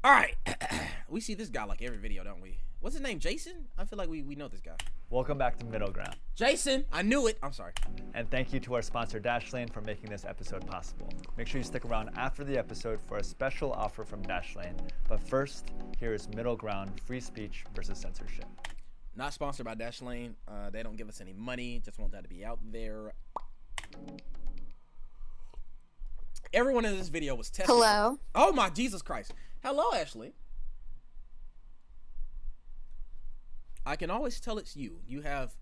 All right. We see this guy like every video, don't we? What's his name? Jason? I feel like we know this guy. Welcome back to Middle Ground. Jason, I knew it. I'm sorry. And thank you to our sponsor Dashlane for making this episode possible. Make sure you stick around after the episode for a special offer from Dashlane. But first, here is Middle Ground, free speech versus censorship. Not sponsored by Dashlane. They don't give us any money. Just want that to be out there. Everyone in this video was tested. Hello. Oh my Jesus Christ. Hello, Ashley. I can always tell it's you. You have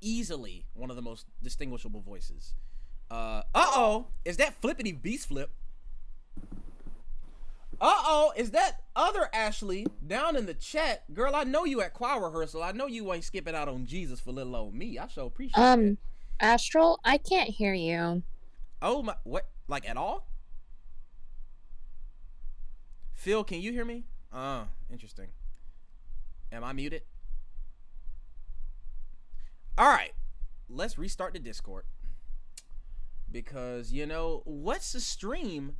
easily one of the most distinguishable voices. Uh-oh. Is that Flippity Beast Flip? Uh-oh. Is that other Ashley down in the chat? Girl, I know you at choir rehearsal. I know you ain't skipping out on Jesus for little old me. I sure appreciate it. Astral, I can't hear you. Oh my, what? Like at all? Phil, can you hear me? Interesting. Am I muted? All right, let's restart the Discord. Because, you know, what's a stream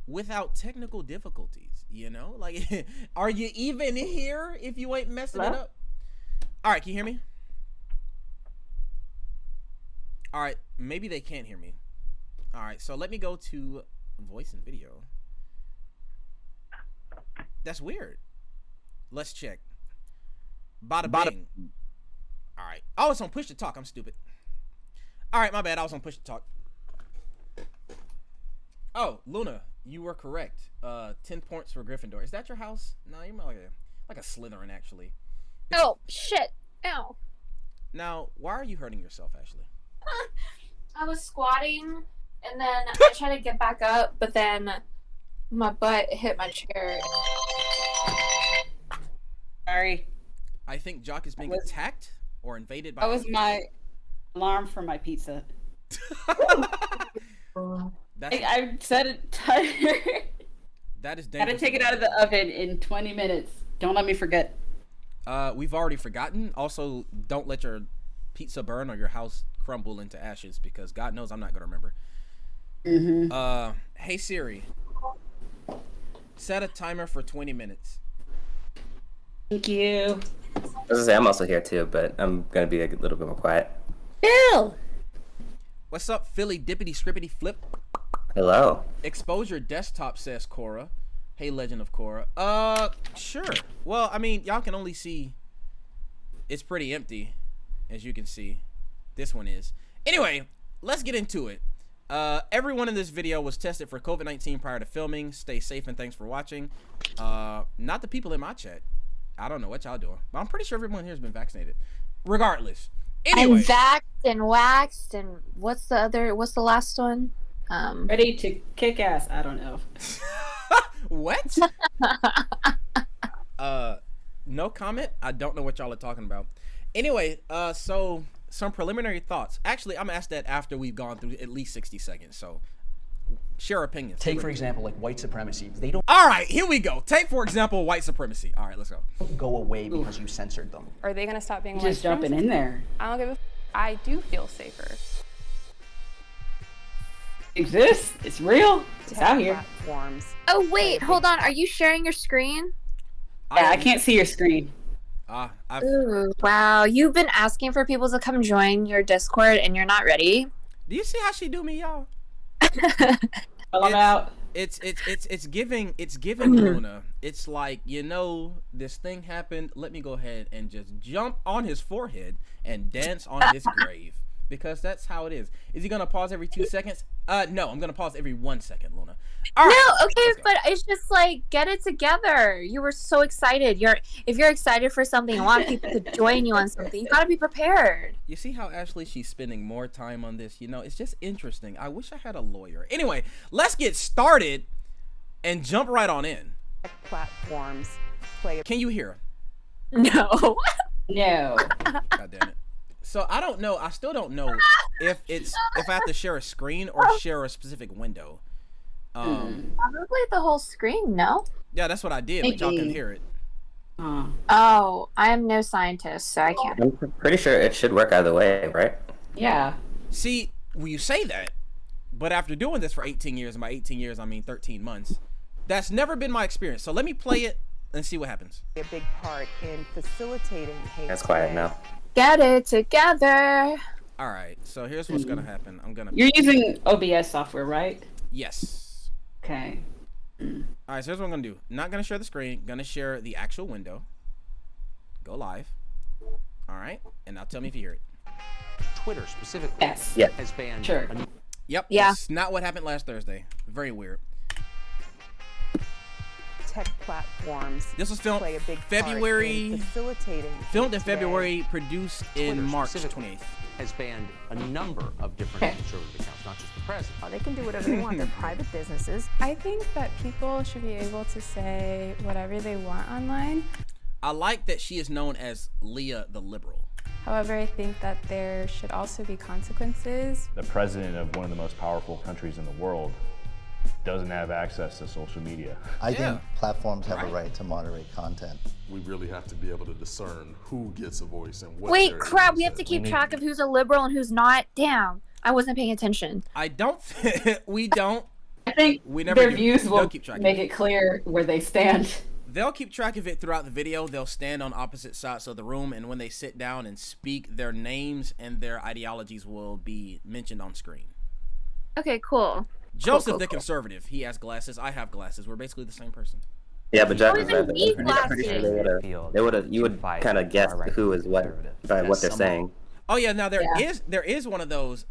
without technical difficulties? You know, like, are you even here if you ain't messing it up? All right, can you hear me? All right, maybe they can't hear me. All right, so let me go to voice and video. That's weird. Let's check. Bada bing. All right. Oh, it's on push to talk. I'm stupid. All right, my bad. I was on push to talk. Oh, Luna, you were correct. 10 points for Gryffindor. Is that your house? No, you're more like a Slytherin, actually. Oh, shit. Ow. Now, why are you hurting yourself, Ashley? I was squatting, and then I tried to get back up, but then my butt hit my chair. Sorry. I think Jock is being attacked or invaded by... That was my alarm for my pizza. I set a timer. That is dangerous. Gotta take it out of the oven in 20 minutes. Don't let me forget. We've already forgotten. Also, don't let your pizza burn or your house crumble into ashes, because God knows I'm not gonna remember. Hey Siri, set a timer for 20 minutes. Thank you. I was gonna say, I'm also here too, but I'm gonna be a little bit more quiet. Bill! What's up, Philly Dippity Scrippity Flip? Hello. Expose your desktop, says Cora. Hey, Legend of Cora. Sure. Well, I mean, y'all can only see... It's pretty empty, as you can see. This one is. Anyway, let's get into it. Everyone in this video was tested for COVID-19 prior to filming. Stay safe and thanks for watching. Not the people in my chat. I don't know what y'all doing, but I'm pretty sure everyone here has been vaccinated. Regardless. Anyway. I'm vaxxed and waxed, and what's the last one? Ready to kick ass. I don't know. What? No comment. I don't know what y'all are talking about. Anyway, so some preliminary thoughts. Actually, I'm gonna ask that after we've gone through at least 60 seconds. So share opinions. Take, for example, like white supremacy. They don't All right, here we go. Take, for example, white supremacy. All right, let's go. go away because you censored them. Are they gonna stop being Just jumping in there. I don't give a I do feel safer. Exists? It's real? It's out here. Platforms. Oh, wait, hold on. Are you sharing your screen? Yeah, I can't see your screen. Ooh, wow. You've been asking for people to come join your Discord, and you're not ready? Do you see how she do me, y'all? I'm out. It's giving Luna. It's like, you know, this thing happened. Let me go ahead and just jump on his forehead and dance on his grave. Because that's how it is. Is he gonna pause every 2 seconds? No, I'm gonna pause every 1 second, Luna. All right, no, okay, but it's just like, get it together. You were so excited. If you're excited for something, a lot of people to join you on something. You gotta be prepared. You see how Ashley, she's spending more time on this? You know, it's just interesting. I wish I had a lawyer. Anyway, let's get started and jump right on in. Platforms play. Can you hear? No. No. God damn it. So I don't know. I still don't know if I have to share a screen or share a specific window. Probably the whole screen, no? Yeah, that's what I did, but y'all can hear it. Oh, I am no scientist, so I can't. I'm pretty sure it should work either way, right? Yeah. See, well, you say that, but after doing this for 18 years, and by 18 years I mean 13 months, that's never been my experience. So let me play it Let's see what happens. A big part in facilitating hate. That's quiet now. Get it together. All right, so here's what's gonna happen. I'm gonna. You're using OBS software, right? Yes. Okay. All right, so here's what I'm gonna do. Not gonna share the screen. Gonna share the actual window. Go live. All right, and now tell me if you hear it. Twitter specifically Yes. Yeah. has banned Sure. Yep. Yeah. It's not what happened last Thursday. Very weird. Tech platforms This was filmed play a big February. part in facilitating Filmed in hate today. February. Produced in Twitter March specifically 28th. has banned a number of different conservative accounts, not just the president. They can do whatever they want. They're private businesses. I think that people should be able to say whatever they want online. I like that she is known as Leah the Liberal. However, I think that there should also be consequences. The president of one of the most powerful countries in the world doesn't have access to social media. I Yeah. think platforms have a right to moderate content. We really have to be able to discern who gets a voice and what. Wait, they're crap, able we have to say. keep track of who's a liberal and who's not. Damn, I wasn't paying attention. I don't. We don't. I think We never their do. views They'll will keep track of make it. it clear where they stand. They'll keep track of it throughout the video. They'll stand on opposite sides of the room, and when they sit down and speak, their names and their ideologies will be mentioned on screen. Okay, cool. Joseph cool, the cool. conservative, he has glasses. I have glasses. We're basically the same person. Yeah, but Jack, even I'm need pretty sure they would have. You would kind of guess who is what by what they're saying. Oh yeah, now there is one of those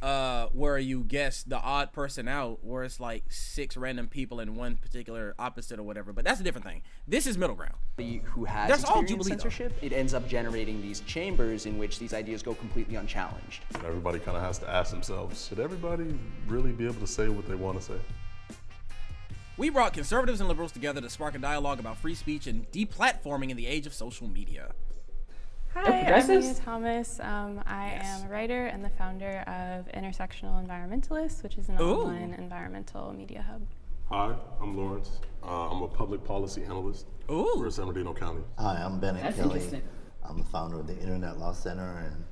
where you guess the odd person out, where it's like 6 random people in one particular opposite or whatever. But that's a different thing. This is middle ground. Who has That's all experienced Jubilee, though. censorship, it ends up generating these chambers in which these ideas go completely unchallenged. Everybody kind of has to ask themselves: should everybody really be able to say what they want to say? We brought conservatives and liberals together to spark a dialogue about free speech and deplatforming in the age of social media. Hi, I'm progressives? Mia Thomas. I am a writer and the founder of Intersectional Environmentalist, which is an Ooh. online environmental media hub. Hi, I'm Lawrence. I'm a public policy analyst for San Bernardino County. Hi, I'm Bennett That's Kelly. interesting. I'm the founder of the Internet Law Center, and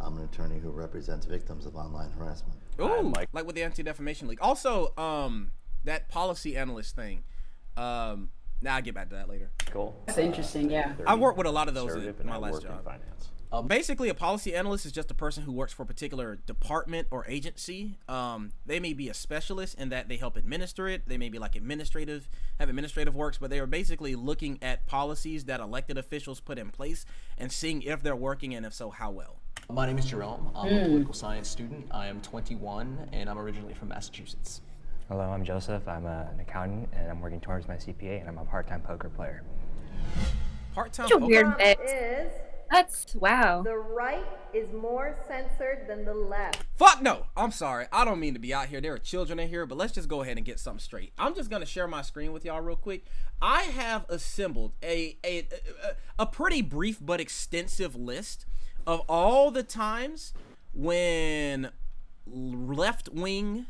I'm an attorney who represents victims of online harassment. Ooh, like with the Anti-Defamation League. Also, that policy analyst thing. Now I'll get back to that later. Cool. That's interesting, yeah. I worked with a lot of those Conservative, in and my I last work in job. finance. Basically, a policy analyst is just a person who works for a particular department or agency. They may be a specialist in that they help administer it. They may be like have administrative works, but they are basically looking at policies that elected officials put in place and seeing if they're working, and if so, how well. My name is Jerome. I'm a political science student. I am 21, and I'm originally from Massachusetts. Hello, I'm Joseph. I'm an accountant, and I'm working towards my CPA, and I'm a part-time poker player. Part-time Such a poker? weird mix. Is That's wow. the right is more censored than the left. Fuck no! I'm sorry. I don't mean to be out here. There are children in here, but let's just go ahead and get something straight. I'm just gonna share my screen with y'all real quick. I have assembled a pretty brief but extensive list of all the times when left-wing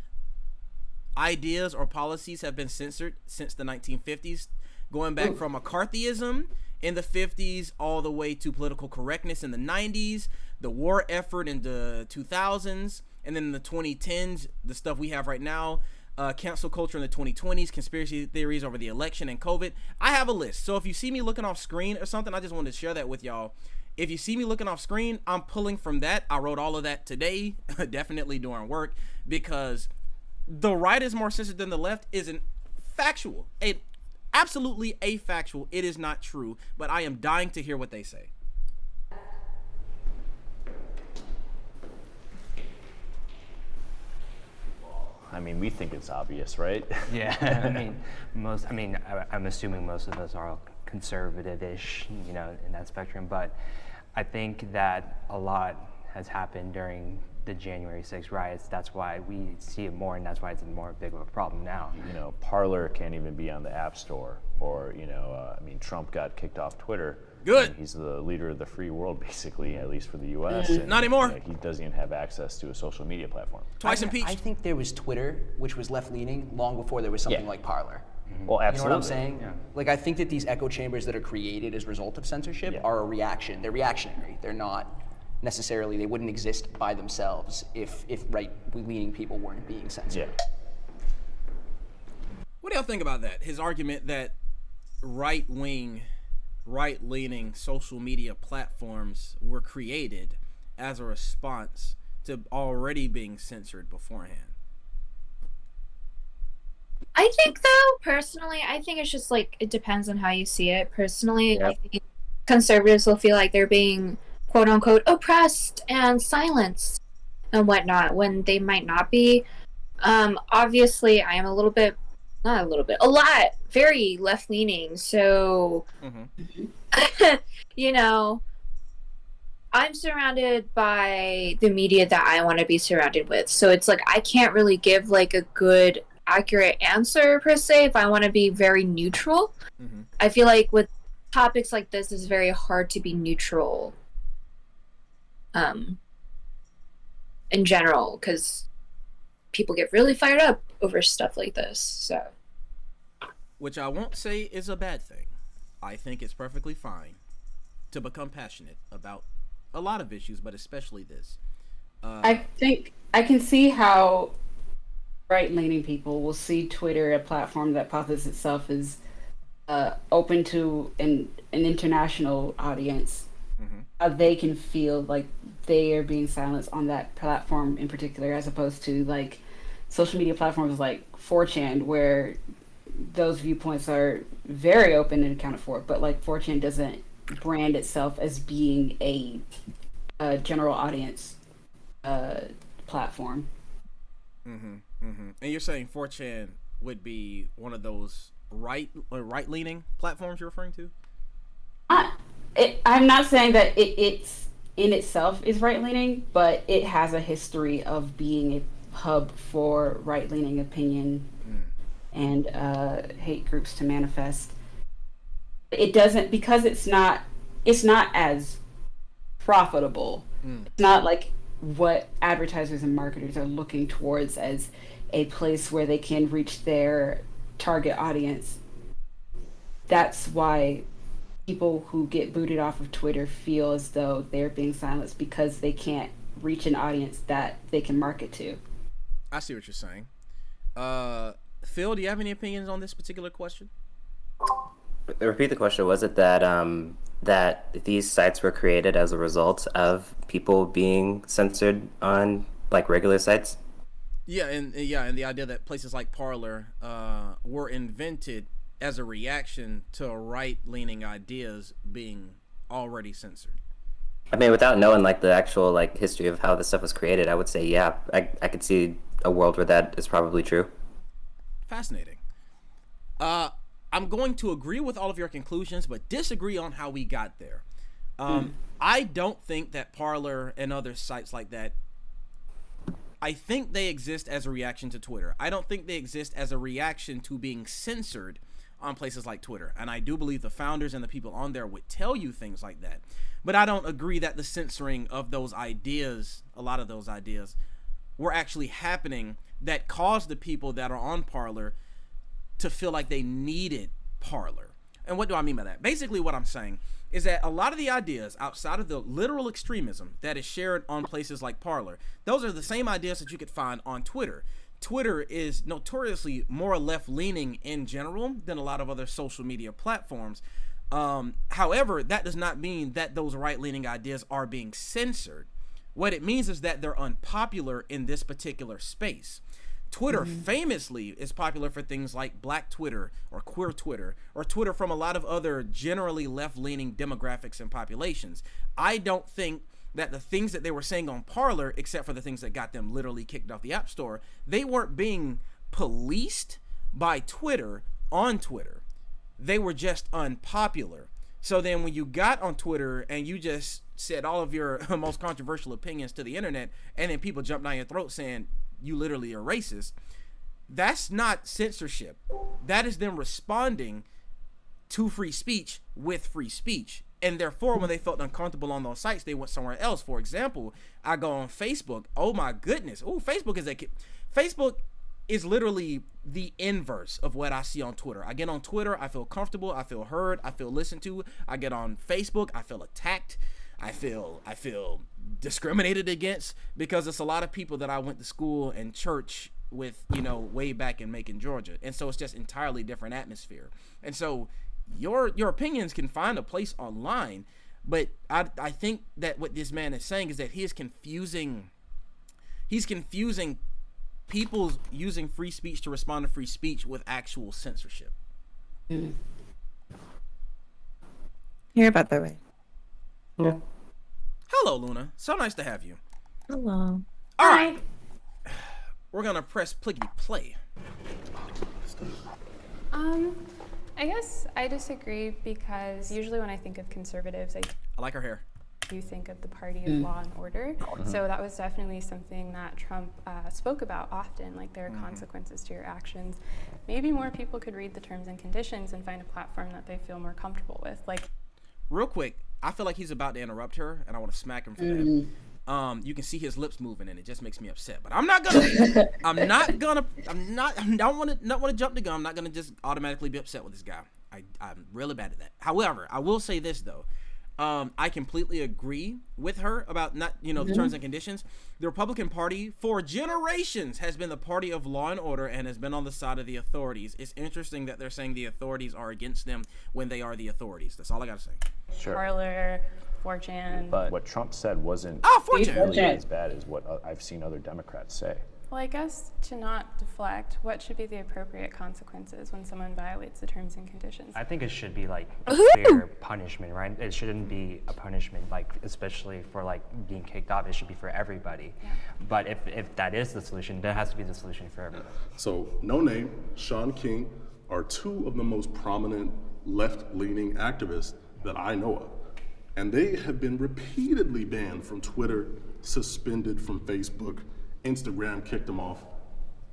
ideas or policies have been censored since the 1950s, going back from McCarthyism in the 50s all the way to political correctness in the 90s, the war effort in the 2000s, and then in the 2010s, the stuff we have right now, cancel culture in the 2020s, conspiracy theories over the election and COVID. I have a list. So if you see me looking off screen or something, I just wanted to share that with y'all. If you see me looking off screen, I'm pulling from that. I wrote all of that today, definitely during work, because the right is more censored than the left isn't factual. Absolutely a factual. It is not true, but I am dying to hear what they say. I mean, we think it's obvious, right? Yeah, I'm assuming most of us are conservative-ish, in that spectrum, but I think that a lot has happened during the January 6th riots. That's why we see it more, and that's why it's more big of a problem now. Parler can't even be on the App Store, or Trump got kicked off Twitter. Good. He's the leader of the free world, basically, at least for the U.S. Not anymore. He doesn't even have access to a social media platform. Twice impeached. I think there was Twitter, which was left-leaning, long before there was something like Parler. Well, absolutely. You know what I'm saying? Yeah. Like, I think that these echo chambers that are created as a result of censorship are a reaction. They're reactionary. They're not necessarily, they wouldn't exist by themselves if right-leaning people weren't being censored. Yeah. What do y'all think about that? His argument that right-wing right-leaning social media platforms were created as a response to already being censored beforehand? I think, though, personally, I think it's just like it depends on how you see it. Personally, I think conservatives will feel like they're being quote unquote oppressed and silenced and whatnot when they might not be. Obviously, I am a lot, very left leaning. So, you know, I'm surrounded by the media that I want to be surrounded with. So it's like I can't really give like a good, accurate answer per se if I want to be very neutral. I feel like with topics like this, it's very hard to be neutral in general because people get really fired up over stuff like this. So, which I won't say is a bad thing. I think it's perfectly fine to become passionate about a lot of issues, but especially this. I think I can see how right-leaning people will see Twitter, a platform that posits itself as open to an international audience, how they can feel like they are being silenced on that platform in particular, as opposed to like social media platforms like 4chan, where those viewpoints are very open and accounted for, but like 4chan doesn't brand itself as being a general audience platform. And you're saying 4chan would be one of those right-leaning platforms you're referring to? I'm not saying that it's in itself is right-leaning, but it has a history of being a hub for right-leaning opinion and hate groups to manifest. It doesn't, because it's not as profitable. It's not like what advertisers and marketers are looking towards as a place where they can reach their target audience. That's why people who get booted off of Twitter feel as though they're being silenced, because they can't reach an audience that they can market to. I see what you're saying. Phil, do you have any opinions on this particular question? Repeat the question. Was it that that these sites were created as a result of people being censored on like regular sites? Yeah, and the idea that places like Parler were invented as a reaction to right-leaning ideas being already censored. I mean, without knowing like the actual like history of how this stuff was created, I would say yeah, I could see a world where that is probably true. Fascinating. I'm going to agree with all of your conclusions, but disagree on how we got there. I don't think that Parler and other sites like that, I think they exist as a reaction to Twitter. I don't think they exist as a reaction to being censored on places like Twitter. And I do believe the founders and the people on there would tell you things like that. But I don't agree that the censoring of those ideas, a lot of those ideas, were actually happening that caused the people that are on Parler to feel like they needed Parler. And what do I mean by that? Basically what I'm saying is that a lot of the ideas outside of the literal extremism that is shared on places like Parler, those are the same ideas that you could find on Twitter. Twitter is notoriously more left-leaning in general than a lot of other social media platforms. However, that does not mean that those right-leaning ideas are being censored. What it means is that they're unpopular in this particular space. Twitter famously is popular for things like Black Twitter or queer Twitter or Twitter from a lot of other generally left-leaning demographics and populations. I don't think that the things that they were saying on Parler, except for the things that got them literally kicked off the App Store, they weren't being policed by Twitter on Twitter. They were just unpopular. So then when you got on Twitter and you just said all of your most controversial opinions to the internet, and then people jumped down your throat saying you literally are racist, that's not censorship. That is them responding to free speech with free speech. And therefore, when they felt uncomfortable on those sites, they went somewhere else. For example, I go on Facebook. Oh my goodness. Oh, Facebook is literally the inverse of what I see on Twitter. I get on Twitter, I feel comfortable, I feel heard, I feel listened to. I get on Facebook, I feel attacked. I feel discriminated against, because it's a lot of people that I went to school and church with, way back in Macon, Georgia. And so it's just entirely different atmosphere. And so your opinions can find a place online, but I think that what this man is saying is that he's confusing people using free speech to respond to free speech with actual censorship. Hear about that way. Yeah. Hello, Luna. So nice to have you. Hello. All right. We're gonna press plickety play. I guess I disagree because usually when I think of conservatives, I like her hair. You think of the party of law and order. So that was definitely something that Trump spoke about often, like there are consequences to your actions. Maybe more people could read the terms and conditions and find a platform that they feel more comfortable with. Like, real quick, I feel like he's about to interrupt her, and I want to smack him for that. You can see his lips moving, and it just makes me upset. But I'm not gonna. I don't want to jump the gun. I'm not gonna just automatically be upset with this guy. I'm really bad at that. However, I will say this though. I completely agree with her about not, the terms and conditions. The Republican Party for generations has been the party of law and order and has been on the side of the authorities. It's interesting that they're saying the authorities are against them when they are the authorities. That's all I gotta say. Sure. Parler, 4chan. But what Trump said wasn't 4chan. really as bad as what I've seen other Democrats say. Well, I guess to not deflect, what should be the appropriate consequences when someone violates the terms and conditions? I think it should be like a fair punishment, right? It shouldn't be a punishment, like especially for like being kicked off. It should be for everybody. Yeah. But if that is the solution, that has to be the solution for everyone. So No Name, Sean King are two of the most prominent left-leaning activists that I know of. And they have been repeatedly banned from Twitter, suspended from Facebook, Instagram kicked them off.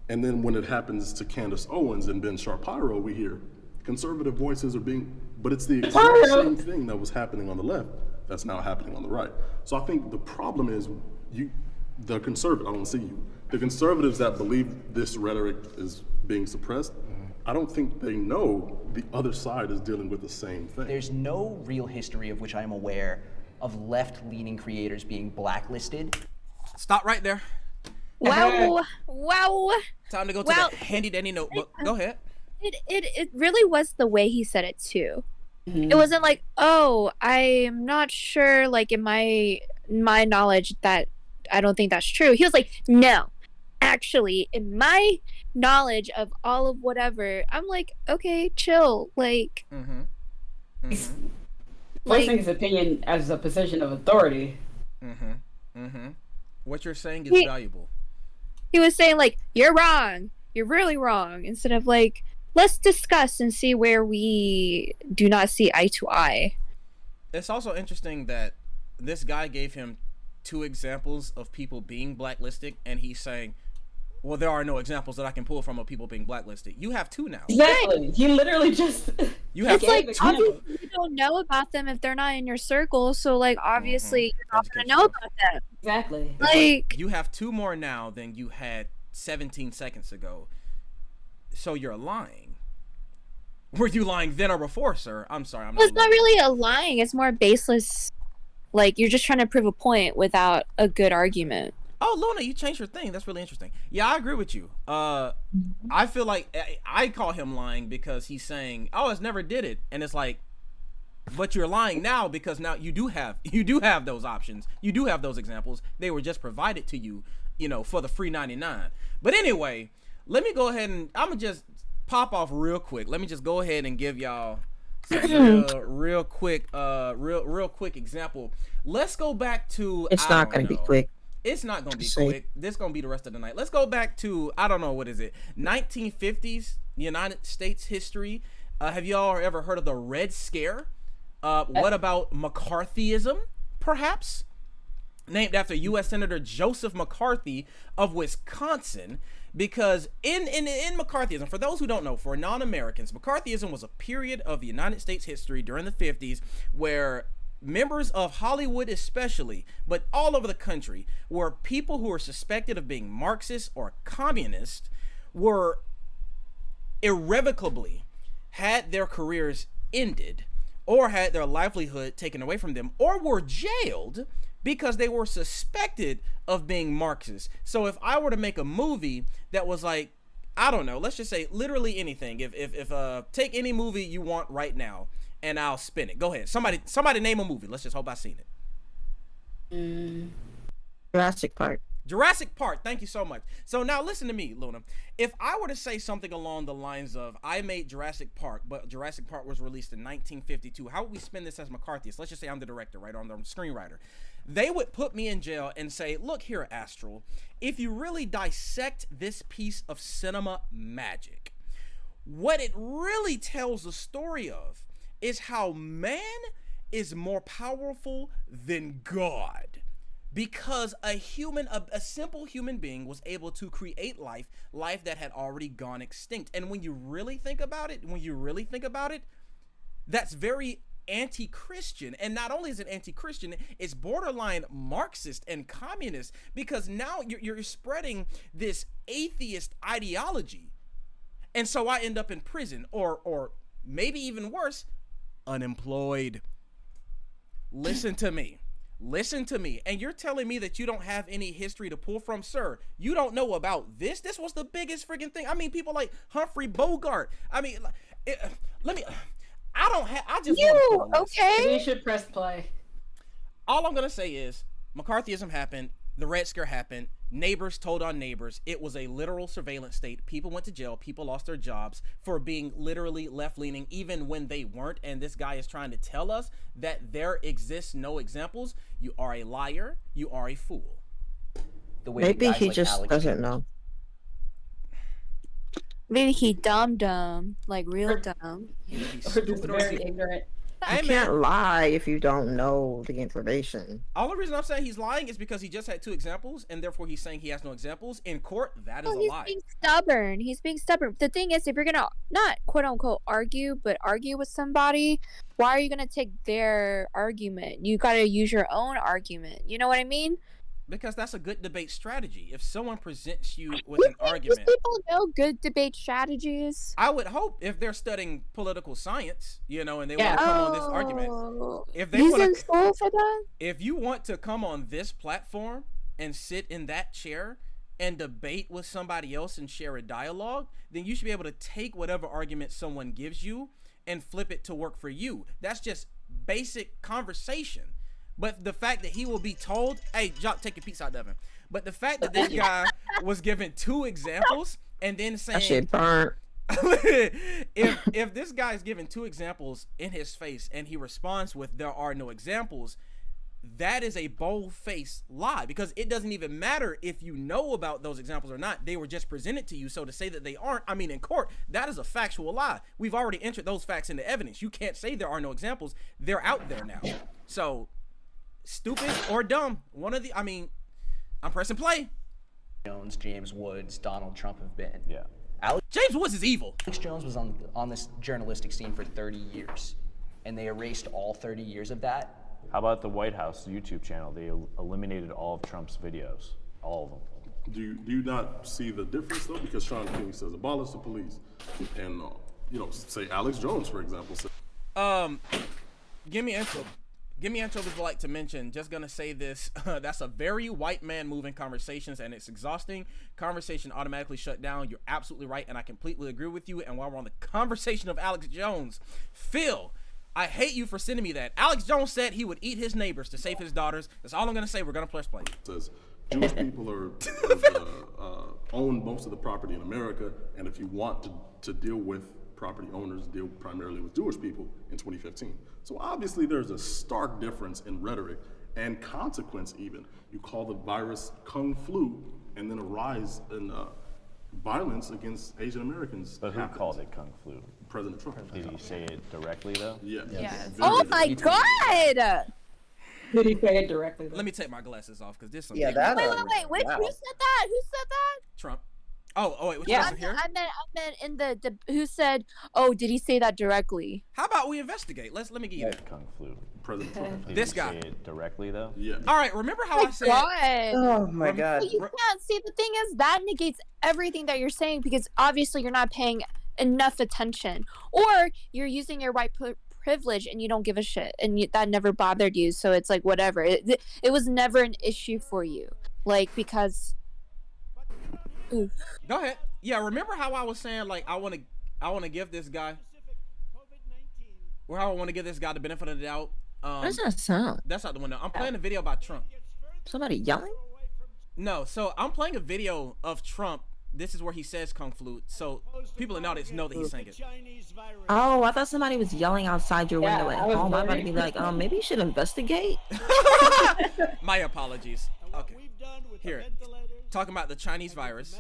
And then when it happens to Candace Owens and Ben Shapiro, we hear conservative voices are being, but it's the exact same thing that was happening on the left that's now happening on the right. So I think the problem is the conservatives that believe this rhetoric is being suppressed, I don't think they know the other side is dealing with the same thing. There's no real history of which I am aware of left-leaning creators being blacklisted. Stop right there. Wow. Time to go to the handy dandy notebook. Go ahead. It really was the way he said it too. It wasn't like, oh, I'm not sure, like in my knowledge that I don't think that's true. He was like, no, actually, in my knowledge of all of whatever, I'm like, okay, chill. Like, voicing his opinion as a position of authority. What you're saying is valuable. He was saying like, you're wrong. You're really wrong. Instead of like, let's discuss and see where we do not see eye to eye. It's also interesting that this guy gave him 2 examples of people being blacklisted, and he's saying, well, there are no examples that I can pull from of people being blacklisted. You have 2 now. Exactly. He literally just... It's like, obviously you don't know about them if they're not in your circle, so like, obviously you're not going to know about them. Exactly. Like, you have 2 more now than you had 17 seconds ago. So you're lying. Were you lying then or before, sir? I'm sorry. It's not really a lying. It's more baseless. Like, you're just trying to prove a point without a good argument. Oh, Luna, you changed your thing. That's really interesting. Yeah, I agree with you. I feel like I call him lying because he's saying, "Oh, it's never did it," and it's like, but you're lying now because now you do have those options. You do have those examples. They were just provided to you, for the free 99. But anyway, let me go ahead and I'm gonna just pop off real quick. Let me just go ahead and give y'all some real quick example. Let's go back to. It's not gonna be quick. It's not going to be quick. This is going to be the rest of the night. Let's go back to, I don't know, what is it? 1950s United States history. Have y'all ever heard of the Red Scare? What about McCarthyism, perhaps? Named after U.S. Senator Joseph McCarthy of Wisconsin. Because in McCarthyism, for those who don't know, for non-Americans, McCarthyism was a period of the United States history during the 50s where members of Hollywood especially, but all over the country, where people who were suspected of being Marxist or communist were irrevocably had their careers ended or had their livelihood taken away from them or were jailed because they were suspected of being Marxist. So if I were to make a movie that was like I don't know. Let's just say literally anything. If take any movie you want right now, and I'll spin it. Go ahead. Somebody name a movie. Let's just hope I seen it. Jurassic Park. Jurassic Park. Thank you so much. So now listen to me, Luna. If I were to say something along the lines of, I made Jurassic Park, but Jurassic Park was released in 1952, how would we spin this as McCarthyist? Let's just say I'm the director, right, on the screenwriter. They would put me in jail and say, look here, Astral, if you really dissect this piece of cinema magic, what it really tells the story of is how man is more powerful than God. Because a simple human being was able to create life that had already gone extinct. And when you really think about it, that's very anti-Christian. And not only is it anti-Christian, it's borderline Marxist and communist, because now you're spreading this atheist ideology. And so I end up in prison, or maybe even worse, unemployed. Listen to me. And you're telling me that you don't have any history to pull from? Sir, you don't know about this? This was the biggest freaking thing. I mean, people like Humphrey Bogart. I mean, Okay. You should press play. All I'm going to say is McCarthyism happened. The Red Scare happened. Neighbors told on neighbors. It was a literal surveillance state. People went to jail. People lost their jobs for being literally left-leaning, even when they weren't. And this guy is trying to tell us that there exists no examples. You are a liar. You are a fool. Maybe he just doesn't know. Maybe he dumb, like real dumb. Or just very ignorant. You can't lie if you don't know the information. All the reason I'm saying he's lying is because he just had 2 examples, and therefore he's saying he has no examples. In court, that is a lie. He's being stubborn. The thing is, if you're gonna not quote unquote argue, but argue with somebody, why are you gonna take their argument? You gotta use your own argument. You know what I mean? Because that's a good debate strategy. If someone presents you with an argument, people know good debate strategies. I would hope if they're studying political science, and they want to come on this argument. If they want to, for that? If you want to come on this platform and sit in that chair and debate with somebody else and share a dialogue, then you should be able to take whatever argument someone gives you and flip it to work for you. That's just basic conversation. But the fact that he will be told, hey, Jock, take your piece out, Devin. But the fact that this guy was given 2 examples and then saying, that shit burnt. if this guy is given 2 examples in his face and he responds with, there are no examples, that is a bold-faced lie, because it doesn't even matter if you know about those examples or not. They were just presented to you. So to say that they aren't, I mean, in court, that is a factual lie. We've already entered those facts into evidence. You can't say there are no examples. They're out there now. So stupid or dumb, one of the, I mean, I'm pressing play. Jones, James Woods, Donald Trump have been. Yeah. James Woods is evil. Alex Jones was on this journalistic scene for 30 years, and they erased all 30 years of that. How about the White House YouTube channel? They eliminated all of Trump's videos, all of them. Do you not see the difference though? Because Sean King says abolish the police, and say Alex Jones, for example. Give me intro. Give me intro would like to mention, just gonna say this, that's a very white man moving conversations, and it's exhausting. Conversation automatically shut down. You're absolutely right, and I completely agree with you. And while we're on the conversation of Alex Jones, Phil, I hate you for sending me that. Alex Jones said he would eat his neighbors to save his daughters. That's all I'm gonna say. We're gonna press play. It says Jewish people own most of the property in America, and if you want to deal with property owners, deal primarily with Jewish people in 2015. So obviously there's a stark difference in rhetoric and consequence even. You call the virus Kung Flu, and then a rise in violence against Asian Americans. But who called it Kung Flu? President Trump. Did he say it directly though? Yeah. Yes. Oh my God! Did he say it directly? Let me take my glasses off, because this. Yeah, that. Wait. Who said that? Who said that? Trump. Oh wait, which Yeah. person here? I meant in the who said, oh, did he say that directly? How about we investigate? Let me get you that. Kung Flu. President Trump. Did This he guy. say it directly though? Yeah. All right, remember how Oh I my said? God. Oh my God. You can't see. The thing is, that negates everything that you're saying, because obviously you're not paying enough attention, or you're using your white privilege and you don't give a shit, and that never bothered you. So it's like whatever. It was never an issue for you, like, because. Oof. Go ahead. Yeah, remember how I was saying like I want to give this guy, or how I want to give this guy the benefit of the doubt. What does that sound? That's not the one. No. I'm playing a video about Trump. Somebody yelling? No, so I'm playing a video of Trump. This is where he says Kung Flute, so people in the audience know that he's saying it. Oh, I thought somebody was yelling outside your window at home. I'm about to be like, maybe you should investigate. My apologies. Okay. Here, talking about the Chinese virus.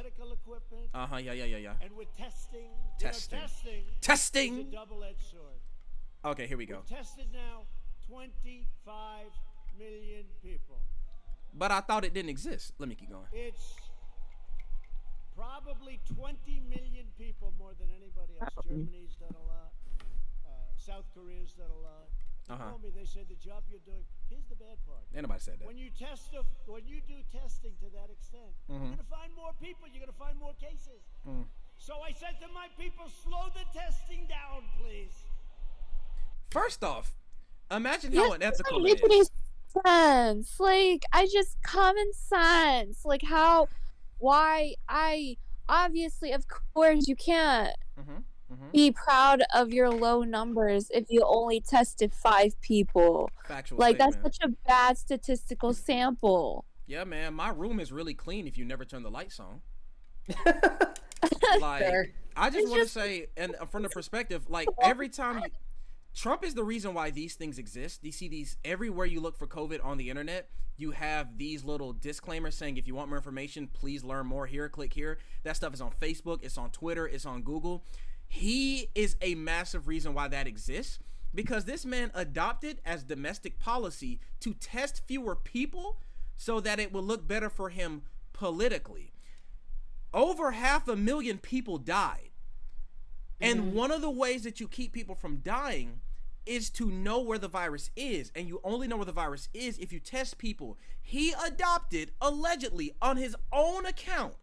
Yeah. And with testing. Testing. Testing. Is a double-edged sword. Okay, here we go. We've tested now 25 million people. But I thought it didn't exist. Let me keep going. It's probably 20 million people more than anybody else. Germany's done a lot. South Korea's done a lot. They told me, they said the job you're doing. Here's the bad part. Ain't nobody said that. When you do testing to that extent, you're gonna find more people. You're gonna find more cases. So I said to my people, slow the testing down, please. First off, imagine how unethical it Any is. sense. Like, common sense. Like, obviously, of course, you can't be proud of your low numbers if you only tested 5 people. Factual like, statement. that's such a bad statistical sample. Yeah, man, my room is really clean if you never turn the lights on. Like, I just want to say, and from the perspective, like, every time Trump is the reason why these things exist. You see these everywhere you look for COVID on the internet. You have these little disclaimers saying, if you want more information, please learn more here, click here. That stuff is on Facebook, it's on Twitter, it's on Google. He is a massive reason why that exists, because this man adopted as domestic policy to test fewer people so that it would look better for him politically. Over 500,000 people died. And one of the ways that you keep people from dying is to know where the virus is. And you only know where the virus is if you test people. He adopted, allegedly, on his own account,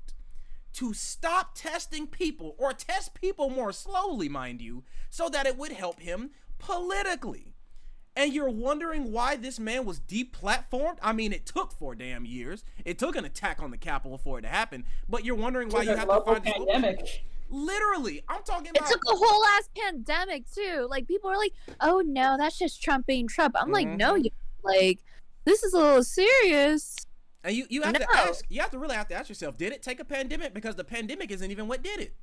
to stop testing people, or test people more slowly, mind you, so that it would help him politically. And you're wondering why this man was deplatformed? I mean, it took 4 damn years. It took an attack on the Capitol for it to happen. But you're wondering why you have to find this pandemic. Literally, I'm talking about. It took a whole ass pandemic too. Like, people are like, "Oh no, that's just Trump being Trump." I'm like, "No, you like, this is a little serious." And you have to ask. You have to really have to ask yourself: did it take a pandemic? Because the pandemic isn't even what did it.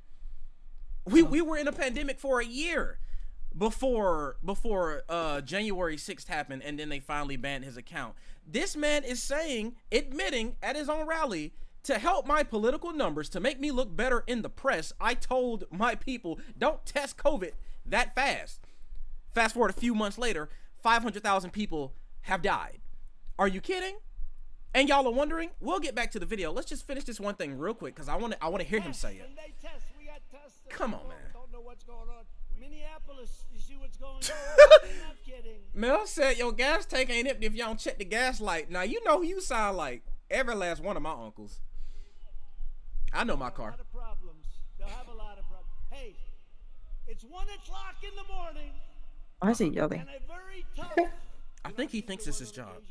We were in a pandemic for a year before January 6th happened, and then they finally banned his account. This man is admitting at his own rally, to help my political numbers, to make me look better in the press, I told my people, don't test COVID that fast. Fast forward a few months later, 500,000 people have died. Are you kidding? And y'all are wondering? We'll get back to the video. Let's just finish this one thing real quick, because I want to hear him say it. Come on, man. Don't know what's going on. Minneapolis, you see what's going on? I'm not kidding. Mel said your gas tank ain't empty if y'all don't check the gas light. Now, you know who you sound like. Every last one of my uncles. I know my car. They'll have a lot of problems. Hey, it's 1 o'clock in the morning. Why is he yelling? And a very tough. I think he thinks it's his job.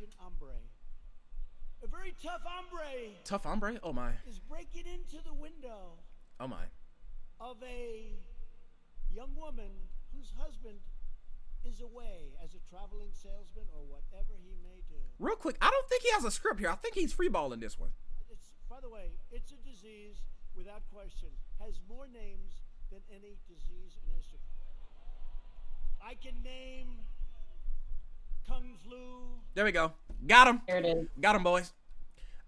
A very tough hombre. Tough hombre? Oh my. Is breaking into the window. Oh my. Of a young woman whose husband is away as a traveling salesman or whatever he may do. Real quick, I don't think he has a script here. I think he's freeballing this one. By the way, it's a disease, without question, has more names than any disease in history. I can name Kung Flu. There we go. Got him. There it is. Got him, boys.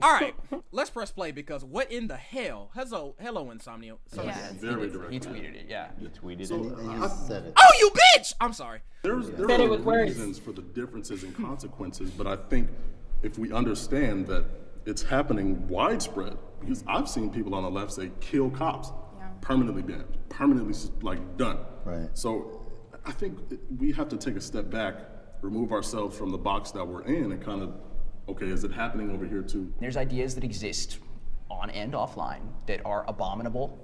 All right, let's press play, because what in the hell? Hello, Insomnia. He tweeted it, yeah. He tweeted You said it. Oh, you bitch! I'm sorry. There are reasons for the differences and consequences, but I think if we understand that it's happening widespread, because I've seen people on the left say kill cops, permanently banned, permanently done. Right. So I think we have to take a step back, remove ourselves from the box that we're in, and kind of, okay, is it happening over here too? There's ideas that exist on and offline that are abominable.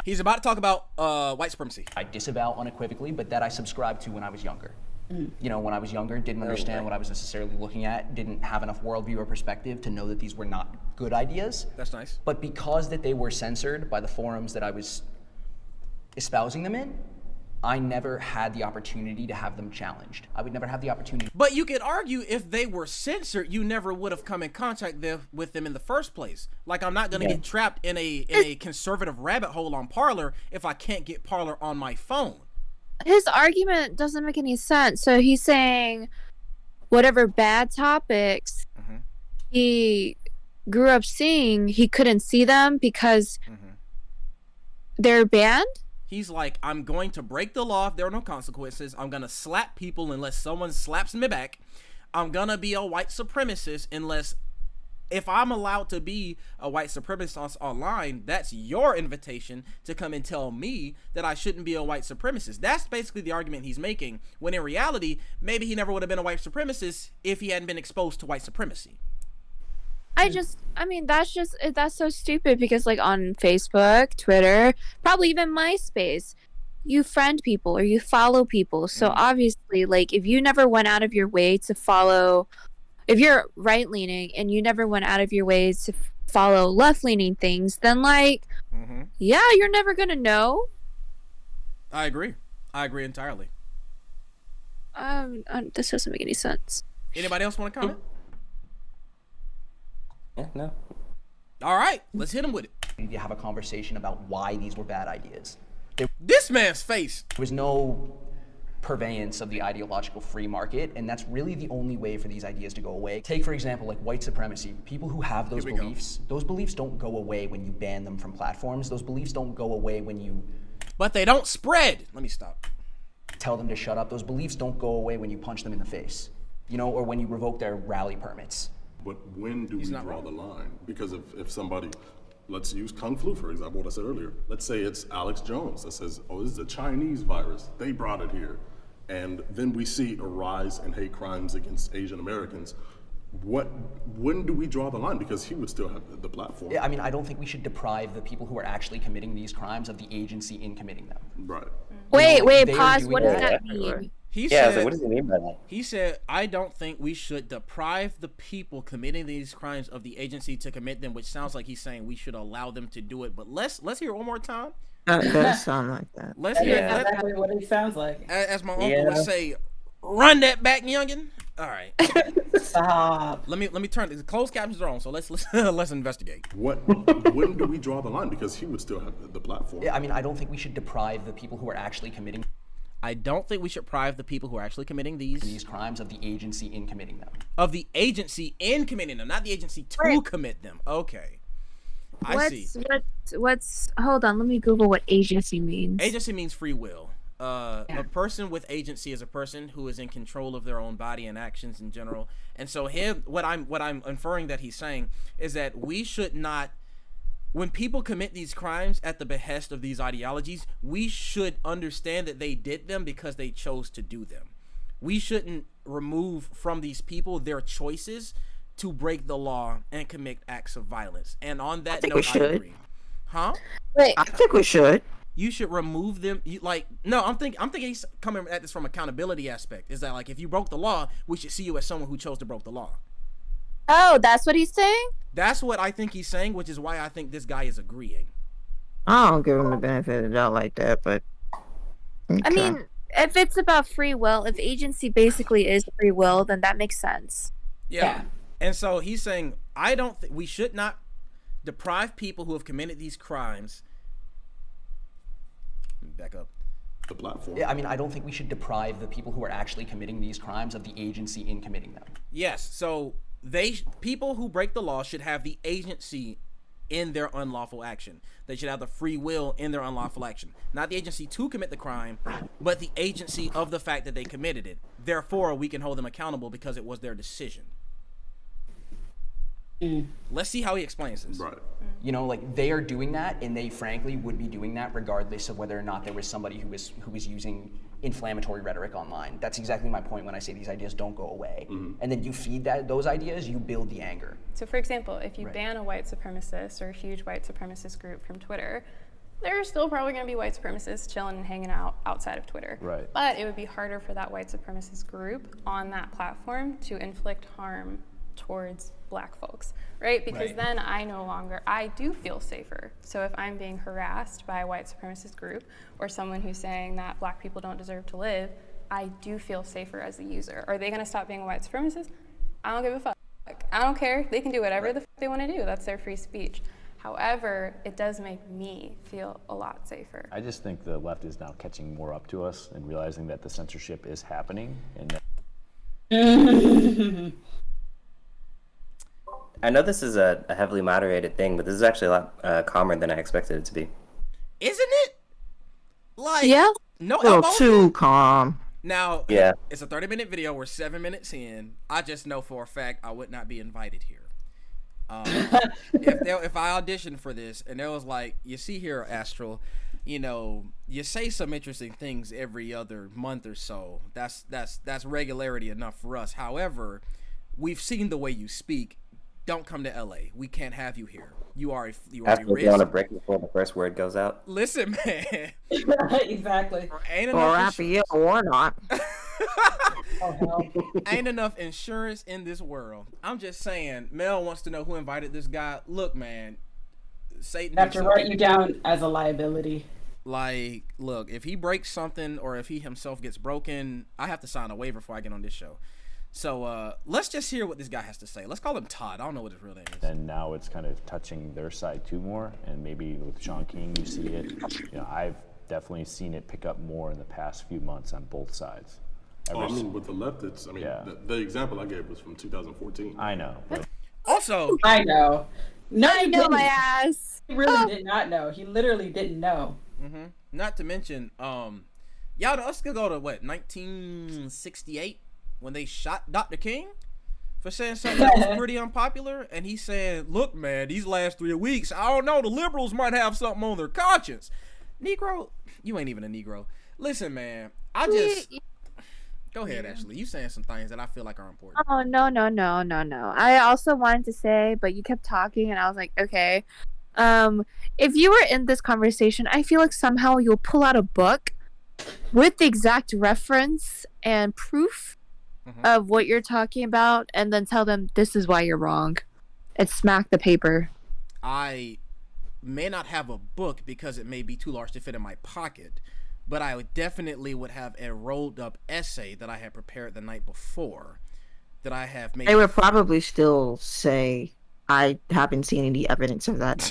He's about to talk about white supremacy. I disavow unequivocally, but that I subscribed to when I was younger. You know, when I was younger, didn't understand what I was necessarily looking at, didn't have enough worldview or perspective to know that these were not good ideas. That's nice. But because that they were censored by the forums that I was espousing them in, I never had the opportunity to have them challenged. I would never have the opportunity. But you could argue if they were censored, you never would have come in contact with them in the first place. Like, I'm not gonna get trapped in a conservative rabbit hole on Parler if I can't get Parler on my phone. His argument doesn't make any sense. So he's saying whatever bad topics he grew up seeing, he couldn't see them because they're banned? He's like, I'm going to break the law if there are no consequences. I'm going to slap people unless someone slaps me back. I'm going to be a white supremacist unless, if I'm allowed to be a white supremacist online, that's your invitation to come and tell me that I shouldn't be a white supremacist. That's basically the argument he's making, when in reality, maybe he never would have been a white supremacist if he hadn't been exposed to white supremacy. I mean, that's so stupid because, like, on Facebook, Twitter, probably even MySpace, you friend people or you follow people. So obviously, like, if you never went out of your way to follow, if you're right-leaning and you never went out of your ways to follow left-leaning things, then, like, yeah, you're never gonna know. I agree entirely. This doesn't make any sense. Anybody else want to comment? Yeah, no. All right, let's hit him with it. We need to have a conversation about why these were bad ideas. This man's face. There was no purveyance of the ideological free market, and that's really the only way for these ideas to go away. Take, for example, like white supremacy. People who have those beliefs, those beliefs don't go away when you ban them from platforms. Those beliefs don't go away when you... But they don't spread. Let me stop. Tell them to shut up. Those beliefs don't go away when you punch them in the face, you know, or when you revoke their rally permits. But when do we draw the line? Because if somebody, let's use Kung Flu, for example, what I said earlier. Let's say it's Alex Jones that says, oh, this is a Chinese virus. They brought it here. And then we see a rise in hate crimes against Asian Americans. When do we draw the line? Because he would still have the platform. Yeah, I mean, I don't think we should deprive the people who are actually committing these crimes of the agency in committing them. Right. Wait, pause. What does that mean? He Yeah, said, so what does he mean by that? He said, I don't think we should deprive the people committing these crimes of the agency to commit them, which sounds like he's saying we should allow them to do it. But let's hear it one more time. That does sound like that. Let's hear That's exactly what it sounds like. As my uncle would say, run that back, youngin'. All right. Stop. Let me turn. The closed captions are on, so let's investigate. When do we draw the line? Because he would still have the platform. Yeah, I mean, I don't think we should deprive the people who are actually committing... I don't think we should deprive the people who are actually committing these crimes of the agency in committing them. Of the agency in committing them, not the agency to commit them. Okay. I see. What's hold on, let me Google what agency means. Agency means free will. A person with agency is a person who is in control of their own body and actions in general. And so what I'm inferring that he's saying is that we should not, when people commit these crimes at the behest of these ideologies, we should understand that they did them because they chose to do them. We shouldn't remove from these people their choices to break the law and commit acts of violence. And on that note, I agree. Huh? Wait, I think we should. You should remove them. I'm thinking he's coming at this from accountability aspect. Is that like, if you broke the law, we should see you as someone who chose to break the law. Oh, that's what he's saying? That's what I think he's saying, which is why I think this guy is agreeing. I don't give him the benefit of the doubt like that, but okay. I mean, if it's about free will, if agency basically is free will, then that makes sense. Yeah. And so he's saying, I don't think we should not deprive people who have committed these crimes. Back up. The platform. Yeah, I mean, I don't think we should deprive the people who are actually committing these crimes of the agency in committing them. Yes. So people who break the law should have the agency in their unlawful action. They should have the free will in their unlawful action. Not the agency to commit the crime, but the agency of the fact that they committed it. Therefore, we can hold them accountable because it was their decision. Let's see how he explains this. Right. You know, like, they are doing that, and they frankly would be doing that regardless of whether or not there was somebody who was using inflammatory rhetoric online. That's exactly my point when I say these ideas don't go away. And then you feed those ideas, you build the anger. So for example, if you ban a white supremacist or a huge white supremacist group from Twitter, There are still probably going to be white supremacists chilling and hanging out outside of Twitter. Right. But it would be harder for that white supremacist group on that platform to inflict harm towards black folks, right? Because then I do feel safer. So if I'm being harassed by a white supremacist group or someone who's saying that black people don't deserve to live, I do feel safer as a user. Are they going to stop being a white supremacist? I don't give a fuck. I don't care. They can do whatever the fuck they want to do. That's their free speech. However, it does make me feel a lot safer. I just think the left is now catching more up to us and realizing that the censorship is happening. And I know this is a heavily moderated thing, but this is actually a lot calmer than I expected it to be. Isn't it? Like, yeah, no, a little too calm. Now, yeah, it's a 30-minute video. We're 7 minutes in. I just know for a fact I would not be invited here. If I auditioned for this and there was like, you see here, Astral, you know, you say some interesting things every other month or so. That's regularity enough for us. However, we've seen the way you speak. Don't come to LA. We can't have you here. You are a risk. On a break before the first word goes out. Listen, man. Exactly. Ain't or after you or not. Ain't enough insurance in this world. I'm just saying. Mel wants to know who invited this guy. Look, man. Satan. I have to write you down as a liability. Like, look, if he breaks something or if he himself gets broken, I have to sign a waiver before I get on this show. So let's just hear what this guy has to say. Let's call him Todd. I don't know what his real name is. And now it's kind of touching their side too more, and maybe with Sean King, you see it. You know, I've definitely seen it pick up more in the past few months on both sides. With the left, it's, the example I gave was from 2014. I know. But also, I know. No, I know my ass. He really did not know. He literally didn't know. Mm-hmm. Not to mention, let's go to what, 1968? When they shot Dr. King for saying something that was pretty unpopular, and he said, look, man, these last 3 weeks, I don't know, the liberals might have something on their conscience. Negro, you ain't even a Negro. Listen, man, go ahead, Ashley. You saying some things that I feel like are important. Oh, no. I also wanted to say, but you kept talking, and I was like, okay. If you were in this conversation, I feel like somehow you'll pull out a book with the exact reference and proof of what you're talking about, and then tell them this is why you're wrong, and smack the paper. I may not have a book because it may be too large to fit in my pocket, but I definitely would have a rolled up essay that I had prepared the night before that I have made. They would probably still say, I haven't seen any evidence of that.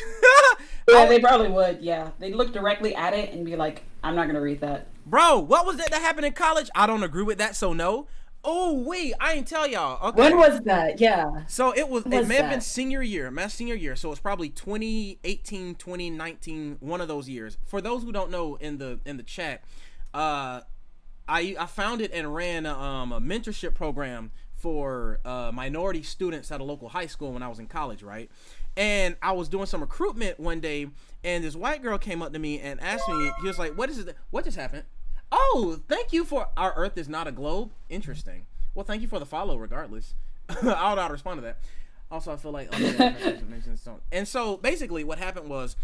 Yeah, they probably would. Yeah, they'd look directly at it and be like, I'm not gonna read that. Bro, what was that happened in college? I don't agree with that, so no. Oh wait, I ain't tell y'all. Okay. When was that? Yeah. So it may have been senior year. So it's probably 2018, 2019, one of those years. For those who don't know, in the chat, I founded and ran a mentorship program for minority students at a local high school when I was in college, right? And I was doing some recruitment one day, and this white girl came up to me and asked me, he was like, what is it? What just happened? Oh, thank you for our Earth is not a globe. Interesting. Well, thank you for the follow regardless. I'll respond to that. Also, I feel like and so basically what happened was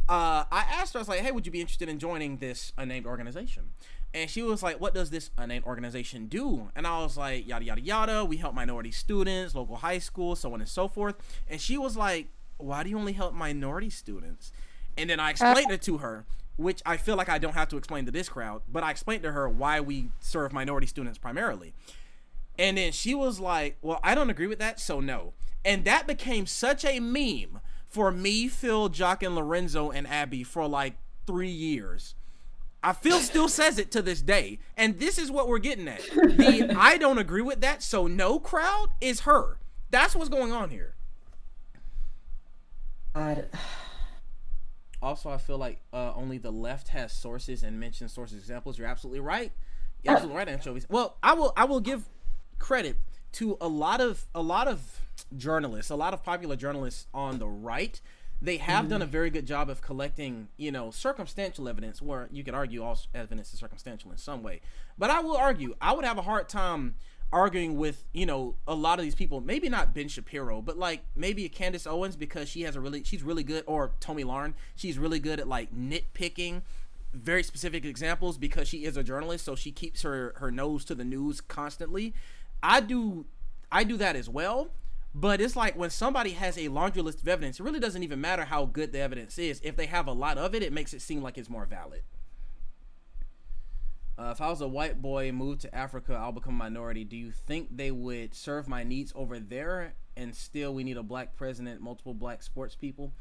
I asked her, I was like, hey, would you be interested in joining this unnamed organization? And she was like, what does this unnamed organization do? And I was like, yada, yada, yada. We help minority students, local high schools, so on and so forth. And she was like, why do you only help minority students? And then I explained it to her, which I feel like I don't have to explain to this crowd, but I explained to her why we serve minority students primarily. And then she was like, well, I don't agree with that, so no. And that became such a meme for me, Phil, Jock, and Lorenzo, and Abby for like 3 years. Phil still says it to this day. And this is what we're getting at. The I don't agree with that, so no crowd is her. That's what's going on here. God. Also, I feel like only the left has sources and mentions sources examples. You're absolutely right. You're absolutely right, anchovies. Well, I will give credit to a lot of journalists, a lot of popular journalists on the right. They have done a very good job of collecting, circumstantial evidence, where you could argue all evidence is circumstantial in some way. But I will argue, I would have a hard time arguing with, you know, a lot of these people, maybe not Ben Shapiro, but like maybe a Candace Owens, because she's really good, or Tomi Lahren, she's really good at like nitpicking very specific examples because she is a journalist, so she keeps her nose to the news constantly. I do that as well, but it's like when somebody has a laundry list of evidence, it really doesn't even matter how good the evidence is. If they have a lot of it, it makes it seem like it's more valid. If I was a white boy moved to Africa, I'll become a minority. Do you think they would serve my needs over there, and still we need a black president, multiple black sports people?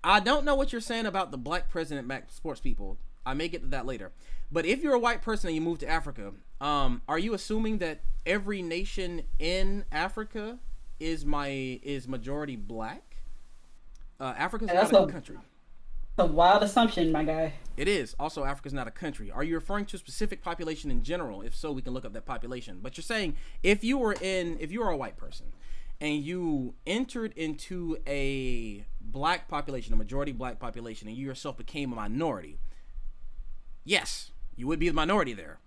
I don't know what you're saying about the black president, black sports people. I may get to that later. But if you're a white person and you move to Africa, are you assuming that every nation in Africa is majority black? Africa's not a country. A wild assumption, my guy. It is. Also, Africa's not a country. Are you referring to a specific population in general? If so, we can look up that population. But you're saying if you were a white person and you entered into a black population, a majority black population, and you yourself became a minority, yes, you would be the minority there.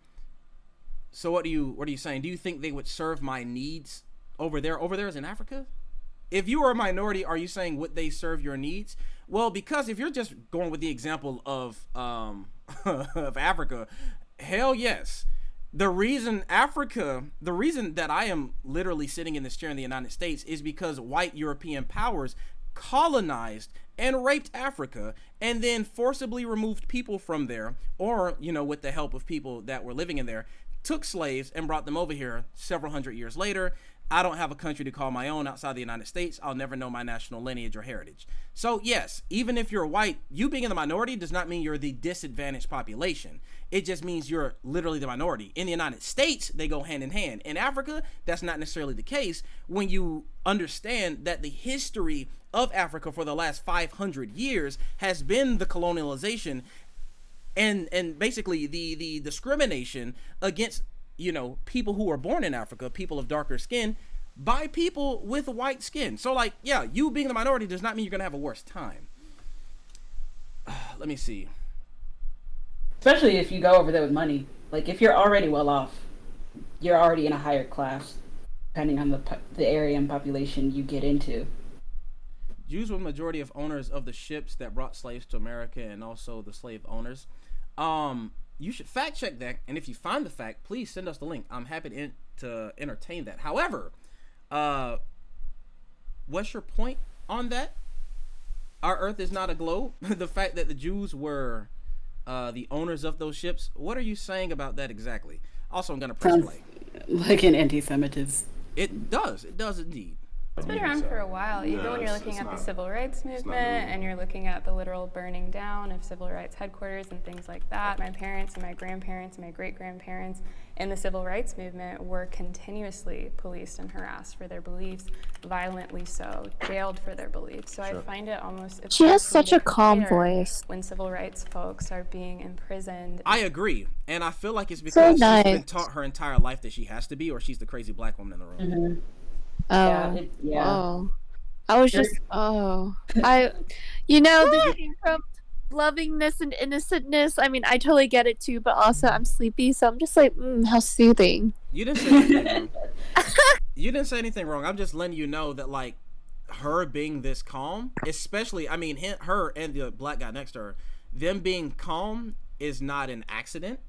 So what are you saying? Do you think they would serve my needs over there? Over there is in Africa? If you were a minority, are you saying would they serve your needs? Well, because if you're just going with the example of of Africa, hell yes. The reason that I am literally sitting in this chair in the United States is because white European powers colonized and raped Africa and then forcibly removed people from there, or, you know, with the help of people that were living in there, took slaves and brought them over here several hundred years later. I don't have a country to call my own outside the United States. I'll never know my national lineage or heritage. So yes, even if you're white, you being in the minority does not mean you're the disadvantaged population. It just means you're literally the minority. In the United States, they go hand in hand. In Africa, that's not necessarily the case when you understand that the history of Africa for the last 500 years has been the colonialization and basically the discrimination against, you know, people who are born in Africa, people of darker skin, by people with white skin. So like, yeah, you being the minority does not mean you're gonna have a worse time. Let me see. Especially if you go over there with money. Like if you're already well off, you're already in a higher class, depending on the area and population you get into. Jews were the majority of owners of the ships that brought slaves to America, and also the slave owners. You should fact check that, and if you find the fact, please send us the link. I'm happy to entertain that. However, what's your point on that? Our Earth is not a globe. The fact that the Jews were the owners of those ships. What are you saying about that exactly? Also, I'm gonna press play. Like an anti-Semitism. It does indeed. It's been around for a while, even when you're looking at the civil rights movement and you're looking at the literal burning down of civil rights headquarters and things like that. My parents and my grandparents and my great-grandparents in the civil rights movement were continuously policed and harassed for their beliefs, violently so, jailed for their beliefs. So I find it almost... She has such a calm voice. When civil rights folks are being imprisoned. I agree, and I feel like it's because she's been taught her entire life that she has to be, or she's the crazy black woman in the room. Mm-hmm. Oh, I was just, this came from lovingness and innocentness. I mean, I totally get it too, but also I'm sleepy, so I'm just like, how soothing. You didn't say anything wrong. You didn't say anything wrong. I'm just letting you know that, like, her being this calm, especially, I mean, her and the black guy next to her, them being calm is not an accident.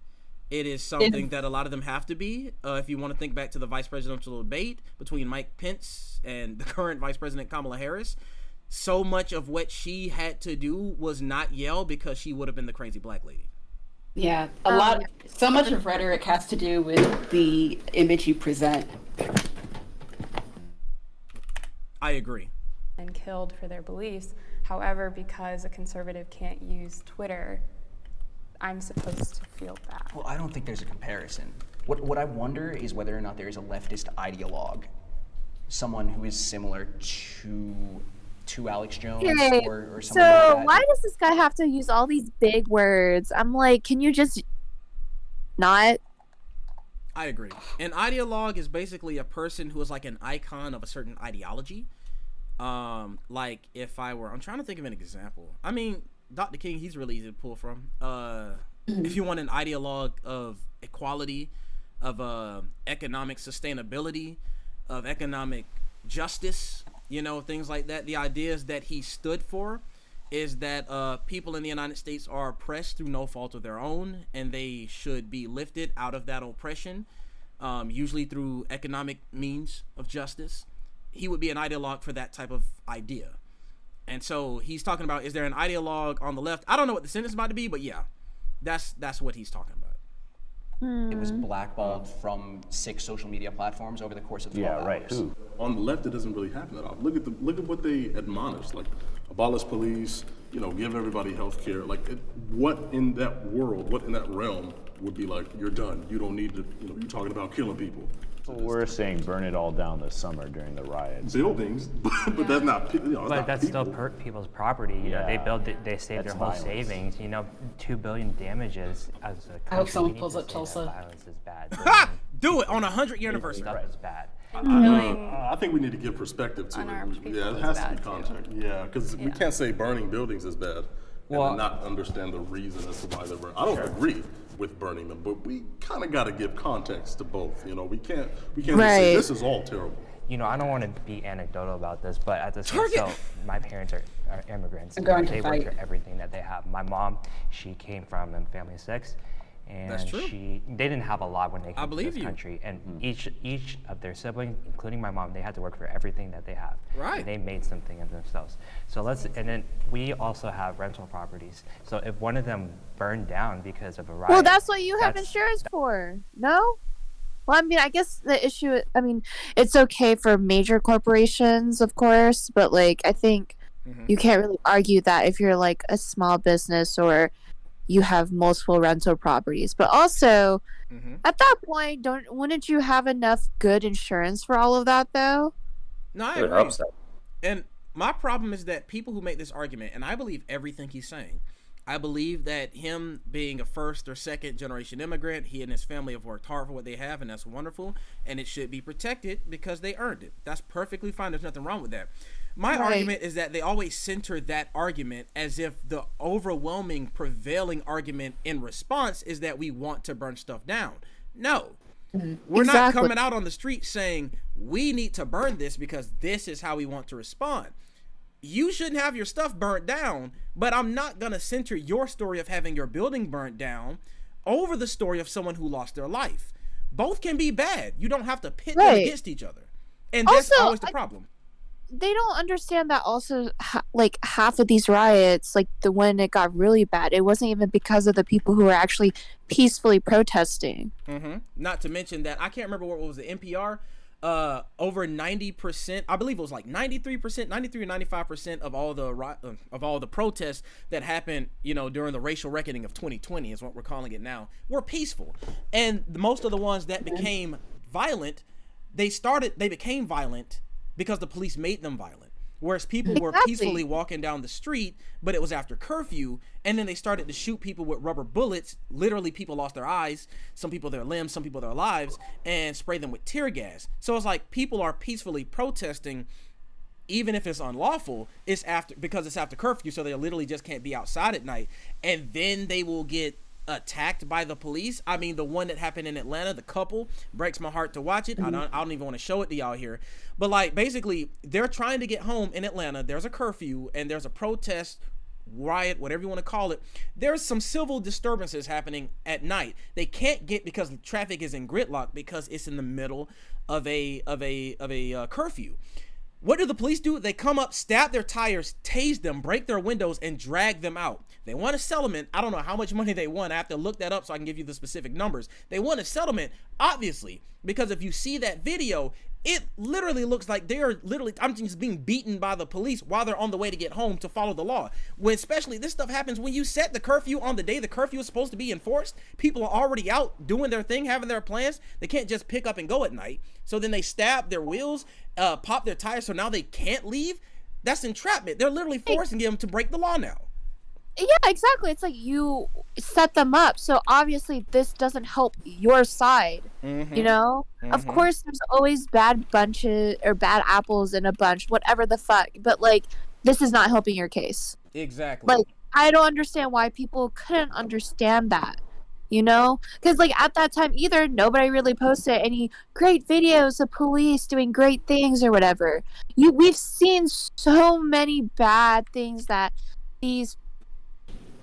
It is something that a lot of them have to be. If you want to think back to the vice presidential debate between Mike Pence and the current Vice President Kamala Harris, so much of what she had to do was not yell because she would have been the crazy black lady. Yeah, so much of rhetoric has to do with the image you present. I agree. And killed for their beliefs. However, because a conservative can't use Twitter, I'm supposed to feel bad. Well, I don't think there's a comparison. What I wonder is whether or not there is a leftist ideologue, someone who is similar to Alex Jones or someone like that. So why does this guy have to use all these big words? I'm like, can you just not? I agree. An ideologue is basically a person who is like an icon of a certain ideology. Like if I'm trying to think of an example. I mean, Dr. King, he's really easy to pull from. If you want an ideologue of equality, economic sustainability, of economic justice, you know, things like that. The ideas that he stood for is that people in the United States are oppressed through no fault of their own, and they should be lifted out of that oppression, usually through economic means of justice. He would be an ideologue for that type of idea. And so he's talking about, is there an ideologue on the left? I don't know what the sentence is about to be, but yeah, that's what he's talking about. It was blackballed from 6 social media platforms over the course of 12 hours. Who? On the left, it doesn't really happen that often. Look at what they admonish, like abolish police, you know, give everybody health care. Like, what in that world, what in that realm would be like, you're done. You don't need to, you know, you're talking about killing people. Well, we're saying burn it all down this summer during the riots. Buildings, but that's not, you know, But that's people. still people's property. You know, they build it, they save That's their whole violence. savings. You know, $2 billion damages as a country. I hope someone we need pulls to up say that Tulsa. Violence is bad. Ha! Do it on 100-year anniversary. Stuff is bad. I think we need to give perspective to Unarmed it. people Yeah, it is has to bad, be too. context. Yeah, because we can't say burning buildings is bad and then not understand the reason as to why they're burning. I don't agree with burning them, but we kind of got to give context to both. You know, we can't just say this is all terrible. You know, I don't want to be anecdotal about this, but at the same time, my parents are immigrants. I'm going to They work fight. for everything that they have. My mom, she came from a family of 6. And That's true. they didn't have a lot when they came to believe this you. country. And each of their siblings, including my mom, they had to work for everything that they have. Right. And they made something of themselves. So and then we also have rental properties. So if one of them burned down because of a riot. Well, that's what you have that's- insurance for. No? Well, I mean, I guess the issue, I mean, it's okay for major corporations, of course, but like, I think you can't really argue that if you're like a small business or you have multiple rental properties. But also, at that point, wouldn't you have enough good insurance for all of that, though? No, I I would agree. hope so. And my problem is that people who make this argument, and I believe everything he's saying, I believe that him being a first or second generation immigrant, he and his family have worked hard for what they have, and that's wonderful, and it should be protected because they earned it. That's perfectly fine. There's nothing wrong with that. My argument is that they always center that argument as if the overwhelming prevailing argument in response is that we want to burn stuff down. No. We're not coming out on the street saying we need to burn this because this is how we want to respond. You shouldn't have your stuff burnt down, but I'm not going to center your story of having your building burnt down over the story of someone who lost their life. Both can be bad. You don't have to pit them against each other. And that's Also, always the problem. They don't understand that also, like, half of these riots, like, when it got really bad, it wasn't even because of the people who were actually peacefully protesting. Not to mention that, I can't remember what was the NPR, over 90%, I believe it was like 93%, 93 or 95% of all the protests that happened, you know, during the racial reckoning of 2020 is what we're calling it now, were peaceful. And most of the ones that became violent, they became violent because the police made them violent. Whereas people were peacefully walking down the street, but it was after curfew, and then they started to shoot people with rubber bullets. Literally, people lost their eyes, some people their limbs, some people their lives, and spray them with tear gas. So it's like people are peacefully protesting, even if it's unlawful, because it's after curfew, so they literally just can't be outside at night. And then they will get attacked by the police. I mean, the one that happened in Atlanta, the couple, breaks my heart to watch it. I don't even want to show it to y'all here, but like, basically they're trying to get home in Atlanta. There's a curfew and there's a protest, riot, whatever you want to call it. There's some civil disturbances happening at night. They can't get, because traffic is in gridlock, because it's in the middle of a curfew. What do the police do? They come up, stab their tires, tase them, break their windows, and drag them out. They want a settlement. I don't know how much money they want. I have to look that up so I can give you the specific numbers. They want a settlement, obviously, because if you see that video, it literally looks like they are literally, I'm just being beaten by the police while they're on the way to get home to follow the law. When especially this stuff happens when you set the curfew on the day the curfew is supposed to be enforced. People are already out doing their thing, having their plans. They can't just pick up and go at night. So then they stab their wheels, pop their tires, so now they can't leave. That's entrapment. They're literally forcing them to break the law now. Yeah, exactly. It's like you set them up, so obviously this doesn't help your side. You know, of course, there's always bad bunches or bad apples in a bunch, whatever the fuck. But like, this is not helping your case. Exactly. Like, I don't understand why people couldn't understand that. you know? Because like at that time either nobody really posted any great videos of police doing great things or whatever. We've seen so many bad things that these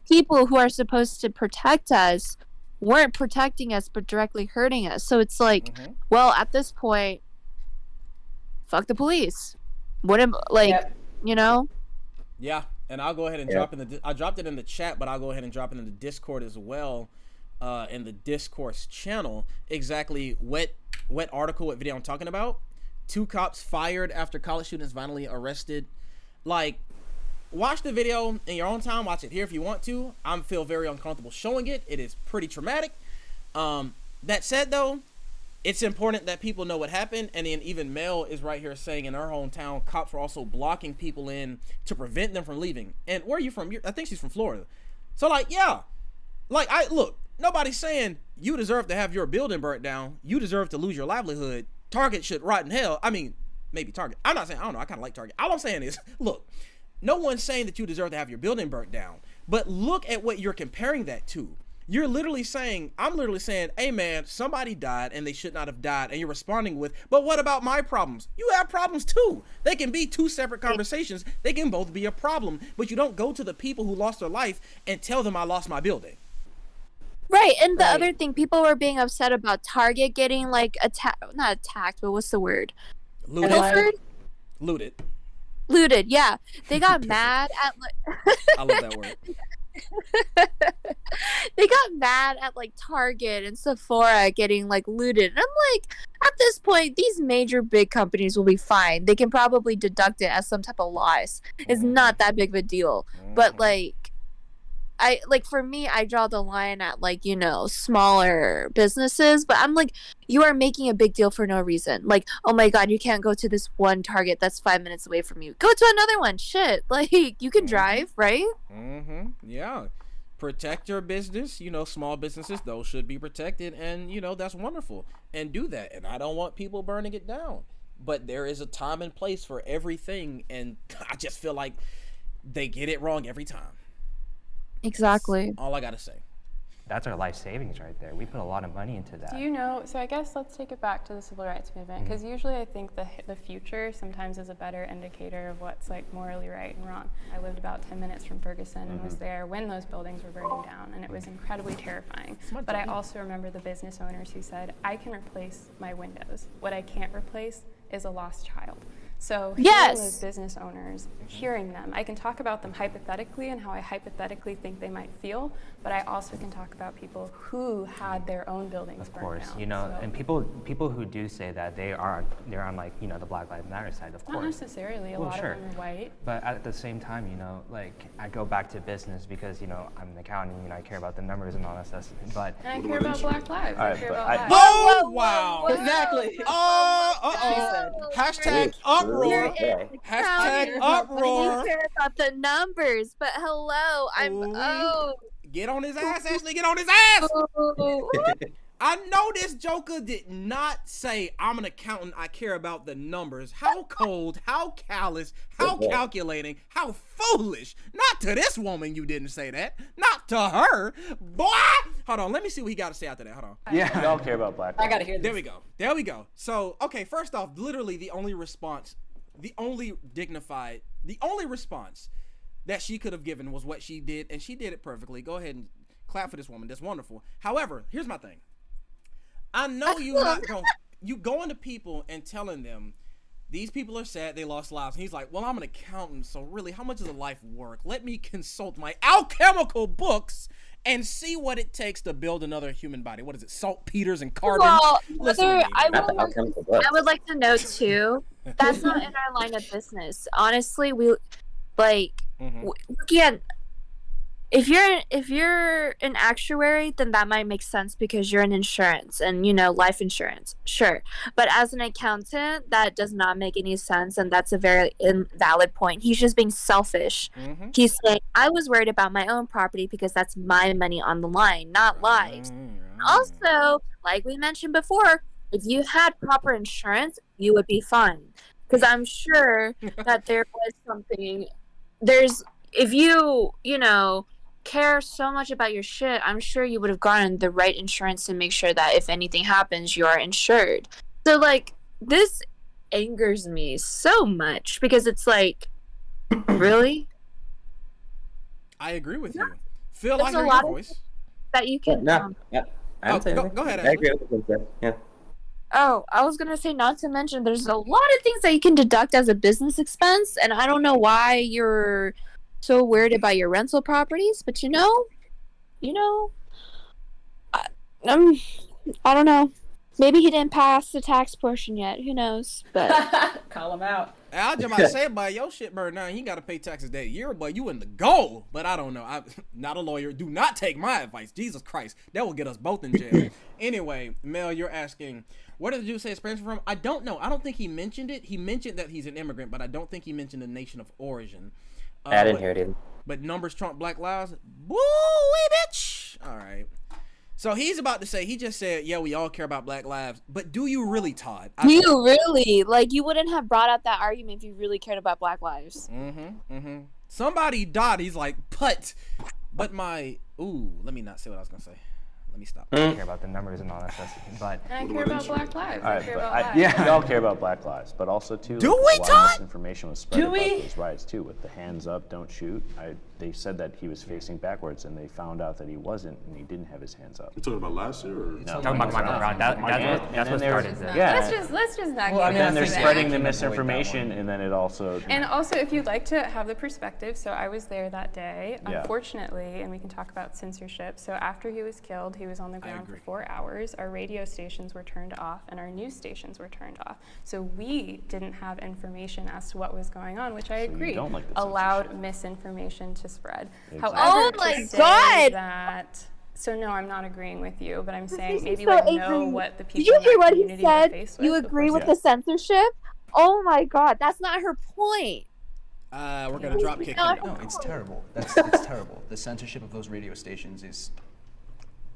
people who are supposed to protect us weren't protecting us but directly hurting us. So it's like, well, at this point, fuck the police. What am like, you know? Yeah, and I'll go ahead and drop I dropped it in the chat, but I'll go ahead and drop it in the Discord as well, in the Discourse channel. Exactly what article, what video I'm talking about. 2 cops fired after college students violently arrested. Like, watch the video in your own time. Watch it here if you want to. I feel very uncomfortable showing it. It is pretty traumatic. That said, though, it's important that people know what happened. And then even Mel is right here saying in her hometown, cops were also blocking people in to prevent them from leaving. And where are you from? I think she's from Florida. So, like, yeah. Like, look, nobody's saying you deserve to have your building burnt down. You deserve to lose your livelihood. Target should rot in hell. I mean, maybe Target. I'm not saying, I don't know. I kind of like Target. All I'm saying is, look, no one's saying that you deserve to have your building burnt down. But look at what you're comparing that to. You're literally saying, I'm literally saying, hey man, somebody died and they should not have died. And you're responding with, but what about my problems? You have problems too. They can be 2 separate conversations. They can both be a problem. But you don't go to the people who lost their life and tell them I lost my building. Right, and the other thing, people were being upset about Target getting like not attacked, but what's the word? Looted. Looted, yeah. They got mad at like I love that word. They got mad at like Target and Sephora getting like looted. And I'm like, at this point, these major big companies will be fine. They can probably deduct it as some type of loss. It's not that big of a deal. But like, for me, I draw the line at like, you know, smaller businesses, but I'm like, you are making a big deal for no reason. Like, oh my God, you can't go to this one Target that's 5 minutes away from you. Go to another one. Shit. Like, you can drive, right? Yeah. Protect your business. You know, small businesses, those should be protected. And, you know, that's wonderful. And do that. And I don't want people burning it down. But there is a time and place for everything. And I just feel like they get it wrong every time. Exactly. That's all I gotta say. That's our life savings right there. We put a lot of money into that. Do you know, so I guess let's take it back to the civil rights movement, because usually I think the future sometimes is a better indicator of what's like morally right and wrong. I lived about 10 minutes from Ferguson and was there when those buildings were burning down, and it was incredibly terrifying. But I also remember the business owners who said, I can replace my windows. What I can't replace is a lost child. So hearing those business owners, hearing them, I can talk about them hypothetically and how I hypothetically think they might feel, but I also can talk about people who had their own buildings burned down. Of course, you know, and people who do say that they're on like, you know, the Black Lives Matter side, of course. Not necessarily, a lot of them are white. But at the same time, you know, like I go back to business because, you know, I'm an accountant, you know, I care about the numbers and all that stuff. But and I care about Black lives. I care about lives. Oh wow! Exactly. Hashtag uproar. Hashtag uproar. You care about the numbers, but hello, get on his ass, Ashley. Get on his ass. I know this Joker did not say, I'm an accountant, I care about the numbers. How cold, how callous, how calculating, how foolish. Not to this woman you didn't say that. Not to her. Boy! Hold on, let me see what he got to say after that. Hold on. Yeah, we all care about Black I gotta hear this. There we go. So, okay, first off, literally the only response that she could have given was what she did, and she did it perfectly. Go ahead and clap for this woman. That's wonderful. However, here's my thing. I know you going to people and telling them these people are sad, they lost lives. And he's like, well, I'm an accountant, so really, how much is a life work? Let me consult my alchemical books and see what it takes to build another human body. What is it? Saltpeters and carbon? Well, I would like to note too, that's not in our line of business. Honestly, we looking at, if you're an actuary, then that might make sense because you're in insurance and, you know, life insurance, sure. But as an accountant, that does not make any sense, and that's a very invalid point. He's just being selfish. He's saying, I was worried about my own property because that's my money on the line, not lives. Also, like we mentioned before, if you had proper insurance, you would be fine. Because I'm sure that there was something, if you know, care so much about your shit, I'm sure you would have gotten the right insurance to make sure that if anything happens, you are insured. So, like, this angers me so much because it's like, really? I agree with you. Phil, There's I hear a lot your of voice. That you can. Go ahead, I agree with this. Yeah. Oh, I was gonna say, not to mention, there's a lot of things that you can deduct as a business expense, and I don't know why you're so worried about your rental properties, but I don't know. Maybe he didn't pass the tax portion yet. Who knows? But call him out. I just about to say, boy, your shit burned down. You got to pay taxes that year, boy. You in the goal. But I don't know. I'm not a lawyer. Do not take my advice. Jesus Christ. That will get us both in jail. Anyway, Mel, you're asking, where did the Jew say his parents were from? I don't know. I don't think he mentioned it. He mentioned that he's an immigrant, but I don't think he mentioned the nation of origin. I didn't hear it either. But numbers trump black lives? Woo-wee, bitch. All right. So he's about to say, he just said, yeah, we all care about black lives. But do you really, Todd? do you really? Like, you wouldn't have brought up that argument if you really cared about black lives. Somebody died. He's like, but let me not say what I was going to say. Let me stop. I don't care about the numbers and all that stuff, but And I care about black lives. All I right, care but about lives. we all care about black lives, but also too. Do like, we, a lot Todd? of misinformation was spread Do about we? those riots too, with the hands up, don't shoot. They said that he was facing backwards, and they found out that he wasn't, and he didn't have his hands up. You talking about last year? Or? No, talking about Michael Brown. That's what started this. Yeah. Let's just not Well, get and then into they're that. spreading the misinformation, and then it also. And also, if you'd like to have the perspective, so I was there that day, Yeah. unfortunately, and we can talk about censorship. So after he was killed, he was on the ground for 4 hours. Our radio stations were turned off, and our news stations were turned off. So we didn't have information as to what was going on, which I agree don't like the allowed misinformation to spread. Exactly. However, Oh to my say God! That, so no, I'm not agreeing with you, but I'm This saying is maybe so like know angry. what the people Did you in hear that what he community were said? faced You with agree before with the censorship? Oh my God, that's not her point. We're going to drop kick him. No, it's terrible. It's terrible. The censorship of those radio stations is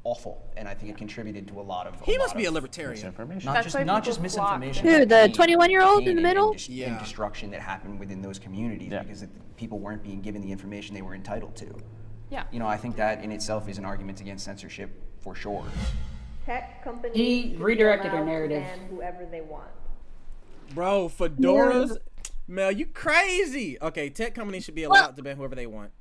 awful, and I think it contributed to a lot of. He must be a libertarian. Misinformation. Not just misinformation. Who, but the 21-year-old in the middle? And destruction that happened within those communities because people weren't being given the information they were entitled to. Yeah. You know, I think that in itself is an argument against censorship for sure. Tech companies He should be redirected her allowed to narrative. ban whoever they want. Bro, fedoras. Mel, you crazy. Okay, tech companies should be allowed to ban whoever they want.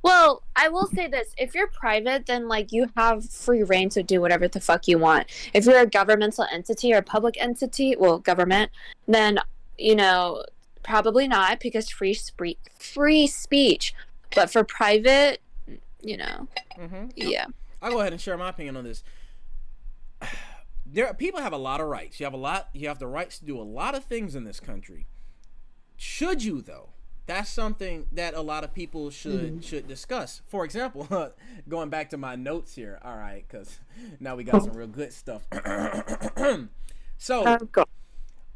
Well, I will say this. If you're private, then, like, you have free reign to do whatever the fuck you want. If you're a governmental entity or a public entity, well, government, then, probably not, because free speech. But for private, yeah. I'll go ahead and share my opinion on this. People have a lot of rights. You have the rights to do a lot of things in this country. Should you, though? That's something that a lot of people should discuss. For example, going back to my notes here. All right, because now we got some real good stuff. So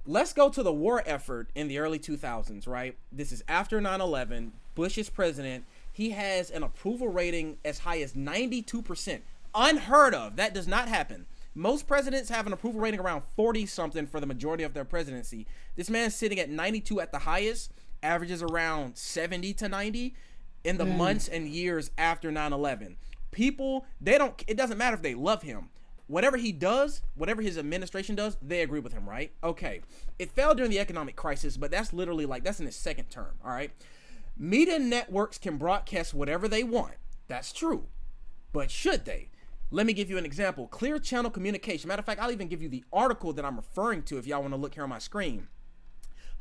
let's go to the war effort in the early 2000s, right? This is after 9/11. Bush is president. He has an approval rating as high as 92%. Unheard of. That does not happen. Most presidents have an approval rating around 40-something for the majority of their presidency. This man's sitting at 92 at the highest, averages around 70 to 90 in the months and years after 9/11. People, it doesn't matter if they love him. Whatever he does, whatever his administration does, they agree with him, right? Okay. It fell during the economic crisis, but that's literally that's in his second term, all right? Media networks can broadcast whatever they want. That's true. But should they? Let me give you an example. Clear Channel Communication. Matter of fact, I'll even give you the article that I'm referring to if y'all want to look here on my screen.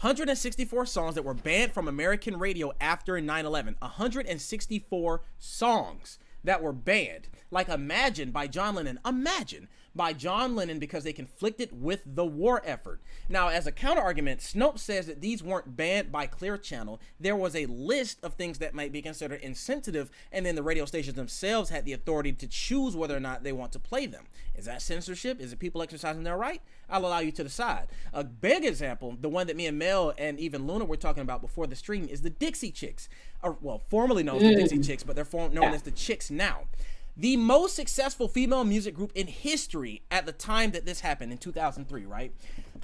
164 songs that were banned from American radio after 9/11. 164 songs that were banned. Like Imagine by John Lennon. Imagine by John Lennon because they conflicted with the war effort. Now, as a counter argument, Snopes says that these weren't banned by Clear Channel. There was a list of things that might be considered insensitive, and then the radio stations themselves had the authority to choose whether or not they want to play them. Is that censorship? Is it people exercising their right? I'll allow you to decide. A big example, the one that me and Mel and even Luna were talking about before the stream, is the Dixie Chicks. Formerly known as the Dixie Chicks, but they're known as the Chicks now. The most successful female music group in history at the time that this happened in 2003, right?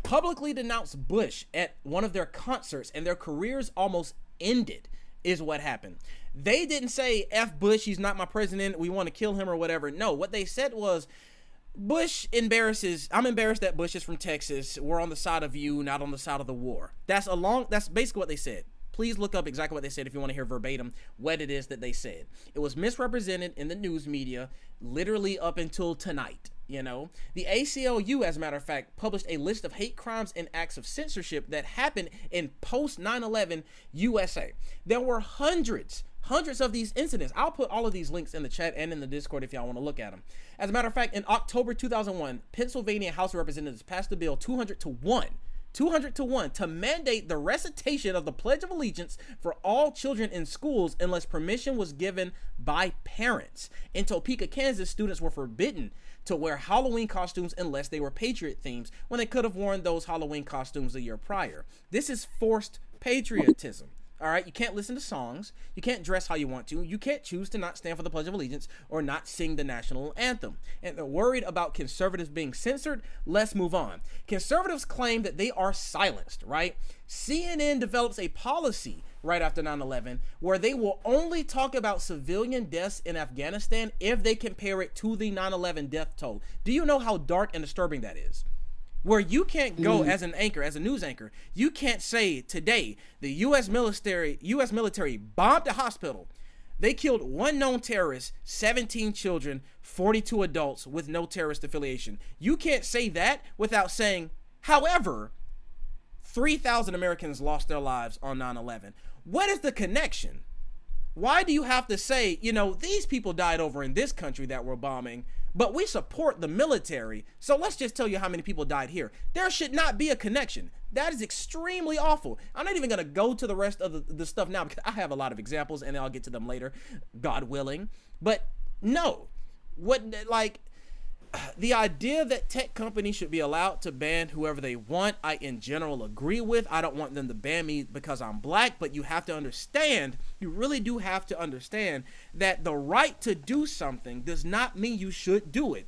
Publicly denounced Bush at one of their concerts, and their careers almost ended, is what happened. They didn't say F Bush, he's not my president, we want to kill him or whatever. No, what they said was, Bush embarrasses, I'm embarrassed that Bush is from Texas. We're on the side of you, not on the side of the war. That's basically what they said. Please look up exactly what they said if you want to hear verbatim what it is that they said. It was misrepresented in the news media literally up until tonight. You know, the ACLU, as a matter of fact, published a list of hate crimes and acts of censorship that happened in post 9/11 USA. There were hundreds of these incidents. I'll put all of these links in the chat and in the Discord if y'all want to look at them. As a matter of fact, in October 2001, Pennsylvania House of Representatives passed a bill 200 to 1 to mandate the recitation of the Pledge of Allegiance for all children in schools unless permission was given by parents. In Topeka, Kansas, students were forbidden to wear Halloween costumes unless they were patriot themes when they could have worn those Halloween costumes a year prior. This is forced patriotism. All right, you can't listen to songs. You can't dress how you want to. You can't choose to not stand for the Pledge of Allegiance or not sing the national anthem. And they're worried about conservatives being censored. Let's move on. Conservatives claim that they are silenced, right? CNN develops a policy right after 9/11 where they will only talk about civilian deaths in Afghanistan if they compare it to the 9/11 death toll. Do you know how dark and disturbing that is? Where you can't go as an anchor, as a news anchor, you can't say today the U.S. military bombed a hospital. They killed one known terrorist, 17 children, 42 adults with no terrorist affiliation. You can't say that without saying, however, 3,000 Americans lost their lives on 9/11. What is the connection? Why do you have to say, you know, these people died over in this country that we're bombing, but we support the military, so let's just tell you how many people died here. There should not be a connection. That is extremely awful. I'm not even going to go to the rest of the stuff now because I have a lot of examples and I'll get to them later, God willing. But no, the idea that tech companies should be allowed to ban whoever they want, I in general agree with. I don't want them to ban me because I'm black, but you have to understand, you really do have to understand that the right to do something does not mean you should do it.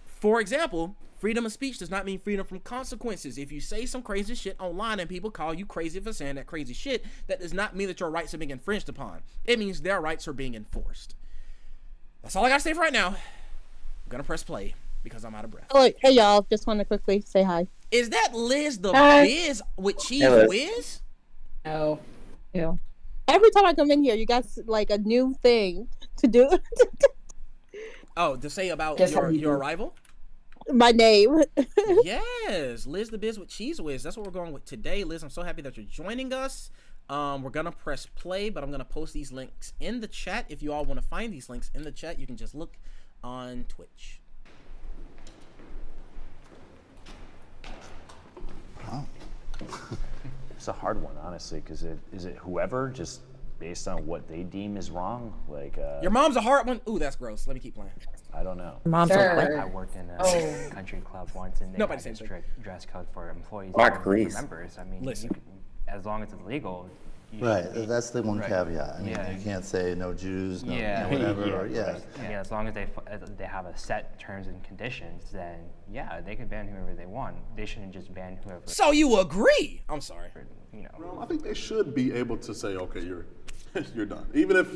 For example, freedom of speech does not mean freedom from consequences. If you say some crazy shit online and people call you crazy for saying that crazy shit, that does not mean that your rights are being infringed upon. It means their rights are being enforced. That's all I gotta say for right now. I'm gonna press play because I'm out of breath. Oh, hey y'all, just want to quickly say hi. Is that Liz the Biz with Cheese Whiz? No. Yeah. Every time I come in here, you got like a new thing to do. Oh, to say about your arrival? My name. Yes, Liz the Biz with Cheese Whiz. That's what we're going with today. Liz, I'm so happy that you're joining us. We're gonna press play, but I'm gonna post these links in the chat. If you all want to find these links in the chat, you can just look on Twitch. Wow. It's a hard one, honestly, because is it whoever, just based on what they deem is wrong? Like your mom's a hard one. Ooh, that's gross. Let me keep playing. I don't know. Mom's I worked in a country club once, and they had a strict dress code for employees and members. I mean, as long as it's legal. Right, that's the one caveat. I mean, you can't say no Jews, no whatever. As long as they have a set terms and conditions, then they can ban whoever they want. They shouldn't just ban whoever. So you agree? I'm sorry. Well, I think they should be able to say, okay, you're done, even if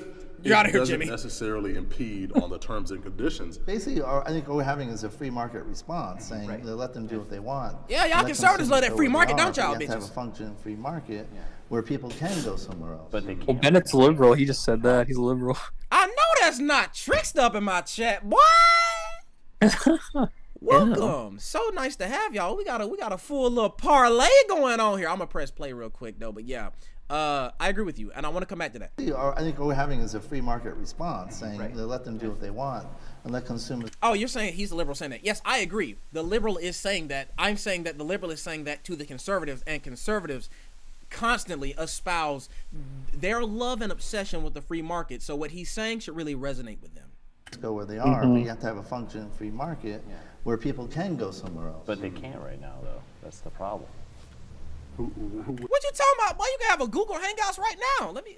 you're out of here, doesn't Jimmy. necessarily impede on the terms and conditions. Basically, I think what we're having is a free market response, saying they let them do what they want. Yeah, y'all conservatives love that free market, don't y'all, bitches? You have to have a functioning free market where people can go somewhere else. But they can't. Well, Bennett's liberal. He just said that. He's a liberal. I know that's not tricked up in my chat, boy. Welcome. So nice to have y'all. We got a full little parlay going on here. I'm gonna press play real quick though, but yeah. I agree with you, and I want to come back to that. I think what we're having is a free market response, saying they let them do what they want and let consumers. Oh, you're saying he's the liberal saying that? Yes, I agree. The liberal is saying that. I'm saying that the liberal is saying that to the conservatives, and conservatives constantly espouse their love and obsession with the free market. So what he's saying should really resonate with them. Go where they are, but you have to have a functioning free market where people can go somewhere else. But they can't right now, though. That's the problem. What you talking about? Boy, you can have a Google Hangouts right now. Let me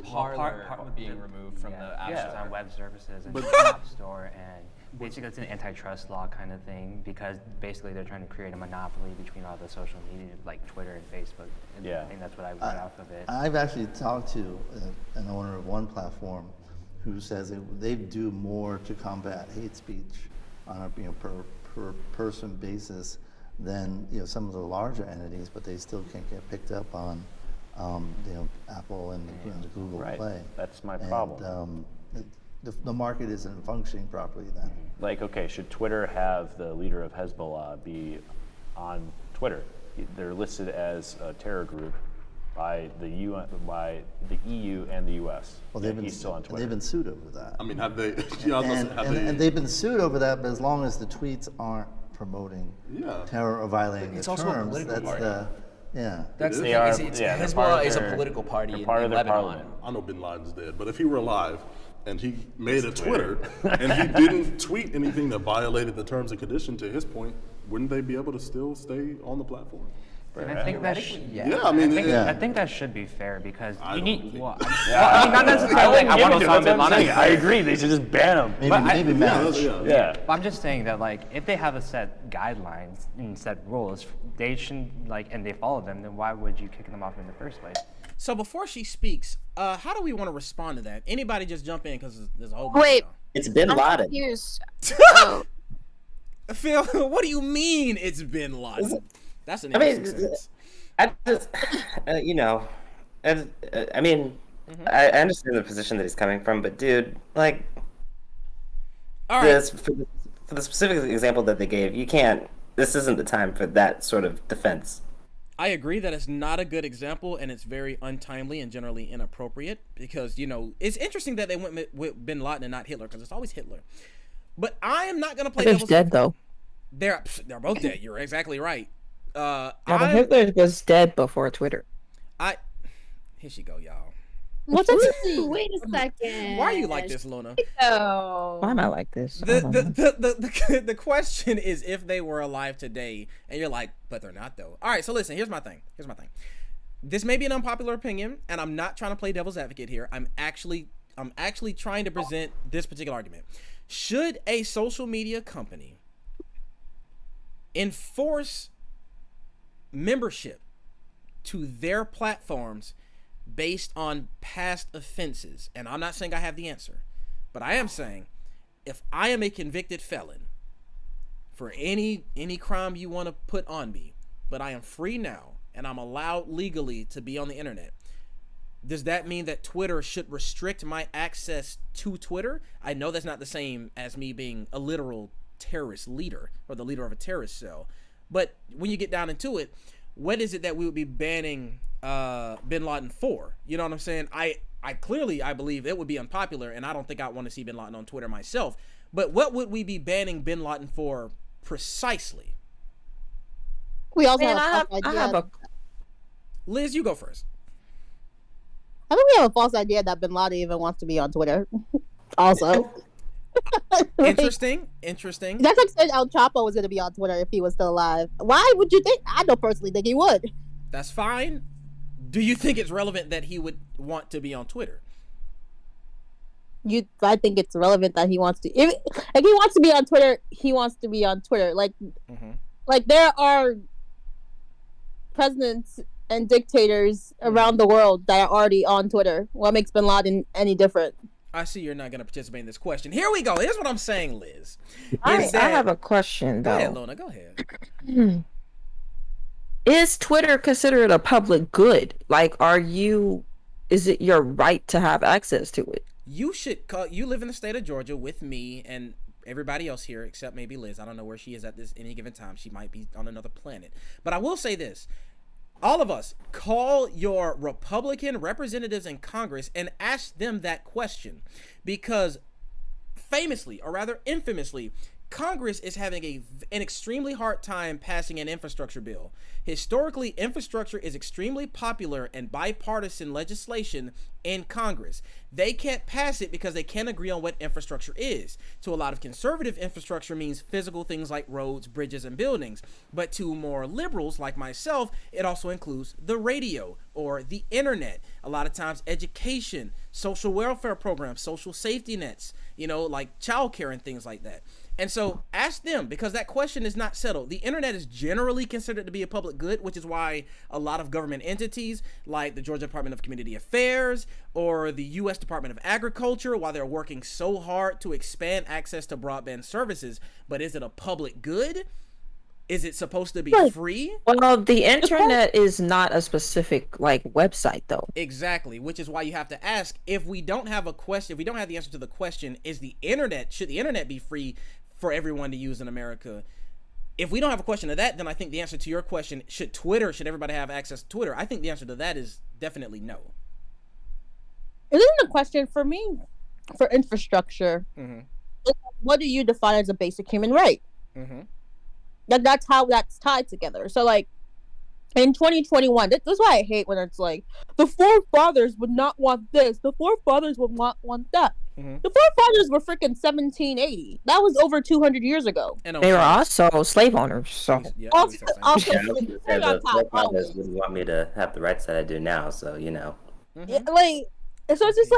part of being removed from the App Store on web services and But- the App Store, and Basically, it's an antitrust law kind of thing because basically they're trying to create a monopoly between all the social media, like Twitter and Facebook. And I think that's what I read off of it. I've actually talked to an owner of one platform who says they do more to combat hate speech on a per person basis than some of the larger entities, but they still can't get picked up on Apple and the Google Play. That's my problem. The market isn't functioning properly then. Like, okay, should Twitter have the leader of Hezbollah be on Twitter? They're listed as a terror group by the UN, by the EU and the US. Well, he's still on Twitter. They've been sued over that. I mean, have they? And they've been sued over that, but as long as the tweets aren't promoting terror or violating the also terms, a political that's party. That's the thing. Hezbollah is a political party in Lebanon. I know Bin Laden's dead, but if he were alive and he made a Twitter and he didn't tweet anything that violated the terms and conditions, to his point, wouldn't they be able to still stay on the platform? And I think that I think that should be fair because you need. Well, I mean, not necessarily. I want Osama bin Laden. I agree. They should just ban him. Maybe match. Yeah. But I'm just saying that if they have a set guidelines and set rules, they shouldn't and they follow them. Then why would you kick them off in the first place? So before she speaks, how do we want to respond to that? Anybody just jump in because there's a whole. Wait, it's Bin Laden. Confused. Phil, what do you mean it's Bin Laden? That's an interesting sentence. I just, I understand the position that he's coming from, but dude, all right. For the specific example that they gave, you can't. This isn't the time for that sort of defense. I agree that it's not a good example and it's very untimely and generally inappropriate because it's interesting that they went with Bin Laden and not Hitler because it's always Hitler. But I am not gonna play. Hitler's dead though. They're both dead. You're exactly right. Hitler was dead before Twitter. Here she go, y'all. Wait a second. Why are you like this, Luna? Why am I like this? The question is if they were alive today, and you're like, but they're not though. All right, so listen. Here's my thing. This may be an unpopular opinion, and I'm not trying to play devil's advocate here. I'm actually trying to present this particular argument. Should a social media company enforce membership to their platforms based on past offenses? And I'm not saying I have the answer, but I am saying if I am a convicted felon for any crime you want to put on me, but I am free now and I'm allowed legally to be on the internet, does that mean that Twitter should restrict my access to Twitter? I know that's not the same as me being a literal terrorist leader or the leader of a terrorist cell, but when you get down into it, what is it that we would be banning Bin Laden for? You know what I'm saying? I believe it would be unpopular, and I don't think I want to see Bin Laden on Twitter myself. But what would we be banning Bin Laden for precisely? We also Liz, you go first. I think we have a false idea that Bin Laden even wants to be on Twitter. Also. Interesting. That's like saying El Chapo was going to be on Twitter if he was still alive. Why would you think? I don't personally think he would. That's fine. Do you think it's relevant that he would want to be on Twitter? I think it's relevant that he wants to. If he wants to be on Twitter, he wants to be on Twitter. Like there are presidents and dictators around the world that are already on Twitter. What makes Bin Laden any different? I see you're not going to participate in this question. Here we go. Here's what I'm saying, Liz. I have a question, though. Go ahead, Luna. Go ahead. Is Twitter considered a public good? Is it your right to have access to it? You live in the state of Georgia with me and everybody else here, except maybe Liz. I don't know where she is at any given time. She might be on another planet. But I will say this. All of us, call your Republican representatives in Congress and ask them that question, because famously, or rather infamously, Congress is having an extremely hard time passing an infrastructure bill. Historically, infrastructure is extremely popular and bipartisan legislation in Congress. They can't pass it because they can't agree on what infrastructure is. To a lot of conservative, infrastructure means physical things like roads, bridges, and buildings. But to more liberals like myself, it also includes the radio or the internet. A lot of times education, social welfare programs, social safety nets, like childcare and things like that. And so ask them, because that question is not settled. The internet is generally considered to be a public good, which is why a lot of government entities like the Georgia Department of Community Affairs or the U.S. Department of Agriculture, while they're working so hard to expand access to broadband services, but is it a public good? Is it supposed to be free? Well, the internet is not a specific website though. Exactly, which is why you have to ask, if we don't have a question, if we don't have the answer to the question, should the internet be free for everyone to use in America? If we don't have a question to that, then I think the answer to your question, should everybody have access to Twitter? I think the answer to that is definitely no. It isn't a question for me for infrastructure. Mm-hmm. What do you define as a basic human right? Mm-hmm. That's how that's tied together. So in 2021, this is why I hate when it's like the forefathers would not want this, the forefathers would not want that. Mm-hmm. The forefathers were freaking 1780. That was over 200 years ago. And they were also slave owners. So the forefathers wouldn't want me to have the rights that I do now. So Mm-hmm. Yeah, so it's just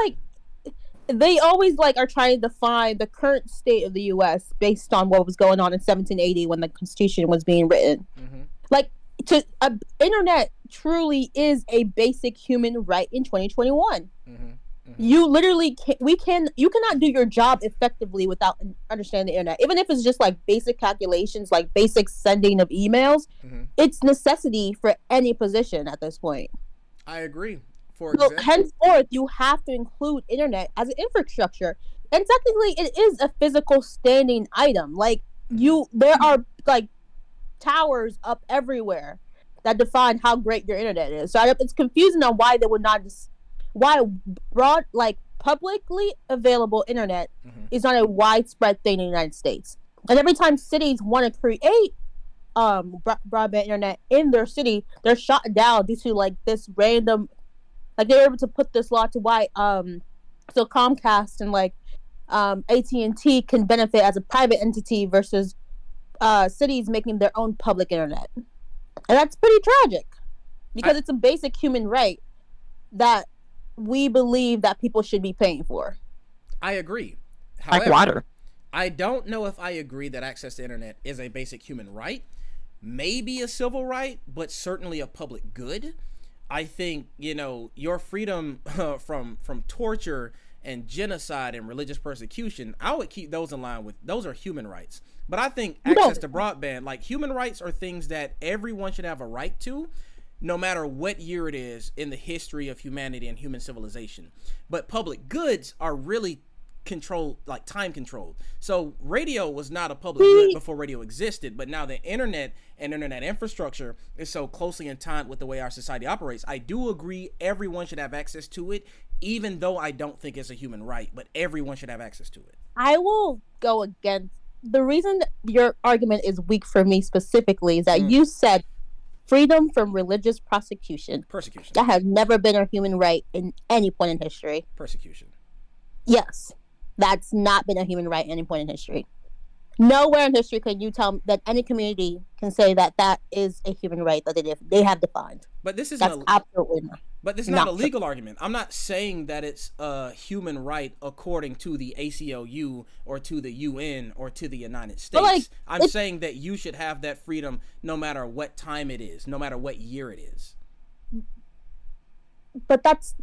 they always are trying to define the current state of the U.S. based on what was going on in 1780 when the Constitution was being written. Mm-hmm. Internet truly is a basic human right in 2021. Mm-hmm. Mm-hmm. You literally you cannot do your job effectively without understanding the internet. Even if it's just basic calculations, basic sending of emails, mm-hmm. it's necessity for any position at this point. I agree. So henceforth, you have to include internet as an infrastructure, and technically, it is a physical standing item. There are towers up everywhere that define how great your internet is. So it's confusing on why they would not publicly available internet mm-hmm. is not a widespread thing in the United States. And every time cities want to create broadband internet in their city, they're shot down due to this random. They're able to put this law to why so Comcast and AT&T can benefit as a private entity versus cities making their own public internet. And that's pretty tragic because it's a basic human right that we believe that people should be paying for. I agree. However, water. I don't know if I agree that access to internet is a basic human right. Maybe a civil right, but certainly a public good. I think, your freedom from torture and genocide and religious persecution, I would keep those in line with, those are human rights. But I think access to broadband, human rights are things that everyone should have a right to, no matter what year it is in the history of humanity and human civilization. But public goods are really controlled, time controlled. So radio was not a public good before radio existed, but now the internet and internet infrastructure is so closely entwined with the way our society operates. I do agree everyone should have access to it, even though I don't think it's a human right, but everyone should have access to it. I will go against the reason your argument is weak for me specifically is that you said freedom from religious persecution. That has never been a human right in any point in history. Persecution. Yes. That's not been a human right at any point in history. Nowhere in history can you tell that any community can say that that is a human right that they have defined. But this is absolutely not. But this is not a legal argument. I'm not saying that it's a human right according to the ACLU or to the UN or to the United States. I'm saying that you should have that freedom no matter what time it is, no matter what year it is. But that's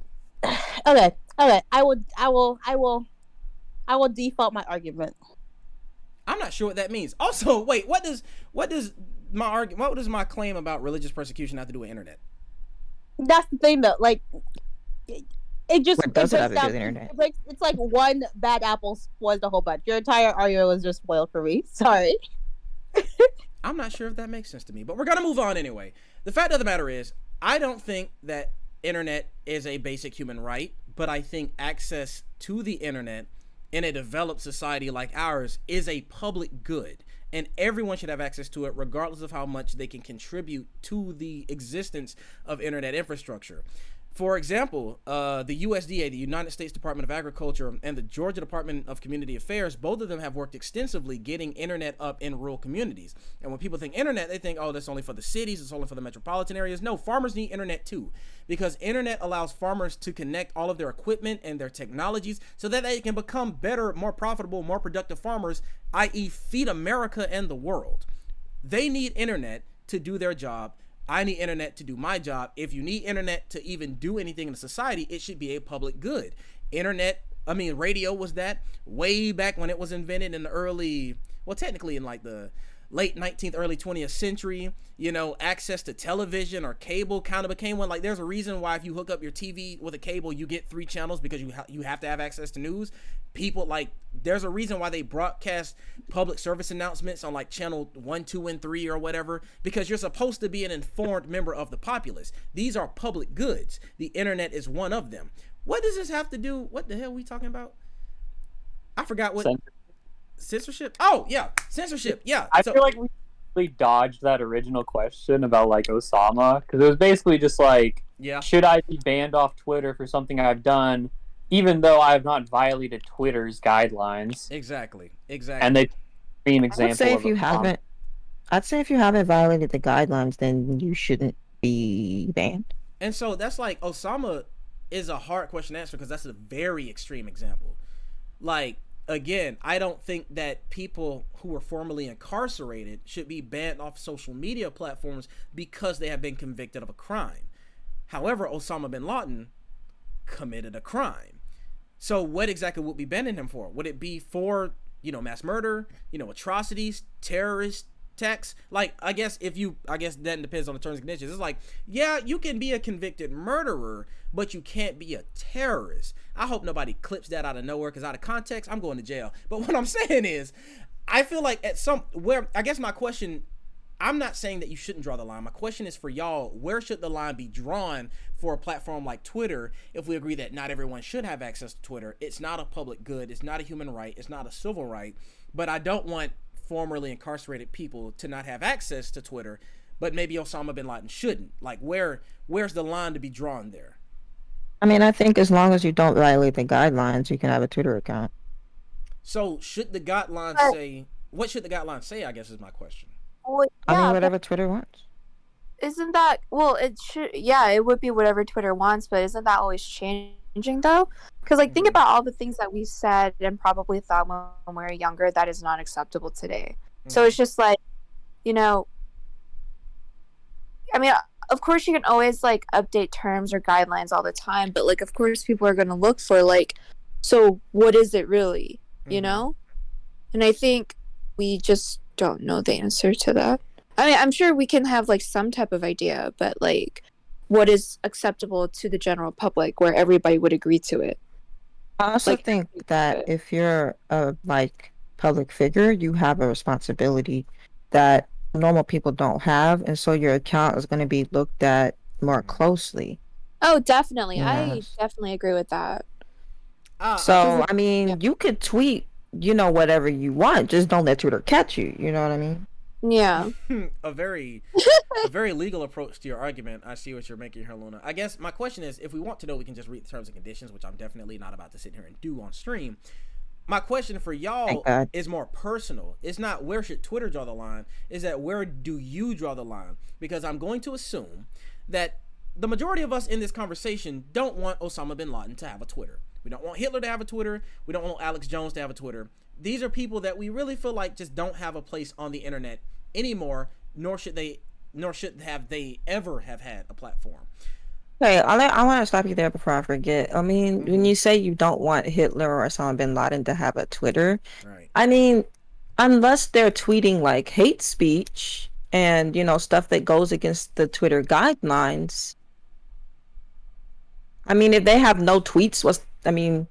okay. I will default my argument. I'm not sure what that means. Also, wait, what does my claim about religious persecution have to do with internet? That's the thing, though. It just what does it have to do with the internet? It's like one bad apple spoils the whole bunch. Your entire argument was just spoiled for me. Sorry. I'm not sure if that makes sense to me, but we're gonna move on anyway. The fact of the matter is, I don't think that internet is a basic human right, but I think access to the internet in a developed society like ours is a public good, and everyone should have access to it regardless of how much they can contribute to the existence of internet infrastructure. For example, the USDA, the United States Department of Agriculture, and the Georgia Department of Community Affairs, both of them have worked extensively getting internet up in rural communities. And when people think internet, they think, oh, that's only for the cities, it's only for the metropolitan areas. No, farmers need internet too, because internet allows farmers to connect all of their equipment and their technologies so that they can become better, more profitable, more productive farmers, i.e. feed America and the world. They need internet to do their job. I need internet to do my job. If you need internet to even do anything in society, it should be a public good. Radio was that way back when it was invented in the early, well, technically in like the late 19th, early 20th century. Access to television or cable kind of became one. Like, there's a reason why if you hook up your TV with a cable, you get 3 channels because you have to have access to news. There's a reason why they broadcast public service announcements on like channel 1, 2, and 3 or whatever, because you're supposed to be an informed member of the populace. These are public goods. The internet is one of them. What does this have to do? What the hell are we talking about? I forgot what. Censorship? Oh, yeah. Censorship. Yeah. I feel like we dodged that original question about like Osama, because it was basically just like, should I be banned off Twitter for something I've done, even though I have not violated Twitter's guidelines? Exactly. And they extreme example. I'd say if you haven't violated the guidelines, then you shouldn't be banned. And so that's like, Osama is a hard question to answer because that's a very extreme example. Like, again, I don't think that people who were formerly incarcerated should be banned off social media platforms because they have been convicted of a crime. However, Osama bin Laden committed a crime. So what exactly would be banning him for? Would it be for, mass murder, atrocities, terrorist attacks? Like, I guess that depends on the terms and conditions. It's like, yeah, you can be a convicted murderer, but you can't be a terrorist. I hope nobody clips that out of nowhere, because out of context, I'm going to jail. But what I'm saying is, I feel like I guess my question, I'm not saying that you shouldn't draw the line. My question is for y'all, where should the line be drawn for a platform like Twitter if we agree that not everyone should have access to Twitter? It's not a public good. It's not a human right. It's not a civil right. But I don't want formerly incarcerated people to not have access to Twitter, but maybe Osama bin Laden shouldn't. Like, where's the line to be drawn there? I think as long as you don't violate the guidelines, you can have a Twitter account. So should the guidelines say, what should the guidelines say, I guess is my question. Well, yeah, whatever Twitter wants. Isn't that, it would be whatever Twitter wants, but isn't that always changing though? Because think about all the things that we said and probably thought when we were younger that is not acceptable today. So it's just like, of course you can always update terms or guidelines all the time, but of course people are going to look for so what is it really, And I think we just don't know the answer to that. I'm sure we can have some type of idea, but what is acceptable to the general public where everybody would agree to it. I also think that if you're a public figure, you have a responsibility that normal people don't have, and so your account is going to be looked at more closely. Oh, definitely. Yes. I definitely agree with that. You could tweet, whatever you want, just don't let Twitter catch you. You know what I mean? Yeah. a very legal approach to your argument. I see what you're making here, Luna. I guess my question is, if we want to know, we can just read the terms and conditions, which I'm definitely not about to sit here and do on stream. My question for y'all is more personal. It's not where should Twitter draw the line, is that where do you draw the line? Because I'm going to assume that the majority of us in this conversation don't want Osama bin Laden to have a Twitter. We don't want Hitler to have a Twitter. We don't want Alex Jones to have a Twitter. These are people that we really feel like just don't have a place on the internet anymore, nor should they ever have had a platform. Hey, I want to stop you there before I forget. When you say you don't want Hitler or Osama bin Laden to have a Twitter, right. Unless they're tweeting hate speech and, stuff that goes against the Twitter guidelines. If they have no tweets, what's the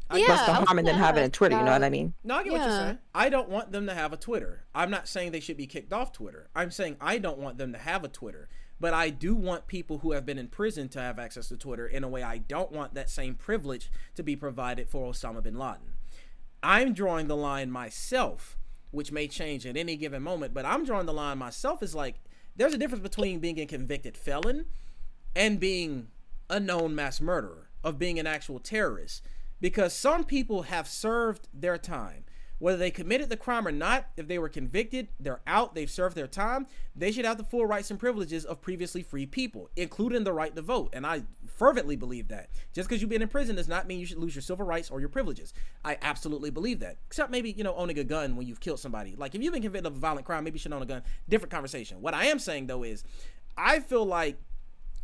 harm in them having a Twitter? You know what I mean? No, I get what you're saying. I don't want them to have a Twitter. I'm not saying they should be kicked off Twitter. I'm saying I don't want them to have a Twitter. but I do want people who have been in prison to have access to Twitter in a way I don't want that same privilege to be provided for Osama bin Laden. I'm drawing the line myself, which may change at any given moment, but I'm drawing the line myself as like, there's a difference between being a convicted felon and being a known mass murderer, of being an actual terrorist, because some people have served their time. Whether they committed the crime or not, if they were convicted, they're out, they've served their time, they should have the full rights and privileges of previously free people, including the right to vote. And I fervently believe that. Just because you've been in prison does not mean you should lose your civil rights or your privileges. I absolutely believe that. Except maybe, owning a gun when you've killed somebody. Like, if you've been convicted of a violent crime, maybe you should own a gun. Different conversation. What I am saying, though, is I feel like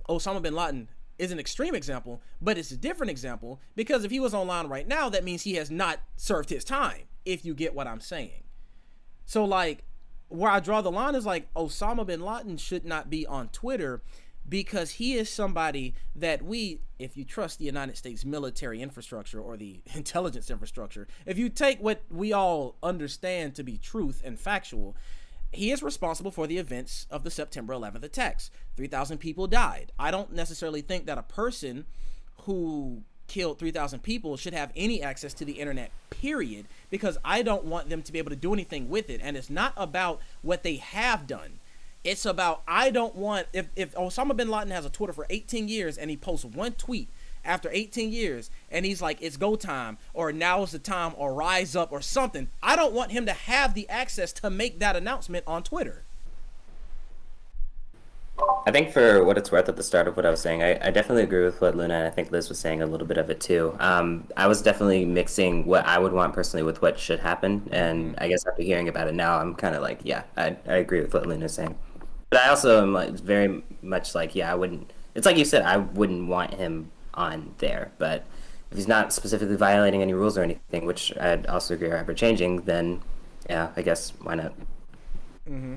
Osama bin Laden is an extreme example, but it's a different example because if he was online right now, that means he has not served his time, if you get what I'm saying. So, like, where I draw the line is like Osama bin Laden should not be on Twitter because he is somebody that if you trust the United States military infrastructure or the intelligence infrastructure, if you take what we all understand to be truth and factual, he is responsible for the events of the September 11th attacks. 3,000 people died. I don't necessarily think that a person who killed 3,000 people should have any access to the internet, period, because I don't want them to be able to do anything with it. And it's not about what they have done. It's about, I don't want, if Osama bin Laden has a Twitter for 18 years and he posts one tweet after 18 years and he's like, it's go time, or now's the time, or rise up, or something, I don't want him to have the access to make that announcement on Twitter. I think for what it's worth at the start of what I was saying, I definitely agree with what Luna and I think Liz was saying a little bit of it too. I was definitely mixing what I would want personally with what should happen. And I guess after hearing about it now, I'm kind of like, yeah, I agree with what Luna's saying. But I also am like very much like, yeah, I wouldn't, it's like you said, I wouldn't want him on there. But if he's not specifically violating any rules or anything, which I'd also agree are ever changing, then yeah, I guess why not? Mm-hmm.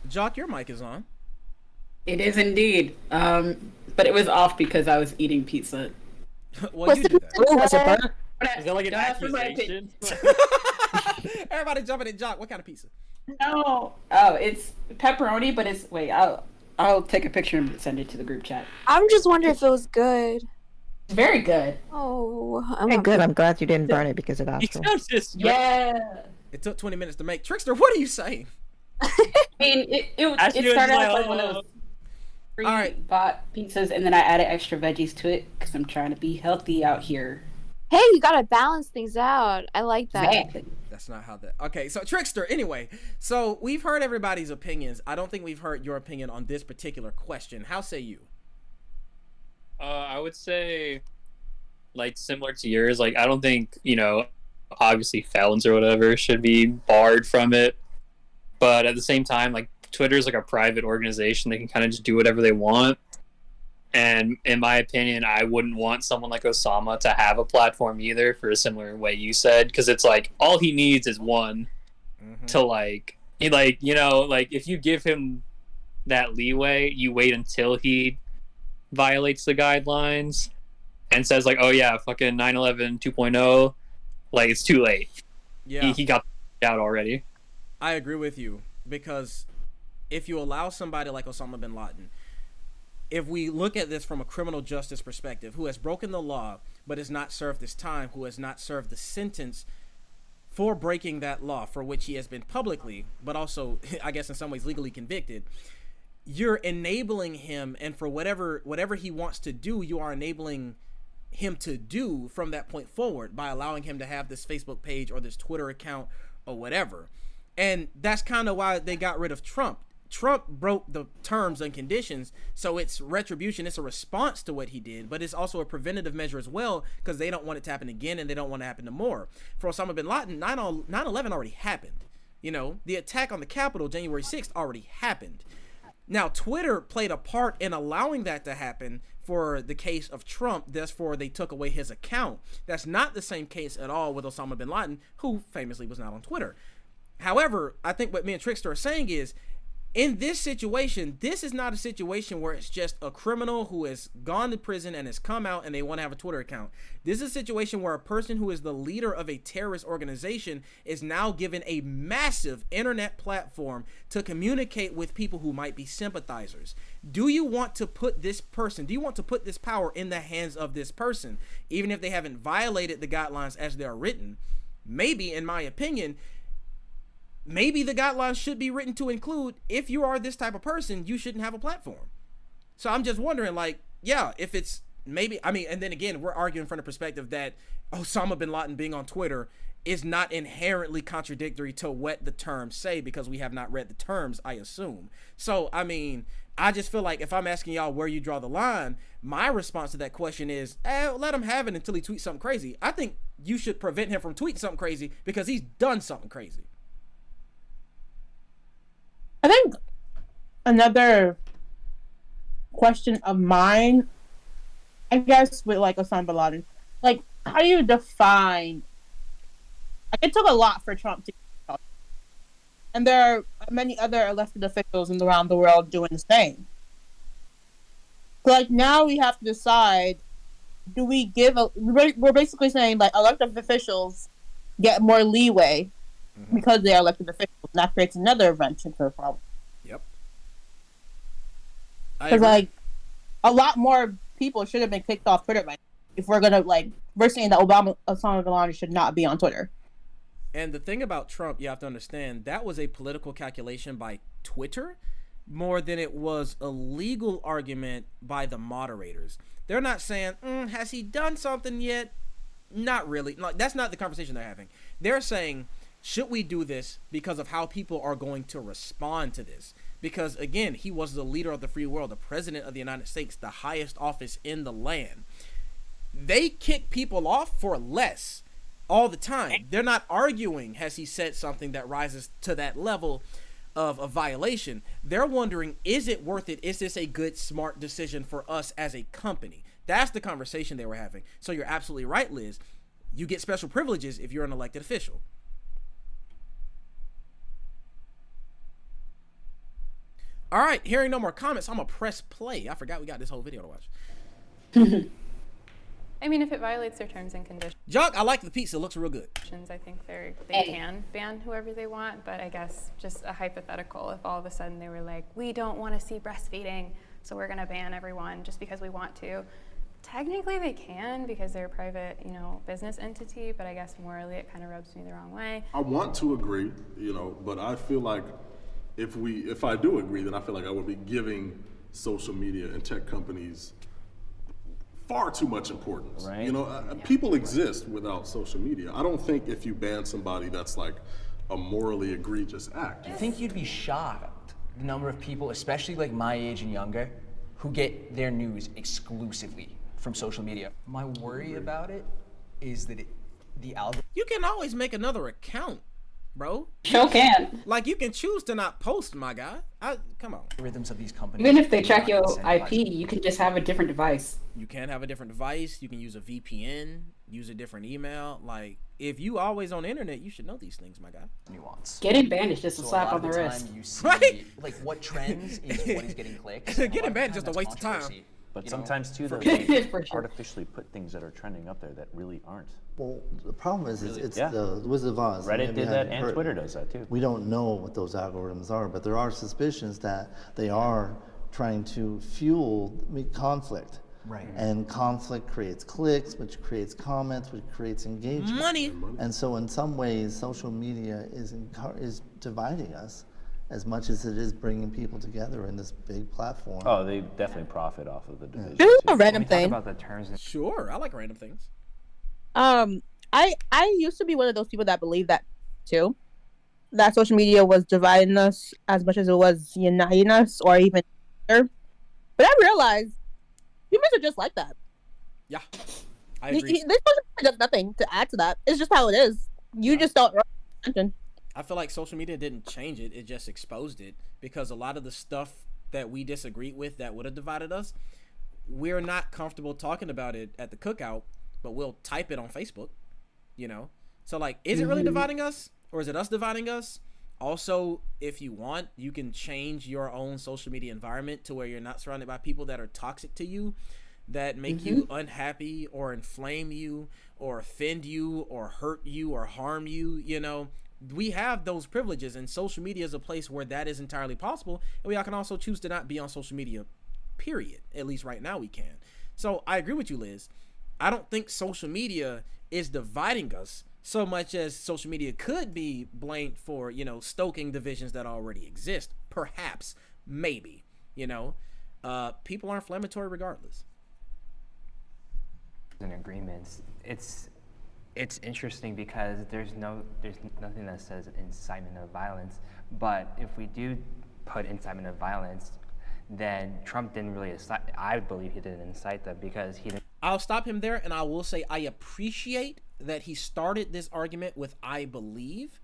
Jock, your mic is on. It is indeed. But it was off because I was eating pizza. Well, you did that. Was it burnt? Is that like an accusation? Everybody jumping at Jock. What kind of pizza? No. Oh, it's pepperoni, but it's wait. I'll take a picture and send it to the group chat. I'm just wondering if it was good. Very good. Oh, I'm good. I'm glad you didn't burn it because of Astro. Yeah. It took 20 minutes to make. Trickster, what are you saying? I mean, it started out like one of those pre-bought pizzas, and then I added extra veggies to it because I'm trying to be healthy out here. Hey, you gotta balance things out. I like that. Exactly. That's not how that. Okay, so Trickster. Anyway, so we've heard everybody's opinions. I don't think we've heard your opinion on this particular question. How say you? I would say, like, similar to yours. Like, I don't think, obviously felons or whatever should be barred from it. But at the same time, like, Twitter is like a private organization. They can kind of just do whatever they want. And in my opinion, I wouldn't want someone like Osama to have a platform either, for a similar way you said. Because it's like, all he needs is one to like, if you give him that leeway, you wait until he violates the guidelines and says like, oh yeah, fucking 9/11 2.0, like, it's too late. Yeah. He got out already. I agree with you, because if you allow somebody like Osama bin Laden, if we look at this from a criminal justice perspective, who has broken the law but has not served his time, who has not served the sentence for breaking that law, for which he has been publicly, but also, I guess in some ways, legally convicted, you're enabling him, and for whatever he wants to do, you are enabling him to do from that point forward by allowing him to have this Facebook page or this Twitter account or whatever. And that's kind of why they got rid of Trump. Trump broke the terms and conditions, so it's retribution. It's a response to what he did, but it's also a preventative measure as well, because they don't want it to happen again, and they don't want it to happen to more. For Osama bin Laden, 9/11 already happened. The attack on the Capitol, January 6th, already happened. Now, Twitter played a part in allowing that to happen for the case of Trump. Therefore, they took away his account. That's not the same case at all with Osama bin Laden, who famously was not on Twitter. However, I think what me and Trickster are saying is, in this situation, this is not a situation where it's just a criminal who has gone to prison and has come out and they want to have a Twitter account. This is a situation where a person who is the leader of a terrorist organization is now given a massive internet platform to communicate with people who might be sympathizers. Do you want to put this power in the hands of this person, even if they haven't violated the guidelines as they are written? Maybe, in my opinion, maybe the guidelines should be written to include, if you are this type of person, you shouldn't have a platform. So I'm just wondering, like, yeah, if it's maybe, I mean, and then again, we're arguing from the perspective that Osama bin Laden being on Twitter is not inherently contradictory to what the terms say, because we have not read the terms, I assume. So, I mean, I just feel like if I'm asking y'all where you draw the line, my response to that question is, let him have it until he tweets something crazy. I think you should prevent him from tweeting something crazy because he's done something crazy. I think another question of mine, I guess, with like Osama bin Laden, like, how do you define? Like, it took a lot for Trump to, and there are many other elected officials around the world doing the same. So, like, now we have to decide: do we give we're basically saying, like, elected officials get more leeway because they are elected officials, and that creates another wrench into the problem. Yep. Because, like, a lot more people should have been kicked off Twitter by now. If we're gonna, like, we're saying that Osama bin Laden should not be on Twitter. And the thing about Trump, you have to understand, that was a political calculation by Twitter more than it was a legal argument by the moderators. They're not saying, has he done something yet? Not really. Like, that's not the conversation they're having. They're saying, should we do this because of how people are going to respond to this? Because, again, he was the leader of the free world, the president of the United States, the highest office in the land. They kick people off for less all the time. They're not arguing, has he said something that rises to that level of a violation? They're wondering, is it worth it? Is this a good, smart decision for us as a company? That's the conversation they were having. So you're absolutely right, Liz. You get special privileges if you're an elected official. All right, hearing no more comments, I'm gonna press play. I forgot we got this whole video to watch. I mean, if it violates their terms and conditions. Jock, I like the pizza. It looks real good. I think they can ban whoever they want, but I guess just a hypothetical, if all of a sudden they were like, we don't want to see breastfeeding, so we're going to ban everyone just because we want to. Technically they can, because they're a private, business entity, but I guess morally it kind of rubs me the wrong way. I want to agree, but I feel like if I do agree, then I feel like I would be giving social media and tech companies far too much importance. Right. People exist without social media. I don't think if you ban somebody, that's like a morally egregious act. I think you'd be shocked the number of people, especially like my age and younger, who get their news exclusively from social media. My worry about it is that the algorithm. You can always make another account, bro. Sure can. Like, you can choose to not post, my guy. Come on. Algorithms of these companies. Even if they track your IP, you can just have a different device. You can have a different device. You can use a VPN, use a different email. Like, if you always on the internet, you should know these things, my guy. Nuance. Getting banned is just a slap on the wrist. You see, like, what trends is what is getting clicks. Getting banned is just a waste of time. But sometimes too, they artificially put things that are trending up there that really aren't. Well, the problem is Really? it's Yeah. the Wizard of Oz. Reddit Maybe did I that, haven't and heard. Twitter does that too. We don't know what those algorithms are, but there are suspicions that they are trying to fuel conflict. Right. And conflict creates clicks, which creates comments, which creates engagement. Money. And so in some ways, social media is dividing us as much as it is bringing people together in this big platform. Oh, they definitely profit off of the division. This is too. a random Talk thing. about the terms. Sure, I like random things. I used to be one of those people that believed that too, that social media was dividing us as much as it was uniting us, or even better. But I realized humans are just like that. Yeah, I agree. This social media does nothing to add to that. It's just how it is. You just don't pay attention. I feel like social media didn't change it, it just exposed it, because a lot of the stuff that we disagreed with that would have divided us, we're not comfortable talking about it at the cookout, but we'll type it on Facebook, So, like, is it really dividing us, or is it us dividing us? Also, if you want, you can change your own social media environment to where you're not surrounded by people that are toxic to you, that make you unhappy or inflame you or offend you or hurt you or harm you. You know, we have those privileges, and social media is a place where that is entirely possible. And we all can also choose to not be on social media, period. At least right now we can. So I agree with you, Liz. I don't think social media is dividing us so much as social media could be blamed for, you know, stoking divisions that already exist. Perhaps, maybe, you know, people are inflammatory regardless. In agreements, it's interesting because there's nothing that says incitement of violence, but if we do put incitement of violence, then Trump didn't really incite. I believe he didn't incite that because he didn't. I'll stop him there, and I will say I appreciate that he started this argument with "I believe,"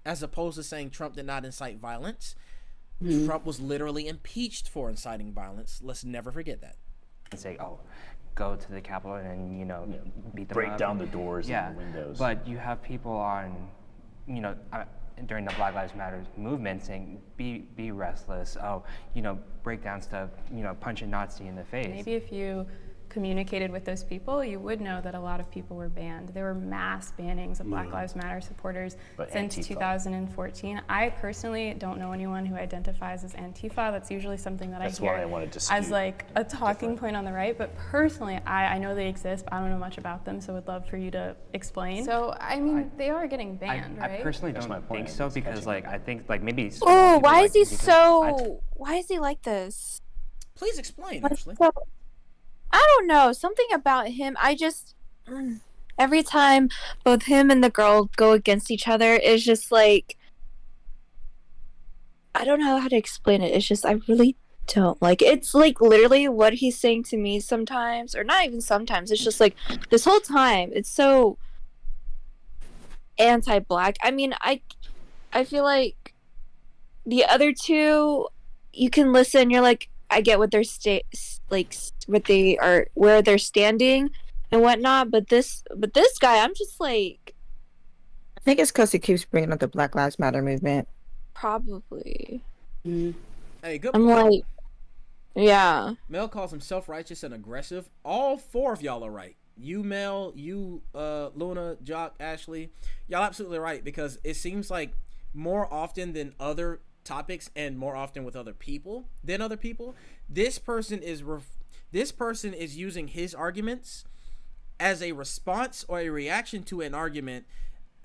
as opposed to saying Trump did not incite violence. Trump was literally impeached for inciting violence. Let's never forget that. And say, oh, go to the Capitol and, you know, beat them break up. down the doors and the windows. But you have people on, you know, during the Black Lives Matter movement saying, be restless. Oh, you know, break down stuff. You know, punch a Nazi in the face. Maybe if you communicated with those people, you would know that a lot of people were banned. There were mass bannings of Black Lives Matter supporters since Antifa. 2014. I personally don't know anyone who identifies as Antifa. That's usually something that That's I hear why I wanted to as like a talking point on the right, but personally, I know they exist, but I don't know much about them, so would love for you to explain. So, I mean, they are getting banned, right? I personally don't think so because, like, I think, like, maybe... Oh, why is he so... Why is he like this? Please explain, Ashley. I don't know. Something about him. I just... Every time both him and the girl go against each other, it's just like... I don't know how to explain it. It's just, I really don't like it. It's like literally what he's saying to me sometimes, or not even sometimes. It's just like this whole time. It's so anti-Black. I mean, I feel like the other two, you can listen. You're like, I get what they're what they are, where they're standing and whatnot. But this guy, I'm just like, I think it's because he keeps bringing up the Black Lives Matter movement. Probably. Hey, good I'm point. like, yeah. Mel calls him self-righteous and aggressive. All four of y'all are right. You, Mel, you, Luna, Jock, Ashley. Y'all absolutely right, because it seems like more often than other topics and more often with other people than other people, this person is using his arguments as a response or a reaction to an argument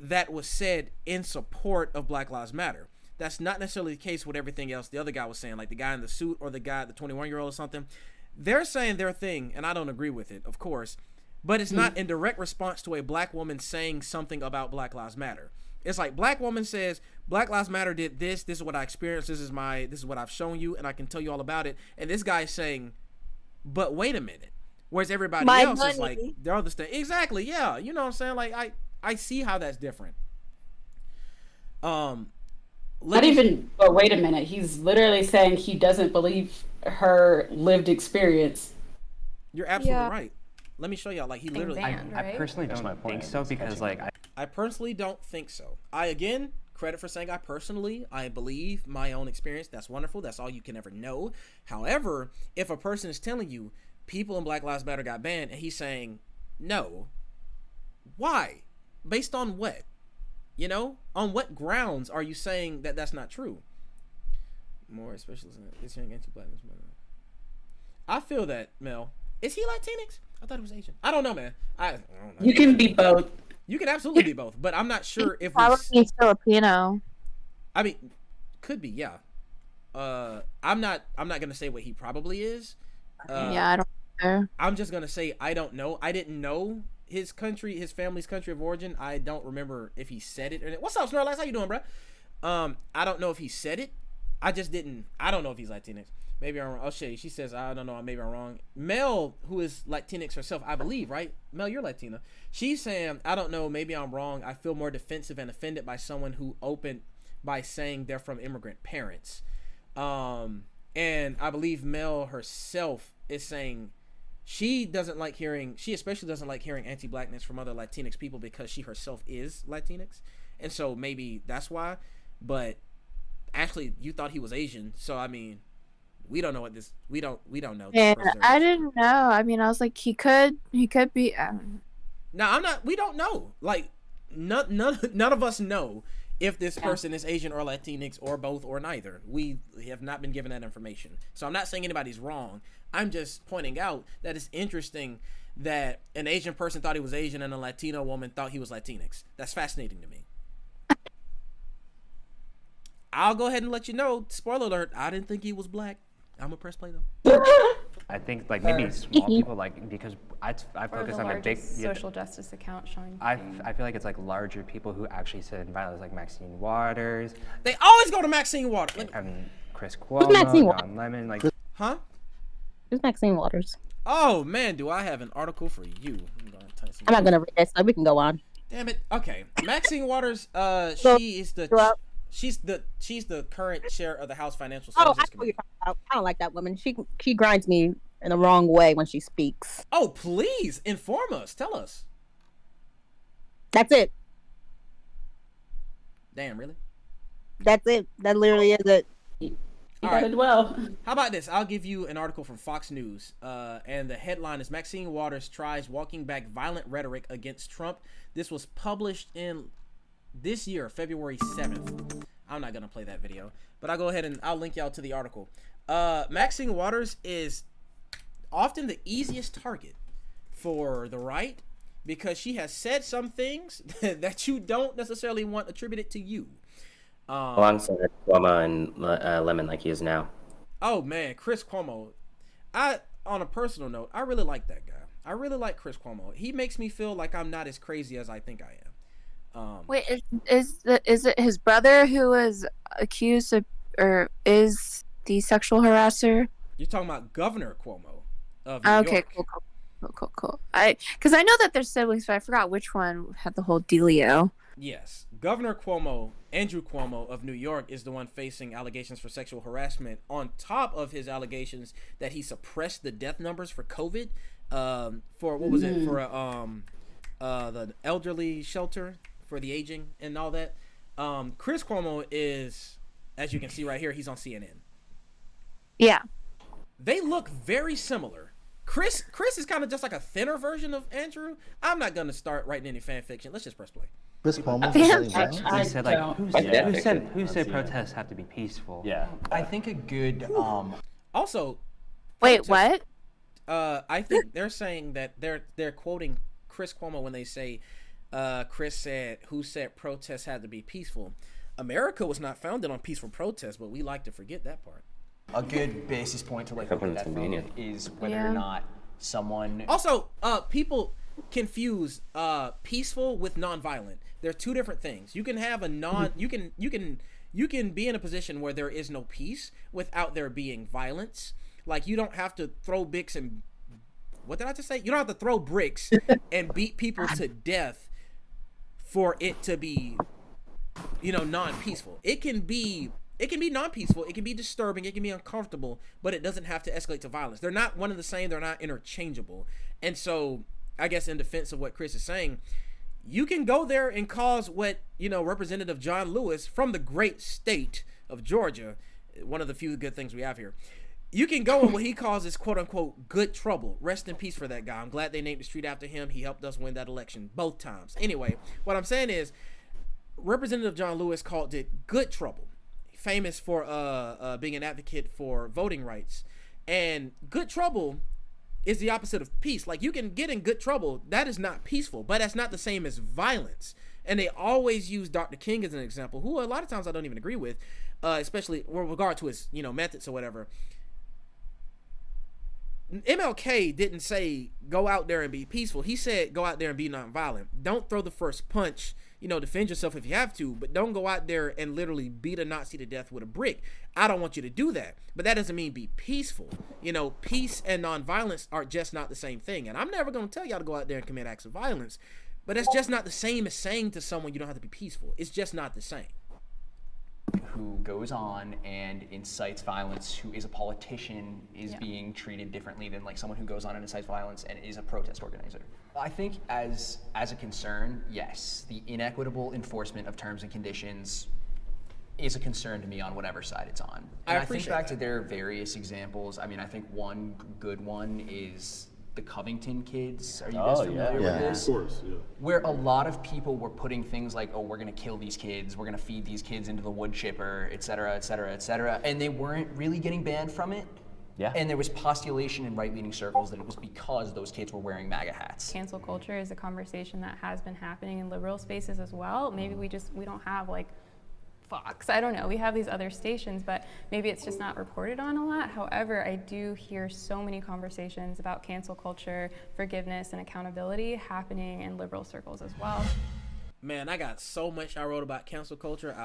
that was said in support of Black Lives Matter. That's not necessarily the case with everything else the other guy was saying, like the guy in the suit or the guy, the 21-year-old or something. They're saying their thing, and I don't agree with it, of course, but it's not in direct response to a Black woman saying something about Black Lives Matter. It's like Black woman says, Black Lives Matter did this is what I experienced, this is what I've shown you, and I can tell you all about it. And this guy is saying, but wait a minute. Whereas everybody else is like, they're all the same. Exactly, yeah. You know what I'm saying? Like, I see how that's different. Not even, but wait a minute. He's literally saying he doesn't believe her lived experience. You're absolutely right. Let me show y'all. Like, he literally... I personally don't think so because, like... I personally don't think so. Again, credit for saying I believe my own experience. That's wonderful. That's all you can ever know. However, if a person is telling you people in Black Lives Matter got banned and he's saying no, why? Based on what? You know, on what grounds are you saying that that's not true? More especially it's young anti-Blackness. I feel that, Mel. Is he Latinx? I thought he was Asian. I don't know, man. I don't know. You can be both. You can absolutely be both, but I'm not sure if he's Filipino. I mean, could be, yeah. I'm not gonna say what he probably is. Yeah, I don't know. I'm just gonna say I don't know. I didn't know his family's country of origin. I don't remember if he said it or not. What's up, Snorlax? How you doing, bro? I don't know if he said it. I don't know if he's Latinx. Maybe I'm wrong. Oh, shit. She says, I don't know. Maybe I'm wrong. Mel, who is Latinx herself, I believe, right? Mel, you're Latina. She's saying, I don't know. Maybe I'm wrong. I feel more defensive and offended by someone who opened by saying they're from immigrant parents. And I believe Mel herself is saying she especially doesn't like hearing anti-Blackness from other Latinx people because she herself is Latinx. And so maybe that's why. But actually, you thought he was Asian, so I mean, we don't know what this. We don't know. Yeah, I didn't know. I mean, I was like, he could be. No, I'm not. We don't know. Like, none of us know if this person is Asian or Latinx or both or neither. We have not been given that information. So I'm not saying anybody's wrong. I'm just pointing out that it's interesting that an Asian person thought he was Asian and a Latino woman thought he was Latinx. That's fascinating to me. I'll go ahead and let you know. Spoiler alert, I didn't think he was black. I'm gonna press play though. I think like maybe small people, like, because I focus on the big social justice account showing. I feel like it's like larger people who actually sit in violence, like Maxine Waters. They always go to Maxine Waters. I mean, Chris Cuomo, Don Lemon, like. Huh? Who's Maxine Waters? Oh man, do I have an article for you? I'm not gonna read this, so we can go on. Damn it. Okay, Maxine Waters. She's the current chair of the House Financial Oh, Services I know what you're talking about. I don't like that woman. She grinds me in the wrong way when she speaks. Oh, please inform us. Tell us. That's it. Damn, really? That's it. That literally is it. All right. Well, how about this? I'll give you an article from Fox News, and the headline is Maxine Waters tries walking back violent rhetoric against Trump. This was published in this year, February 7th. I'm not gonna play that video, but I'll go ahead and I'll link y'all to the article. Maxine Waters is often the easiest target for the right because she has said some things that you don't necessarily want attributed to you. Alongside Cuomo and Lemon, like he is now. Oh man, Chris Cuomo. On a personal note, I really like that guy. I really like Chris Cuomo. He makes me feel like I'm not as crazy as I think I am. Wait, is it his brother who was accused of, or is the sexual harasser? You're talking about Governor Cuomo of New York. Cool. Because I know that they're siblings, but I forgot which one had the whole dealio. Yes, Governor Cuomo, Andrew Cuomo of New York, is the one facing allegations for sexual harassment. On top of his allegations that he suppressed the death numbers for COVID, for what was it, for the elderly shelter for the aging and all that. Chris Cuomo is, as you can see right here, he's on CNN. Yeah, they look very similar. Chris is kind of just like a thinner version of Andrew. I'm not gonna start writing any fan fiction. Let's just press play. Chris Cuomo said like who said protests have to be peaceful? Yeah, I think a good Also, wait, what? I think they're saying that they're quoting Chris Cuomo when they say, Chris said, "Who said protests had to be peaceful?" America was not founded on peaceful protests, but we like to forget that part. A good basis point to like look at that from is whether or not someone. Also, people confuse peaceful with nonviolent. They're two different things. You can have a you can be in a position where there is no peace without there being violence. Like you don't have to throw bricks and what did I just say? You don't have to throw bricks and beat people to death for it to be, non-peaceful. It can be non-peaceful, it can be disturbing, it can be uncomfortable, but it doesn't have to escalate to violence. They're not one and the same, they're not interchangeable. And so, I guess in defense of what Chris is saying, you can go there and cause what, Representative John Lewis from the great state of Georgia, one of the few good things we have here, you can go in what he calls his quote-unquote good trouble. Rest in peace for that guy. I'm glad they named the street after him. He helped us win that election both times. Anyway, what I'm saying is, Representative John Lewis called it good trouble. Famous for being an advocate for voting rights. And good trouble is the opposite of peace. Like, you can get in good trouble. That is not peaceful, but that's not the same as violence. And they always use Dr. King as an example, who a lot of times I don't even agree with, especially with regard to his, methods or whatever. MLK didn't say go out there and be peaceful. He said go out there and be nonviolent. Don't throw the first punch. Defend yourself if you have to, but don't go out there and literally beat a Nazi to death with a brick. I don't want you to do that, but that doesn't mean be peaceful. Peace and nonviolence are just not the same thing. And I'm never going to tell y'all to go out there and commit acts of violence, but that's just not the same as saying to someone you don't have to be peaceful. It's just not the same. Who goes on and incites violence, who is a politician, is being treated differently than like someone who goes on and incites violence and is a protest organizer. I think as a concern, yes, the inequitable enforcement of terms and conditions is a concern to me on whatever side it's on. And I think back to their various examples. I mean, I think one good one is the Covington kids. Are you guys familiar with this? Of course, yeah. Where a lot of people were putting things like, oh, we're gonna kill these kids, we're gonna feed these kids into the wood chipper, et cetera, et cetera, et cetera. And they weren't really getting banned from it. Yeah. And there was postulation in right-leaning circles that it was because those kids were wearing MAGA hats. Cancel culture is a conversation that has been happening in liberal spaces as well. Maybe we don't have like Fox. I don't know. We have these other stations, but maybe it's just not reported on a lot. However, I do hear so many conversations about cancel culture, forgiveness, and accountability happening in liberal circles as well. Man, I got so much I wrote about cancel culture.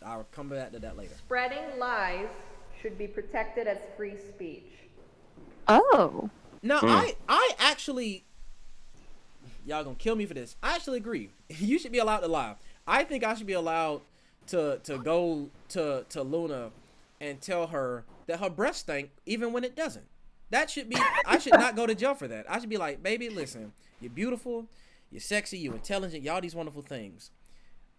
I'll come back to that later. Spreading lies should be protected as free speech. Oh. No, I actually, y'all gonna kill me for this. I actually agree. You should be allowed to lie. I think I should be allowed to go to Luna and tell her that her breath stink even when it doesn't. That should be, I should not go to jail for that. I should be like, baby, listen, you're beautiful, you're sexy, you're intelligent, y'all these wonderful things,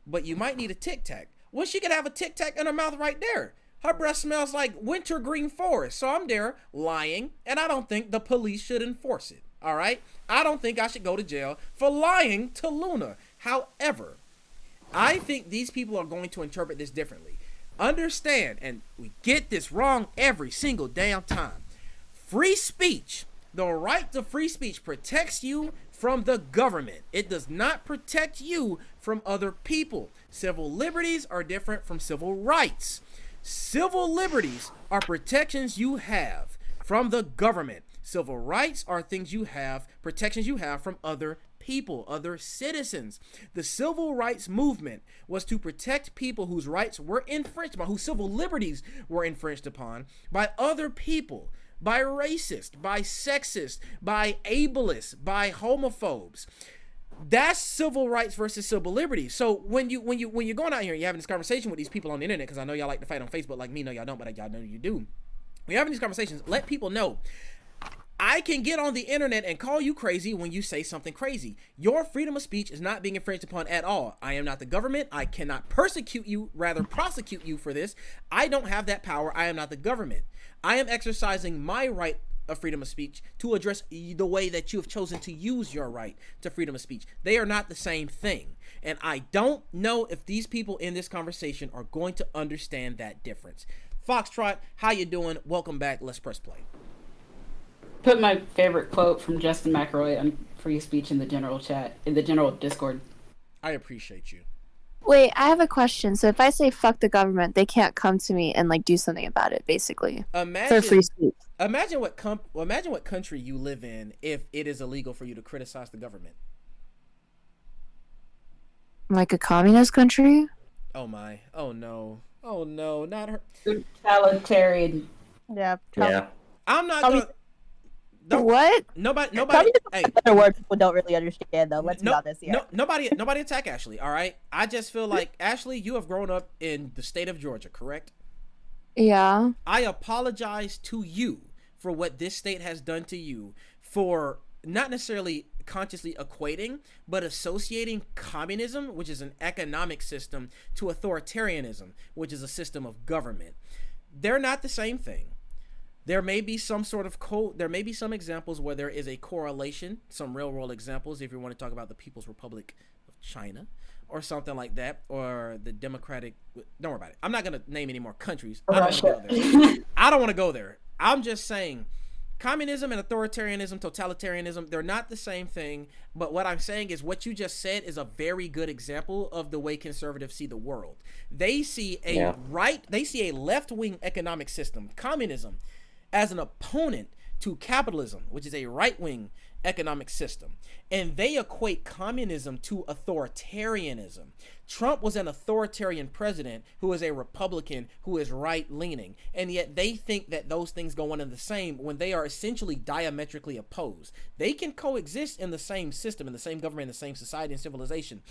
but you might need a Tic Tac. Well, she could have a Tic Tac in her mouth right there. Her breath smells like wintergreen forest. So I'm there lying, and I don't think the police should enforce it. All right? I don't think I should go to jail for lying to Luna. However, I think these people are going to interpret this differently. Understand, and we get this wrong every single damn time. Free speech, the right to free speech protects you from the government. It does not protect you from other people. Civil liberties are different from civil rights. Civil liberties are protections you have from the government. Civil rights are things you have, protections you have from other people, other citizens. The civil rights movement was to protect people whose rights were infringed upon, whose civil liberties were infringed upon by other people, by racists, by sexists, by ableists, by homophobes. That's civil rights versus civil liberties. So when you're going out here and you're having this conversation with these people on the internet, because I know y'all like to fight on Facebook like me, no y'all don't, but y'all know you do. When you're having these conversations, let people know I can get on the internet and call you crazy when you say something crazy. Your freedom of speech is not being infringed upon at all. I am not the government. I cannot persecute you, rather prosecute you for this. I don't have that power. I am not the government. I am exercising my right of freedom of speech to address the way that you have chosen to use your right to freedom of speech. They are not the same thing. And I don't know if these people in this conversation are going to understand that difference. Foxtrot, how you doing? Welcome back. Let's press play. Put my favorite quote from Justin McElroy on free speech in the general chat, in the general Discord. I appreciate you. Wait, I have a question. So if I say fuck the government, they can't come to me and like do something about it, basically. Imagine, for free speech. Imagine what country you live in if it is illegal for you to criticize the government. Like a communist country? Oh my. Oh no. Oh no, not her. Totalitarian. Yeah. I'm not gonna. What? Nobody. Hey, another word people don't really understand though. Let's be honest here. Nobody attack Ashley. All right. I just feel like Ashley, you have grown up in the state of Georgia, correct? Yeah. I apologize to you for what this state has done to you for not necessarily consciously equating, but associating communism, which is an economic system, to authoritarianism, which is a system of government. They're not the same thing. There may be some sort of there may be some examples where there is a correlation, some real world examples, if you want to talk about the People's Republic of China or something like that, or the Democratic, don't worry about it. I'm not going to name any more countries. I don't want to go there. I'm just saying communism and authoritarianism, totalitarianism, they're not the same thing. But what I'm saying is what you just said is a very good example of the way conservatives see the world. They see a left-wing economic system, communism, as an opponent to capitalism, which is a right-wing economic system. And they equate communism to authoritarianism. Trump was an authoritarian president who is a Republican who is right-leaning. And yet they think that those things go one and the same when they are essentially diametrically opposed. They can coexist in the same system, in the same government, in the same society and civilization.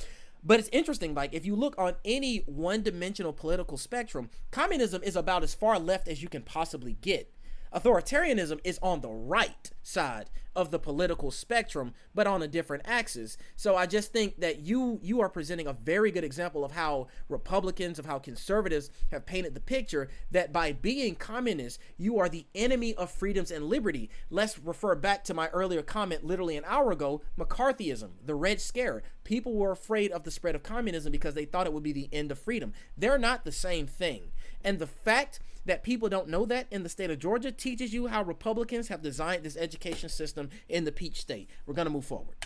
But it's interesting, like if you look on any one-dimensional political spectrum, communism is about as far left as you can possibly get. Authoritarianism is on the right side of the political spectrum, but on a different axis. So I just think that you are presenting a very good example of how Republicans, of how conservatives have painted the picture that by being communist, you are the enemy of freedoms and liberty. Let's refer back to my earlier comment literally an hour ago, McCarthyism, the Red Scare. People were afraid of the spread of communism because they thought it would be the end of freedom. They're not the same thing. And the fact that people don't know that in the state of Georgia teaches you how Republicans have designed this education system in the Peach State. We're going to move forward.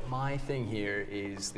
My thing here is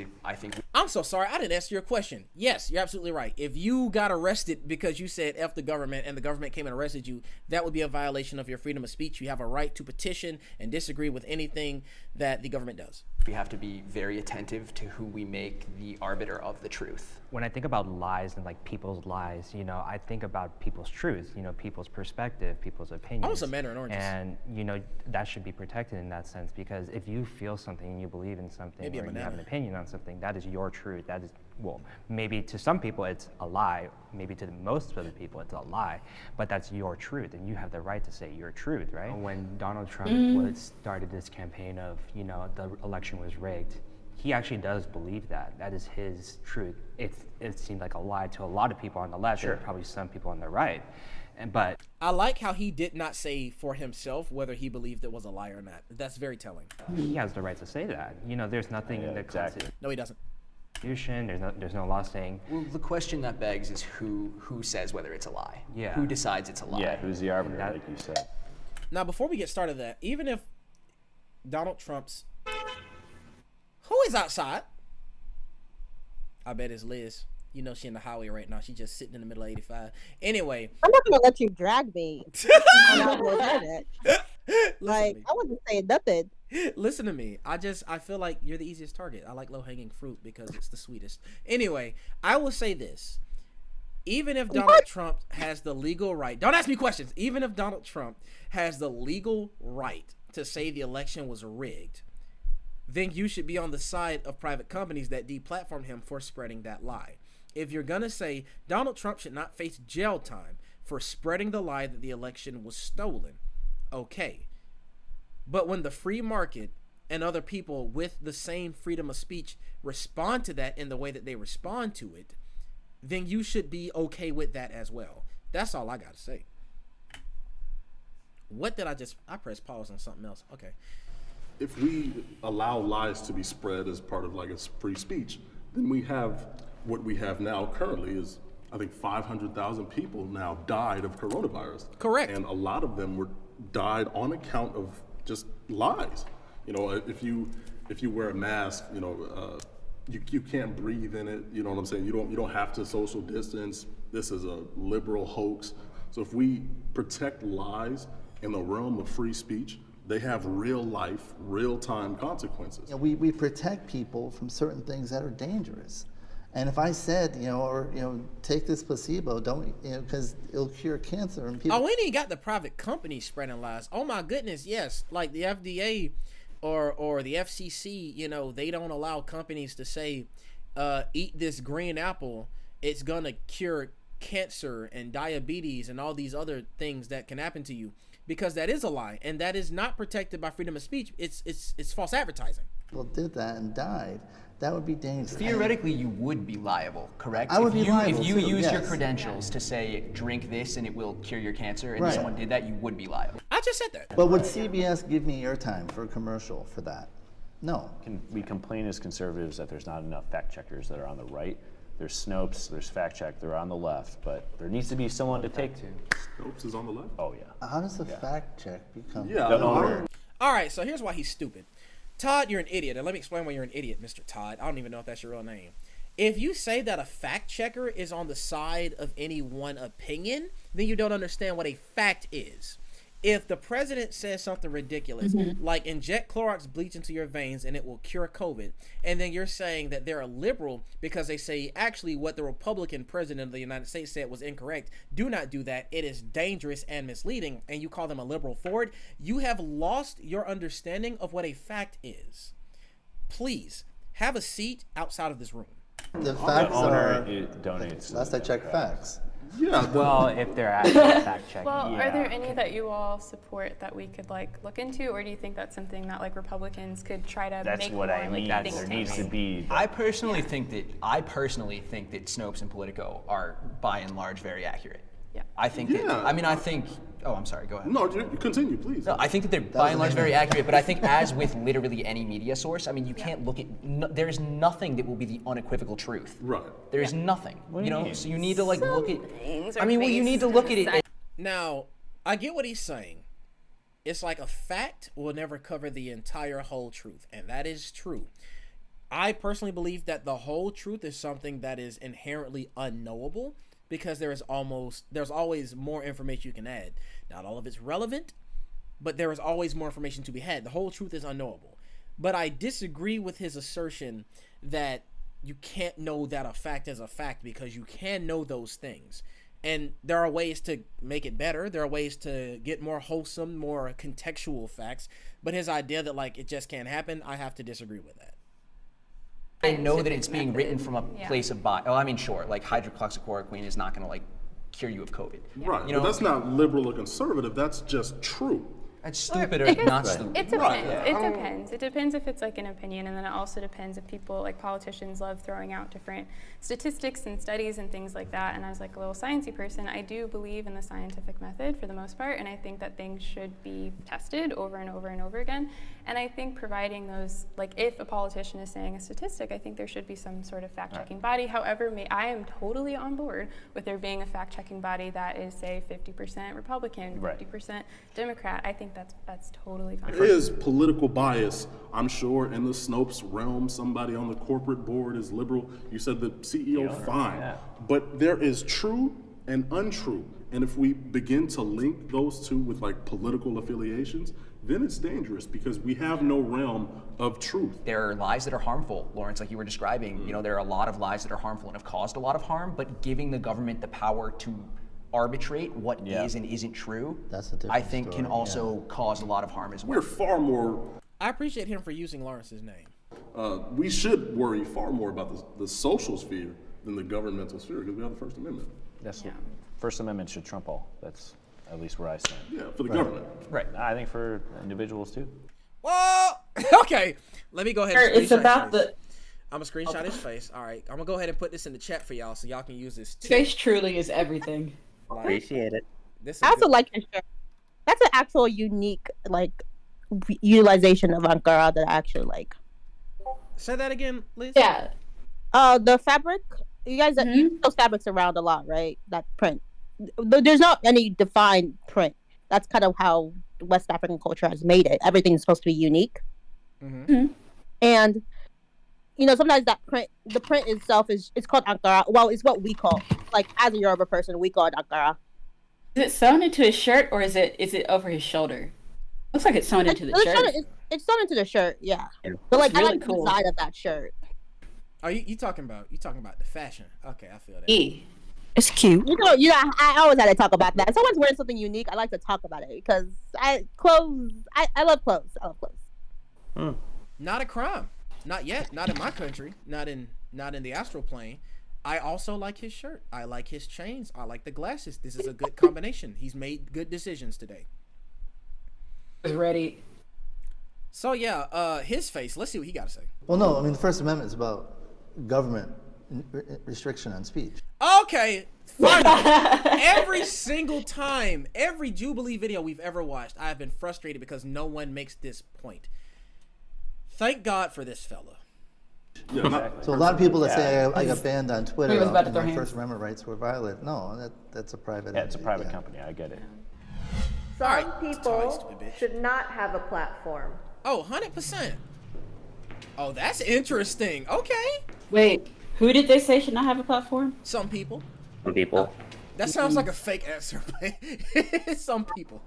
I'm so sorry. I didn't answer your question. Yes, you're absolutely right. If you got arrested because you said F the government and the government came and arrested you, that would be a violation of your freedom of speech. You have a right to petition and disagree with anything that the government does. We have to be very attentive to who we make the arbiter of the truth. When I think about lies and like people's lies, you know, I think about people's truth, you know, people's perspective, people's opinions. Almost a mandarin oranges. And, you know, that should be protected in that sense, because if you feel something and you believe in something, Maybe or you have an opinion on something, that is your truth. That is, well, maybe to some people it's a lie, maybe to most of the people it's a lie, but that's your truth, and you have the right to say your truth, right? When Donald Trump started this campaign of, you know, the election was rigged, he actually does believe that. That is his truth. It seemed like a lie to a lot of people on the left, and probably some people on the right. But I like how he did not say for himself whether he believed it was a lie or not. That's very telling. He has the right to say that. You know, there's nothing in the Constitution. No, he doesn't. There's no law saying. Well, the question that begs is who says whether it's a lie? Yeah. Who decides it's a lie? Yeah, who's the arbiter, like you said. Now, before we get started that, even if Donald Trump's... Who is outside? I bet it's Liz. You know she in the highway right now. She's just sitting in the middle of 85. Anyway. I'm not gonna let you drag me. Like, I wasn't saying nothing. Listen to me. I feel like you're the easiest target. I like low-hanging fruit because it's the sweetest. Anyway, I will say this. Even if Donald Trump has the legal right, don't ask me questions. Even if Donald Trump has the legal right to say the election was rigged, then you should be on the side of private companies that deplatform him for spreading that lie. If you're going to say Donald Trump should not face jail time for spreading the lie that the election was stolen, okay. But when the free market and other people with the same freedom of speech respond to that in the way that they respond to it, then you should be okay with that as well. That's all I got to say. What did I pressed pause on something else. Okay. If we allow lies to be spread as part of like a free speech, then we have what we have now currently is, I think 500,000 people now died of coronavirus. Correct. And a lot of them died on account of just lies. You know, if you wear a mask, you know, you can't breathe in it. You know what I'm saying? You don't have to social distance. This is a liberal hoax. So if we protect lies in the realm of free speech, they have real life, real time consequences. You know, we protect people from certain things that are dangerous. And if I said, you know, or, you know, take this placebo, don't, you know, because it'll cure cancer and people. Oh, we ain't got the private companies spreading lies. Oh my goodness, yes. Like the FDA or the FCC, you know, they don't allow companies to say, eat this green apple, it's gonna cure cancer and diabetes and all these other things that can happen to you, because that is a lie, and that is not protected by freedom of speech. It's false advertising. People did that and died. That would be dangerous. Theoretically, you would be liable, correct? I would be liable If you too, used your yes. credentials to say, drink this and it will cure your cancer, and Right. someone did that, you would be liable. I just said that. But would CBS give me airtime for a commercial for that? No. We complain as conservatives that there's not enough fact checkers that are on the right. There's Snopes, there's fact check, they're on the left, but there needs to be someone to take to. Snopes is on the left? Oh yeah. How does the fact check become? Yeah. The owner. All right, so here's why he's stupid. Todd, you're an idiot. And let me explain why you're an idiot, Mr. Todd. I don't even know if that's your real name. If you say that a fact checker is on the side of any one opinion, then you don't understand what a fact is. If the president says something ridiculous, like inject Clorox bleach into your veins and it will cure COVID, and then you're saying that they're a liberal because they say actually what the Republican president of the United States said was incorrect, do not do that. It is dangerous and misleading, and you call them a liberal for it, you have lost your understanding of what a fact is. Please, have a seat outside of this room. The facts are. Donates. Last I checked, facts. Yeah. Well, if they're actually fact checking. Well, are there any that you all support that we could like look into, or do you think that's something that like Republicans could try to That's make what more I mean. like There needs to be. I personally think that Snopes and Politico are by and large very accurate. Yeah. I think that, I think. Oh, I'm sorry. Go ahead. No, you continue, please. No, I think that they're by and large very accurate, but I think as with literally any media source, I mean, you can't look at. There is nothing that will be the unequivocal truth. Right. There is nothing. What do you mean? So you need to like look at. things I are mean, well, you need to look at it. Now, I get what he's saying. It's like a fact will never cover the entire whole truth, and that is true. I personally believe that the whole truth is something that is inherently unknowable because there's always more information you can add. Not all of it's relevant, but there is always more information to be had. The whole truth is unknowable. But I disagree with his assertion that you can't know that a fact is a fact because you can know those things. And there are ways to make it better. There are ways to get more wholesome, more contextual facts. But his idea that like it just can't happen, I have to disagree with that. I know that it's being written from a place of bias. Oh, I mean, sure, like hydroxychloroquine is not going to like cure you of COVID. Right, but that's not liberal or conservative. That's just true. That's stupid or not stupid. It depends. It depends. It depends if it's like an opinion, and then it also depends if people, like politicians, love throwing out different statistics and studies and things like that. And as like a little sciencey person, I do believe in the scientific method for the most part, and I think that things should be tested over and over and over again. And I think providing those, like if a politician is saying a statistic, I think there should be some sort of fact-checking body. However, I am totally on board with there being a fact-checking body that is, say, 50% Republican, 50% Democrat. I think that's totally fine. There is political bias, I'm sure, in the Snopes realm. Somebody on the corporate board is liberal. You said the CEO, fine. Yeah. But there is true and untrue. And if we begin to link those two with like political affiliations, then it's dangerous because we have no realm of truth. There are lies that are harmful, Lawrence, like you were describing. You know, there are a lot of lies that are harmful and have caused a lot of harm, but giving the government the power to arbitrate what is and isn't true, I think can also cause a lot of harm as well. We're far more... I appreciate him for using Lawrence's name. We should worry far more about the social sphere than the governmental sphere because we have the First Amendment. That's First Amendment should trump all. That's at least where I stand. Yeah, for the government. Right. I think for individuals too. Well, okay. Let me go ahead and It's about the... I'm gonna screenshot his face. All right. I'm gonna go ahead and put this in the chat for y'all so y'all can use this too. Face truly is everything. Appreciate it. I also like your shirt. That's an actual unique like utilization of Ankara that I actually like. Say that again, Liz. Yeah. The fabric. You guys, you see those fabrics around a lot, right? That print. There's not any defined print. That's kind of how West African culture has made it. Everything's supposed to be unique. And you know, sometimes that print, the print itself it's called Ankara. Well, it's what we call, like as a Yoruba person, we call it Ankara. Is it sewn into his shirt or is it over his shoulder? Looks like it's sewn into the shirt. It's sewn into the shirt, yeah. But like, really I like cool. the design of that shirt. Oh, you talking about the fashion? Okay, I feel that. It's cute. You know, I always had to talk about that. If someone's wearing something unique, I like to talk about it because I love clothes. I love clothes. Not a crime. Not yet. Not in my country. Not in the astral plane. I also like his shirt. I like his chains. I like the glasses. This is a good combination. He's made good decisions today. I was ready. So yeah, his face. Let's see what he got to say. Well, no, I mean the First Amendment is about government restriction on speech. Okay, finally. Every single time, every Jubilee video we've ever watched, I have been frustrated because no one makes this point. Thank God for this fella. So a lot of people that say I got banned on Twitter and my hands. First Amendment rights were violated. No, that's a private. Yeah, it's a private company. I get it. Some people should not have a platform. Oh, 100%. Oh, that's interesting. Okay. Wait, who did they say should not have a platform? Some people. Some people. That sounds like a fake answer, but some people.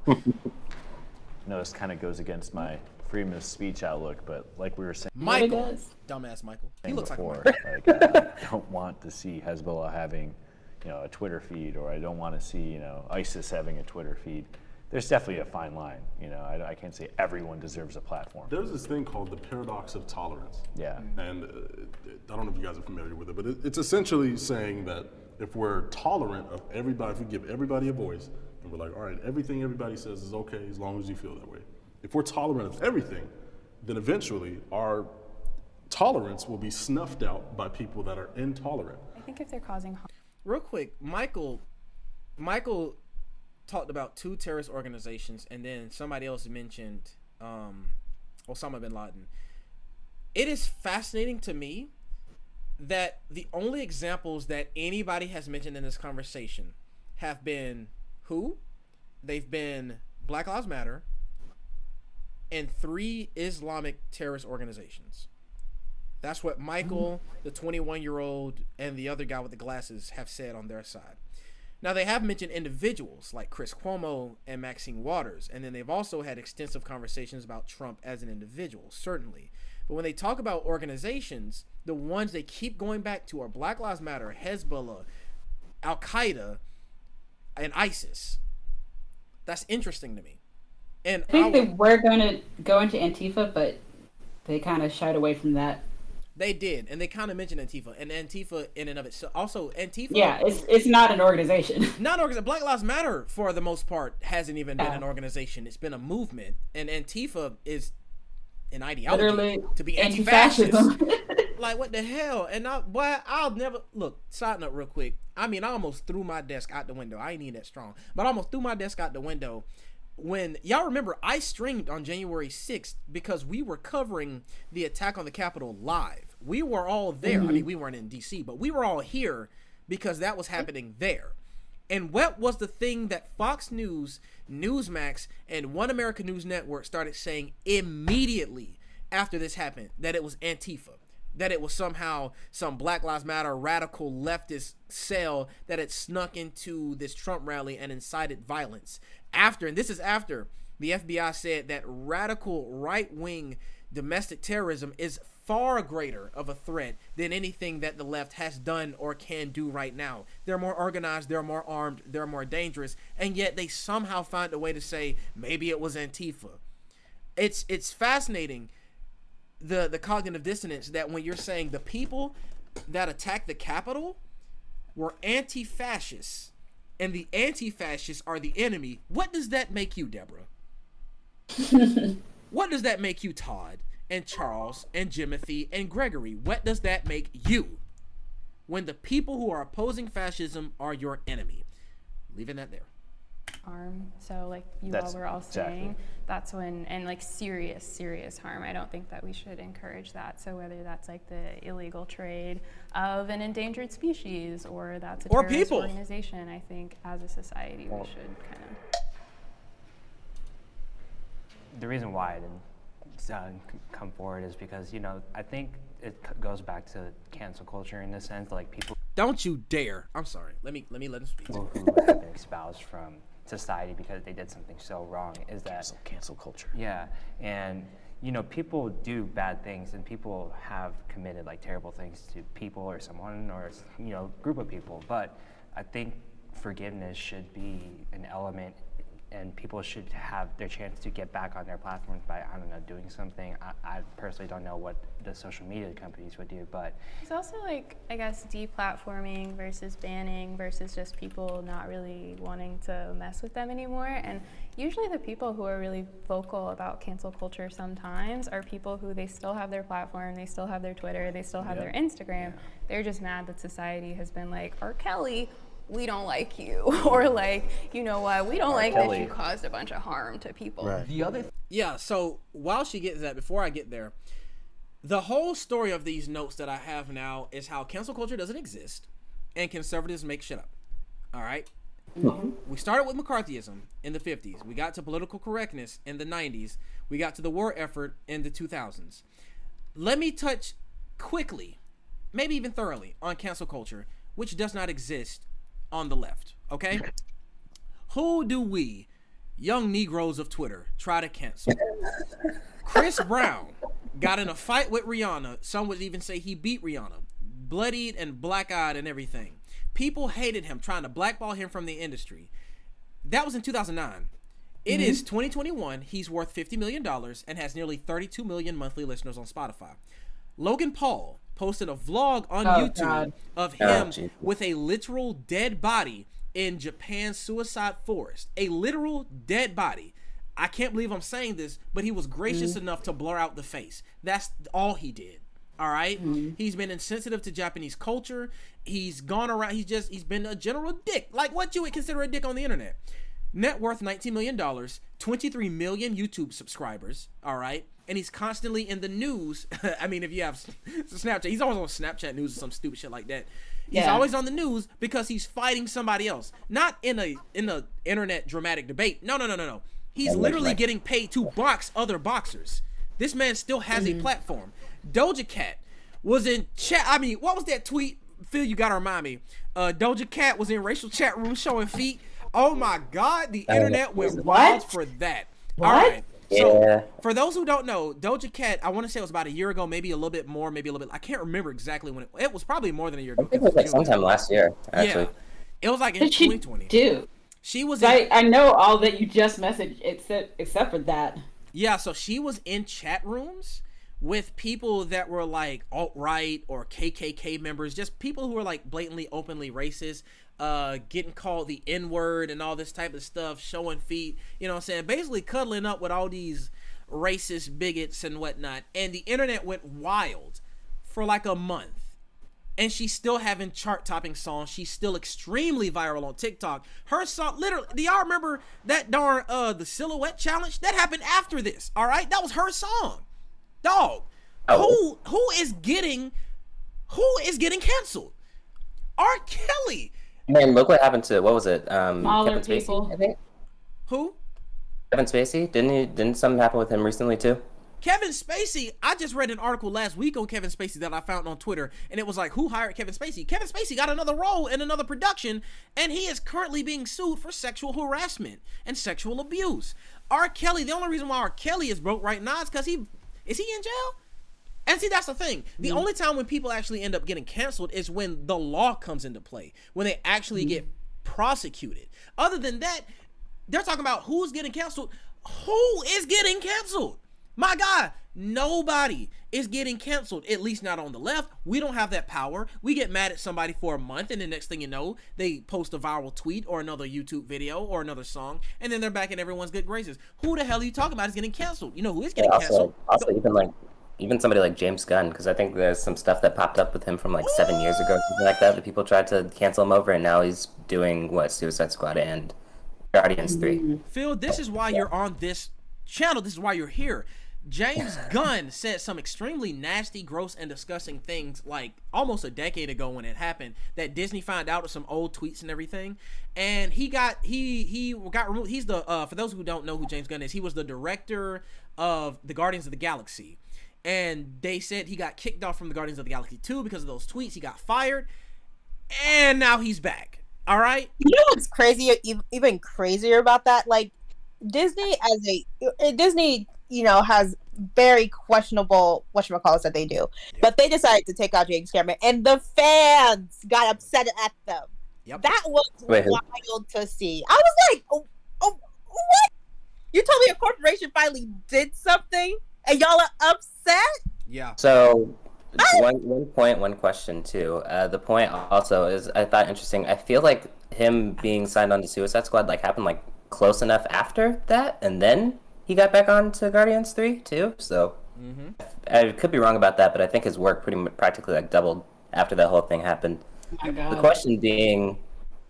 No, this kind of goes against my freedom of speech outlook, but like we were saying, Michael, dumbass Michael. He looks before, like a like, I don't want to see Hezbollah having, a Twitter feed, or I don't want to see, ISIS having a Twitter feed. There's definitely a fine line. I can't say everyone deserves a platform. There's this thing called the paradox of tolerance. Yeah. And I don't know if you guys are familiar with it, but it's essentially saying that if we're tolerant of everybody, if we give everybody a voice, and we're like, all right, everything everybody says is okay as long as you feel that way. If we're tolerant of everything, then eventually our tolerance will be snuffed out by people that are intolerant. I think if they're causing harm. Real quick, Michael talked about 2 terrorist organizations, and then somebody else mentioned Osama bin Laden. It is fascinating to me that the only examples that anybody has mentioned in this conversation have been who? They've been Black Lives Matter and 3 Islamic terrorist organizations. That's what Michael, the 21-year-old, and the other guy with the glasses have said on their side. Now, they have mentioned individuals like Chris Cuomo and Maxine Waters, and then they've also had extensive conversations about Trump as an individual, certainly. But when they talk about organizations, the ones they keep going back to are Black Lives Matter, Hezbollah, Al-Qaeda, and ISIS. That's interesting to me. And I think they were going to go into Antifa, but they kind of shied away from that. They did, and they kind of mentioned Antifa, and Antifa in and of itself. Also, Antifa. Yeah, it's not an organization. Not an organization. Black Lives Matter, for the most part, hasn't even been an organization. It's been a movement, and Antifa is an ideology. Literally to be anti-fascism. Like, what the hell? And I'll never look. Side note, real quick. I mean, I almost threw my desk out the window. I ain't even that strong, but I almost threw my desk out the window. When y'all remember, I streamed on January 6th because we were covering the attack on the Capitol live. We were all there. I mean, we weren't in DC, but we were all here because that was happening there. And what was the thing that Fox News, Newsmax, and One American News Network started saying immediately after this happened? That it was Antifa. That it was somehow some Black Lives Matter radical leftist cell that had snuck into this Trump rally and incited violence. And this is after the FBI said that radical right-wing domestic terrorism is far greater of a threat than anything that the left has done or can do right now. They're more organized, they're more armed, they're more dangerous, and yet they somehow find a way to say maybe it was Antifa. It's fascinating, the cognitive dissonance, that when you're saying the people that attacked the Capitol were anti-fascists and the anti-fascists are the enemy, what does that make you, Deborah? What does that make you, Todd and Charles and Jimothy and Gregory? What does that make you when the people who are opposing fascism are your enemy? Leaving that there. Harm. So like you all were all saying, that's when, and like serious harm. I don't think that we should encourage that. So whether that's like the illegal trade of an endangered species or that's a terrorist organization, I think as a society we should kind of. The reason why I didn't come forward is because, I think it goes back to cancel culture in the sense, like people. Don't you dare! I'm sorry. Let me let him speak. People who have been espoused from society because they did something so wrong is that cancel culture. Yeah, and people do bad things, and people have committed like terrible things to people or someone or group of people. But I think forgiveness should be an element, and people should have their chance to get back on their platforms by, doing something. I personally don't know what the social media companies would do, but it's also like, I guess, deplatforming versus banning versus just people not really wanting to mess with them anymore. And usually the people who are really vocal about cancel culture sometimes are people who they still have their platform, they still have their Twitter, they still have their Instagram. They're just mad that society has been like, R. Kelly, we don't like you, or like, you know what, we don't like that you caused a bunch of harm to people. Right. The other yeah, so while she gets that, before I get there, the whole story of these notes that I have now is how cancel culture doesn't exist and conservatives make shit up. All right? We started with McCarthyism in the 50s. We got to political correctness in the 90s. We got to the war effort in the 2000s. Let me touch quickly, maybe even thoroughly, on cancel culture, which does not exist on the left, okay? Who do we, young Negroes of Twitter, try to cancel? Chris Brown got in a fight with Rihanna. Some would even say he beat Rihanna. Bloodied and black-eyed and everything. People hated him, trying to blackball him from the industry. That was in 2009. It is 2021. He's worth $50 million and has nearly 32 million monthly listeners on Spotify. Logan Paul posted a vlog on Oh, YouTube God. of Oh, him Jesus. with a literal dead body in Japan's suicide forest. A literal dead body. I can't believe I'm saying this, but he was gracious enough to blur out the face. That's all he did. All right? He's been insensitive to Japanese culture. He's gone around. He's been a general dick. Like what you would consider a dick on the internet. Net worth $19 million, 23 million YouTube subscribers. All right? And he's constantly in the news. I mean, if you have Snapchat, he's always on Snapchat news or some stupid shit like that. He's always on the news because he's fighting somebody else. Not in a internet dramatic debate. No. He's literally getting paid to box other boxers. This man still has a platform. Doja Cat was in chat. I mean, what was that tweet? Phil, you gotta remind me. Doja Cat was in racial chat rooms showing feet. Oh my God, the internet went wild for that. All right. So, for those who don't know, Doja Cat, I want to say it was about a year ago, maybe a little bit more, maybe a little bit. I can't remember exactly when it was probably more than a year ago. I think it was like sometime last year, actually. Yeah. It was like in 2020. Dude. She was I know all that you just messaged except for that. Yeah, so she was in chat rooms with people that were like alt-right or KKK members, just people who were like blatantly, openly racist, getting called the N-word and all this type of stuff, showing feet, you know what I'm saying? Basically cuddling up with all these racist bigots and whatnot. And the internet went wild for like a month. And she's still having chart-topping songs. She's still extremely viral on TikTok. Her song, literally, do y'all remember that darn, the Silhouette Challenge? That happened after this, all right? That was her song. Dog, who is getting canceled? R. Kelly. Man, look what happened to, what was it? Smaller Kevin Spacey, people. I think? Who? Kevin Spacey? Didn't something happen with him recently, too? Kevin Spacey, I just read an article last week on Kevin Spacey that I found on Twitter, and it was like, who hired Kevin Spacey? Kevin Spacey got another role in another production, and he is currently being sued for sexual harassment and sexual abuse. R. Kelly, the only reason why R. Kelly is broke right now is because is he in jail? And see, that's the thing. The only time when people actually end up getting canceled is when the law comes into play, when they actually get prosecuted. Other than that, they're talking about who's getting canceled. Who is getting canceled? My God, nobody is getting canceled, at least not on the left. We don't have that power. We get mad at somebody for a month, and the next thing you know, they post a viral tweet or another YouTube video or another song, and then they're back in everyone's good graces. Who the hell are you talking about is getting canceled? You know who is getting canceled? Also, even somebody like James Gunn, because I think there's some stuff that popped up with him from like 7 years ago, something like that people tried to cancel him over, and now he's doing Suicide Squad and Guardians 3. Phil, this is why you're on this channel. This is why you're here. James Gunn said some extremely nasty, gross, and disgusting things like almost a decade ago when it happened, that Disney found out of some old tweets and everything, and he got removed. He's the for those who don't know who James Gunn is, he was the director of the Guardians of the Galaxy, and they said he got kicked off from the Guardians of the Galaxy 2 because of those tweets. He got fired, and now he's back. All right. You know what's crazy? Even crazier about that, like Disney you know, has very questionable whatchamacallits that they do. But they decided to take out James Cameron, and the fans got upset at them. Yep. That was wild to see. I was like, oh, what? You told me a corporation finally did something, and y'all are upset? Yeah. So, one question too. The point also is, I thought interesting. I feel like him being signed on to Suicide Squad happened close enough after that, and then he got back on to Guardians 3 too, so I could be wrong about that, but I think his work practically doubled after that whole thing happened. Oh my God. The question being,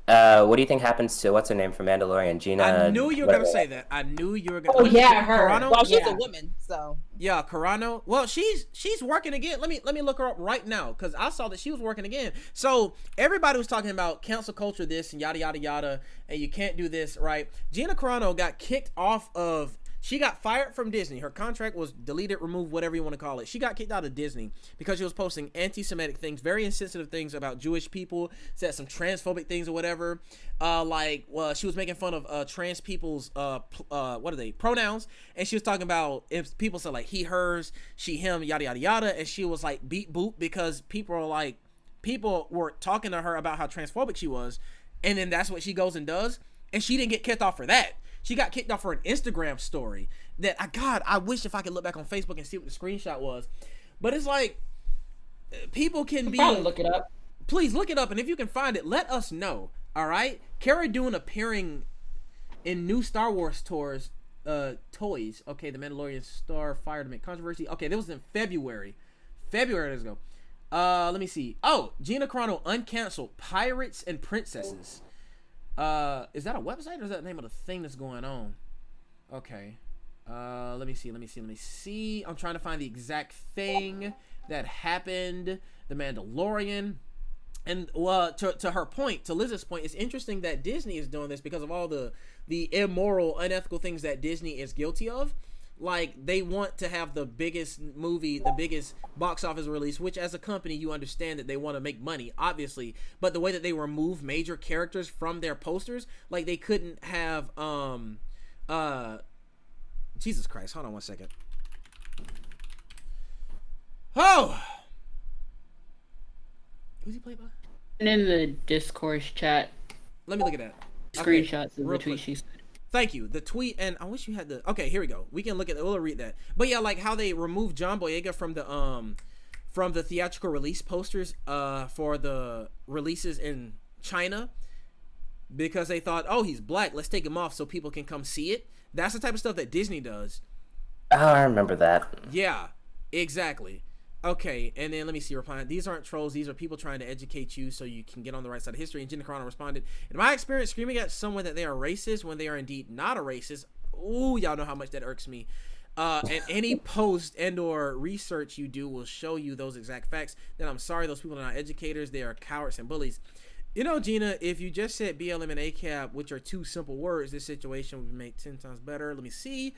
what do you think happens to what's her name from Mandalorian, Gina? I knew you were gonna say that. I knew you were gonna. Oh yeah, her. Carano? Well, she's a woman, so yeah, Carano. Well, she's working again. Let me look her up right now because I saw that she was working again. So everybody was talking about cancel culture, this and yada yada yada, and you can't do this, right? Gina Carano got kicked off of. She got fired from Disney. Her contract was deleted, removed, whatever you want to call it. She got kicked out of Disney because she was posting anti-Semitic things, very insensitive things about Jewish people, said some transphobic things or whatever. She was making fun of trans people's pronouns, and she was talking about if people said he, hers, she, him, yada yada yada, and she was beat boop because people were talking to her about how transphobic she was, and then that's what she goes and does, and she didn't get kicked off for that. She got kicked off for an Instagram story that I wish if I could look back on Facebook and see what the screenshot was. But it's people can be. Probably look it up. Please look it up, and if you can find it, let us know. All right, Cara Dune appearing in new Star Wars toys. Okay, the Mandalorian Starfire to make controversy. Okay, that was in February. Let's go. Let me see. Oh, Gina Carano uncanceled Pirates and Princesses. Is that a website or is that the name of the thing that's going on? Okay. Let me see. I'm trying to find the exact thing that happened. The Mandalorian. And to her point, to Liz's point, it's interesting that Disney is doing this because of all the immoral, unethical things that Disney is guilty of. Like, they want to have the biggest movie, the biggest box office release, which as a company, you understand that they want to make money, obviously. But the way that they remove major characters from their posters, like they couldn't have, Jesus Christ, hold on one second. Oh! Who's he played by? And in the Discourse chat. Let me look at that. Screenshots of the tweet quick. she said. Thank you. The tweet, and I wish you had the. Okay, here we go. We can look at it. We'll read that. But yeah, like how they removed John Boyega from the theatrical release posters for the releases in China because they thought, oh, he's black. Let's take him off so people can come see it. That's the type of stuff that Disney does. Oh, I remember that. Yeah, exactly. Okay, and then let me see, replying, these aren't trolls, these are people trying to educate you so you can get on the right side of history. And Gina Carano responded, in my experience, screaming at someone that they are racist when they are indeed not a racist, ooh, y'all know how much that irks me. And any post and or research you do will show you those exact facts. Then I'm sorry, those people are not educators, they are cowards and bullies. You know, Gina, if you just said BLM and ACAB, which are two simple words, this situation would be made 10 times better. Let me see.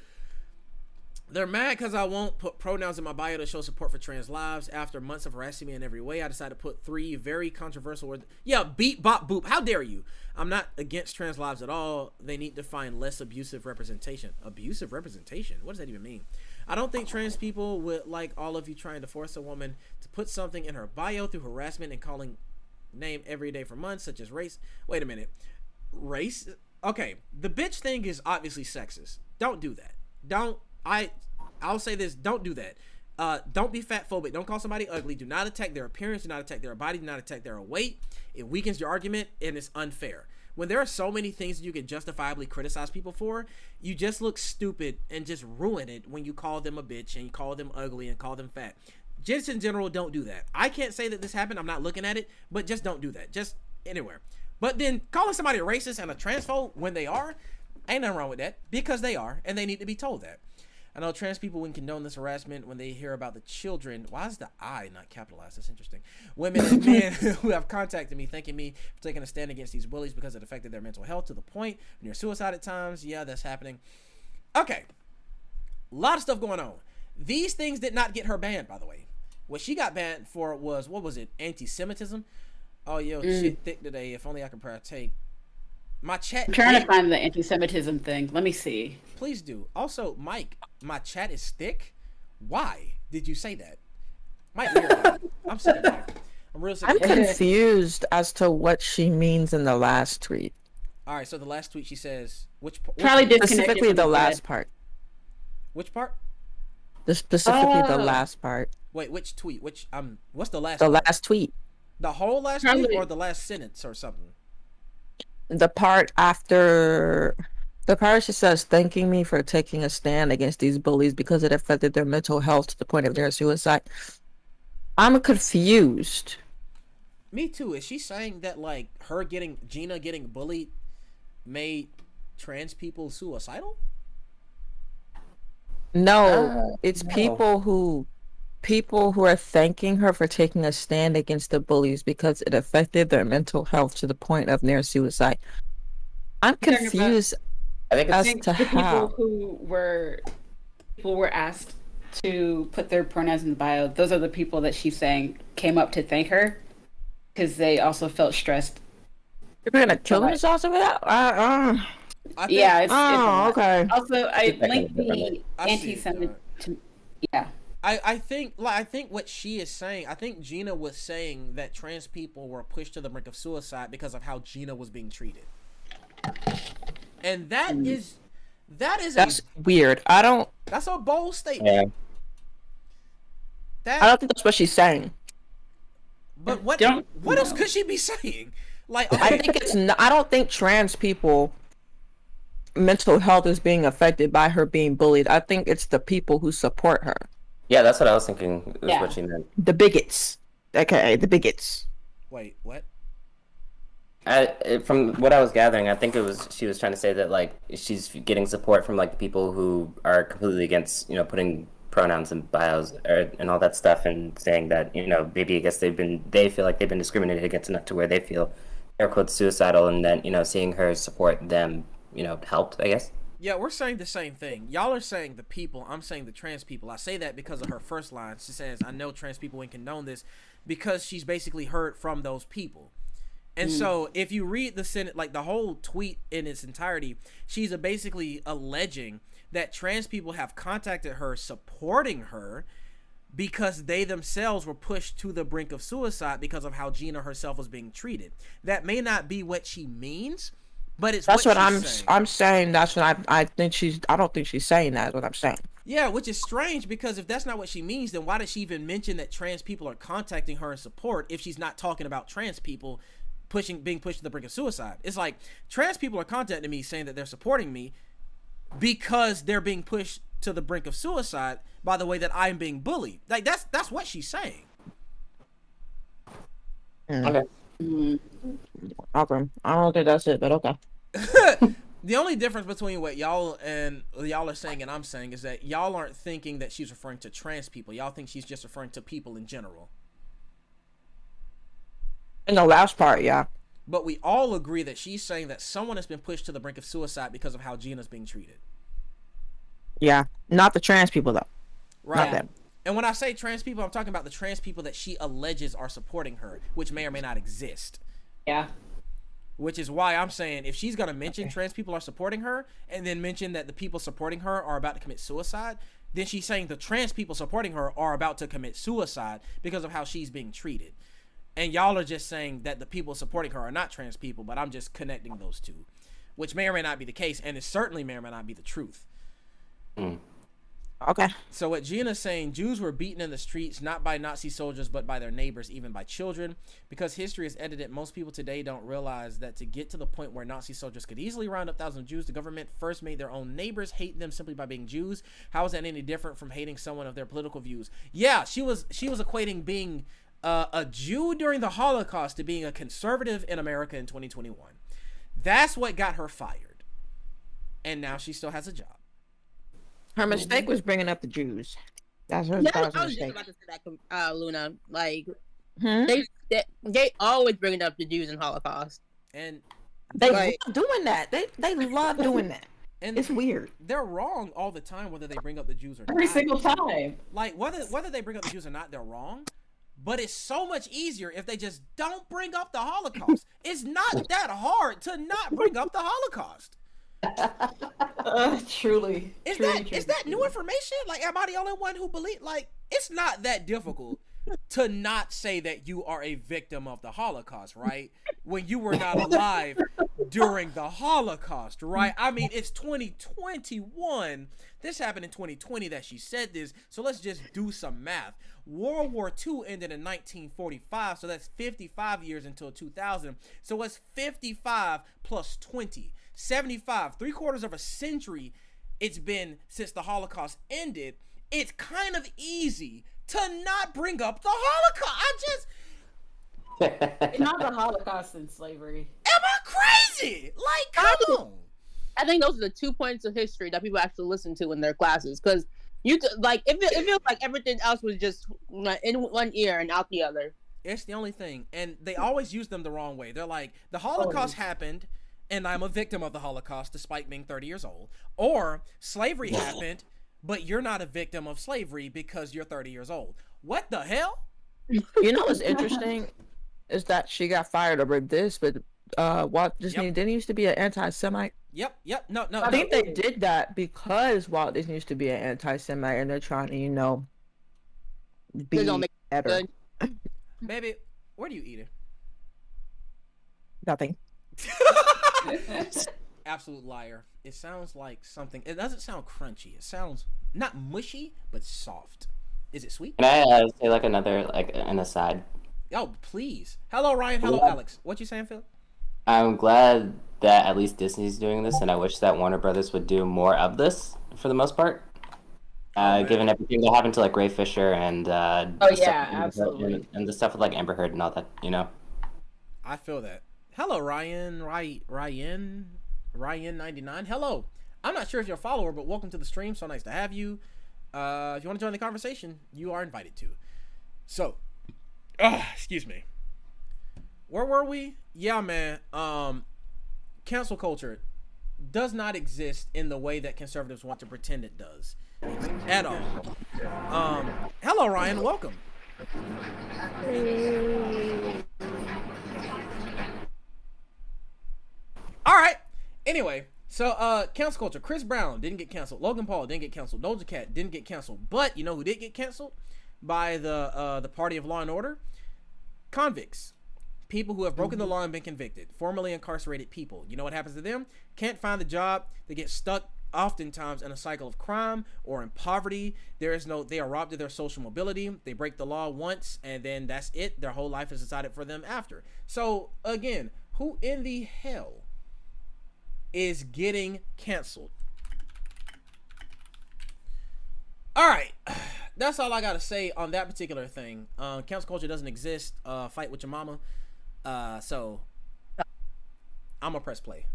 They're mad because I won't put pronouns in my bio to show support for trans lives. After months of harassing me in every way, I decided to put 3 very controversial words. Yeah, beep, bop, boop. How dare you? I'm not against trans lives at all. They need to find less abusive representation. Abusive representation? What does that even mean? I don't think trans people would like all of you trying to force a woman to put something in her bio through harassment and calling name every day for months, such as race. Wait a minute. Race? Okay, the bitch thing is obviously sexist. Don't do that. I'll say this, don't do that. Don't be fat phobic. Don't call somebody ugly. Do not attack their appearance. Do not attack their body. Do not attack their weight. It weakens your argument and it's unfair. When there are so many things that you can justifiably criticize people for, you just look stupid and just ruin it when you call them a bitch and you call them ugly and call them fat. Just in general, don't do that. I can't say that this happened. I'm not looking at it, but just don't do that. Just anywhere. But then calling somebody a racist and a transphobe when they are, ain't nothing wrong with that because they are and they need to be told that. I know trans people wouldn't condone this harassment when they hear about the children. Why is the I not capitalized? That's interesting. Women and men who have contacted me thanking me for taking a stand against these bullies because it affected their mental health to the point near suicide at times. Yeah, that's happening. Okay. A lot of stuff going on. These things did not get her banned, by the way. What she got banned for was, what was it? Anti-Semitism? Oh, yo, shit thick today. If only I could partake. My chat. I'm trying to find the anti-Semitism thing. Let me see. Please do. Also, Mike, my chat is thick. Why did you say that? Mike, I'm sick of that. I'm real sick. I'm confused as to what she means in the last tweet. All right, so the last tweet she says, which probably specifically the last part. Which part? Specifically the last part. Wait, which tweet? Which what's the last? The last tweet. The whole last tweet or the last sentence or something? The part after the part she says, thanking me for taking a stand against these bullies because it affected their mental health to the point of their suicide. I'm confused. Me too. Is she saying that like Gina getting bullied made trans people suicidal? No, it's people who are thanking her for taking a stand against the bullies because it affected their mental health to the point of near suicide. I'm confused as to how. People were asked to put their pronouns in the bio. Those are the people that she's saying came up to thank her because they also felt stressed. You're gonna kill themselves over that? Yeah, it's okay. Also, I linked the anti-Semitic. Yeah. I think what she is saying, I think Gina was saying that trans people were pushed to the brink of suicide because of how Gina was being treated. And that's weird. That's a bold statement. I don't think that's what she's saying. But what else could she be saying? Like, okay. I think it's not, I don't think trans people mental health is being affected by her being bullied. I think it's the people who support her. Yeah, that's what I was thinking is what she meant. The bigots. Okay, the bigots. Wait, what? From what I was gathering, I think she was trying to say that like she's getting support from like the people who are completely against, you know, putting pronouns in bios and all that stuff, and saying that, you know, maybe I guess they feel like they've been discriminated against enough to where they feel air quotes suicidal, and then, you know, seeing her support them, you know, helped, I guess. Yeah, we're saying the same thing. Y'all are saying the people, I'm saying the trans people. I say that because of her first line. She says, I know trans people wouldn't condone this, because she's basically heard from those people. And so if you read the Senate, like the whole tweet in its entirety, she's basically alleging that trans people have contacted her supporting her because they themselves were pushed to the brink of suicide because of how Gina herself was being treated. That may not be what she means, but it's that's what saying. I'm saying. That's what I think I don't think she's saying that is what I'm saying. Yeah, which is strange, because if that's not what she means, then why did she even mention that trans people are contacting her in support if she's not talking about trans people being pushed to the brink of suicide? It's like, trans people are contacting me saying that they're supporting me because they're being pushed to the brink of suicide by the way that I'm being bullied. Like, that's what she's saying. Okay. Okay. I don't think that's it, but okay. The only difference between what y'all are saying and I'm saying is that y'all aren't thinking that she's referring to trans people. Y'all think she's just referring to people in general. In the last part, yeah. But we all agree that she's saying that someone has been pushed to the brink of suicide because of how Gina's being treated. Yeah, not the trans people though. Right. Not them. And when I say trans people, I'm talking about the trans people that she alleges are supporting her, which may or may not exist. Yeah. Which is why I'm saying, if she's gonna mention trans people are supporting her and then mention that the people supporting her are about to commit suicide, then she's saying the trans people supporting her are about to commit suicide because of how she's being treated. And y'all are just saying that the people supporting her are not trans people, but I'm just connecting those two, which may or may not be the case, and it certainly may or may not be the truth. Okay. So what Gina's saying, Jews were beaten in the streets, not by Nazi soldiers, but by their neighbors, even by children. Because history is edited, most people today don't realize that to get to the point where Nazi soldiers could easily round up thousands of Jews, the government first made their own neighbors hate them simply by being Jews. How is that any different from hating someone of their political views? Yeah, she was equating being a Jew during the Holocaust to being a conservative in America in 2021. That's what got her fired. And now she still has a job. Her mistake was bringing up the Jews. That's her I was mistake. just about to say that, Luna. Like, they always bring up the Jews in Holocaust. And they love doing that. They love doing that. And it's weird. They're wrong all the time, whether they bring up the Jews or not. Every single time. Like, whether they bring up the Jews or not, they're wrong. But it's so much easier if they just don't bring up the Holocaust. It's not that hard to not bring up the Holocaust. Truly. Is that new information? Like, am I the only one who believe? Like, it's not that difficult to not say that you are a victim of the Holocaust, right? When you were not alive during the Holocaust, right? I mean, it's 2021. This happened in 2020 that she said this. So let's just do some math. World War II ended in 1945, so that's 55 years until 2000. So what's 55 plus 20? 75, 3/4 of a century it's been since the Holocaust ended. It's kind of easy to not bring up the Holocaust. Not the Holocaust and slavery. Am I crazy? Like, come on. I think those are the 2 points of history that people actually listen to in their classes, because you like it feels like everything else was just in one ear and out the other. It's the only thing, and they always use them the wrong way. They're like, the Holocaust happened, and I'm a victim of the Holocaust despite being 30 years old. Or slavery happened, but you're not a victim of slavery because you're 30 years old. What the hell? You know what's interesting is that she got fired over this, but Walt Disney didn't used to be an anti-Semite. Yep. No. I think they did that because Walt Disney used to be an anti-Semite, and they're trying to, be better. Baby, where do you eat it? Nothing. Absolute liar. It sounds like something. It doesn't sound crunchy. It sounds not mushy, but soft. Is it sweet? Can I say like another, like an aside? Oh, please. Hello, Ryan. Hello, Alex. What you saying, Phil? I'm glad that at least Disney's doing this, and I wish that Warner Brothers would do more of this for the most part. Given everything that happened to like Ray Fisher and absolutely, and the stuff with like Amber Heard and all that, you know. I feel that. Hello, Ryan 99. Hello. I'm not sure if you're a follower, but welcome to the stream. So nice to have you. If you want to join the conversation, you are invited to. So, excuse me. Where were we? Yeah, man. Cancel culture does not exist in the way that conservatives want to pretend it does at all. Hello, Ryan. Welcome. All right. Anyway, so cancel culture. Chris Brown didn't get canceled. Logan Paul didn't get canceled. Doja Cat didn't get canceled. But you know who did get canceled by the party of law and order? Convicts. People who have broken the law and been convicted. Formerly incarcerated people. You know what happens to them? Can't find the job. They get stuck oftentimes in a cycle of crime or in poverty. They are robbed of their social mobility. They break the law once and then that's it. Their whole life is decided for them after. So again, who in the hell is getting canceled? All right, that's all I gotta say on that particular thing. Cancel culture doesn't exist. Fight with your mama. So I'm gonna press play.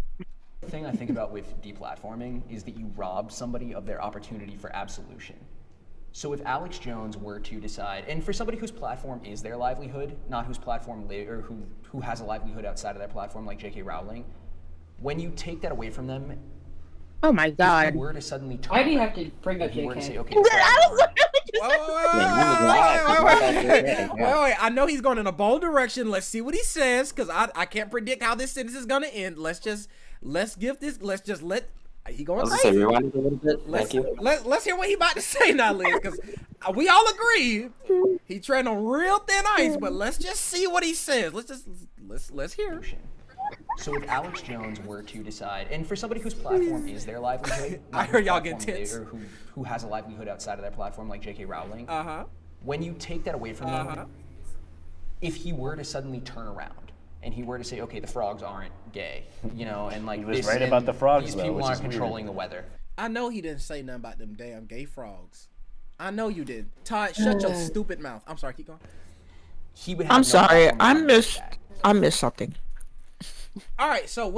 The thing I think about with deplatforming is that you rob somebody of their opportunity for absolution. So if Alex Jones were to decide, and for somebody whose platform is their livelihood, not whose platform or who has a livelihood outside of their platform, like J.K. Rowling, when you take that away from them, oh my God, if you were to suddenly turn, why do you have to bring up if you were to J.K.? say, okay, Wait, I know he's going in a bold direction. Let's see what he says, because I can't predict how this sentence is gonna end. Let's let he going I'll just crazy. say rewind it a little bit. Let's Thank you. hear what he about to say now, Liz, because we all agree he treading on real thin ice, but let's just see what he says. Let's hear. So if Alex Jones were to decide, and for somebody whose platform is their livelihood, I heard y'all get tense, or who has a livelihood outside of their platform, like J.K. Rowling, when you take that away from them, if he were to suddenly turn around and he were to say, okay, the frogs aren't gay, you know, and like he was right about the frogs, these though, people which aren't is weird. controlling the weather. I know he didn't say nothing about them damn gay frogs. I know you did. Todd, shut your stupid mouth. I'm sorry, keep going. He would have I'm no sorry, problem with I missed something. All right, so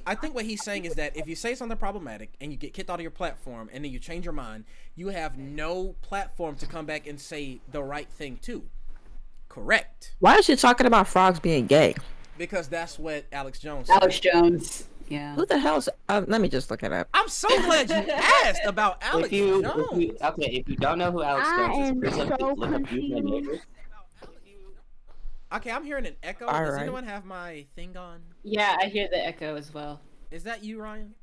I think what he's saying is that if you say something problematic and you get kicked out of your platform and then you change your mind, you have no platform to come back and say the right thing too. Correct. Why is he talking about frogs being gay? Because that's what Alex Jones said. Alex Jones. Yeah. Who the hell's? Let me just look it up. I'm so glad you asked about Alex Jones. If you don't know who Alex Jones is, please look up You My Neighbors. Okay, I'm hearing an echo. All Does right. anyone have my thing on? Yeah, I hear the echo as well. Is that you, Ryan?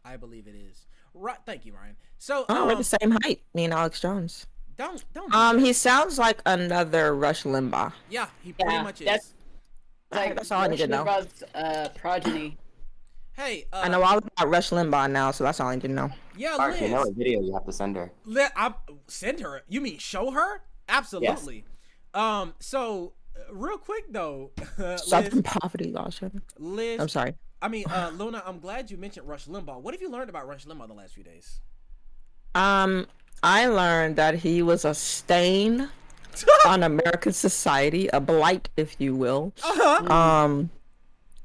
I believe it is. Right. Thank you, Ryan. So we're the same height, me and Alex Jones. Don't. He sounds like another Rush Limbaugh. Yeah, he pretty much is. That's all I need to know. Limbaugh's, progeny. Hey, I know all about Rush Limbaugh now, so that's all I need to know. Yeah, Mark, Liz. you know what video you have to send her. Send her. You mean show her? Absolutely. So real quick though, Southern poverty law. Liz, I'm sorry. I mean, Luna, I'm glad you mentioned Rush Limbaugh. What have you learned about Rush Limbaugh the last few days? I learned that he was a stain on American society, a blight, if you will.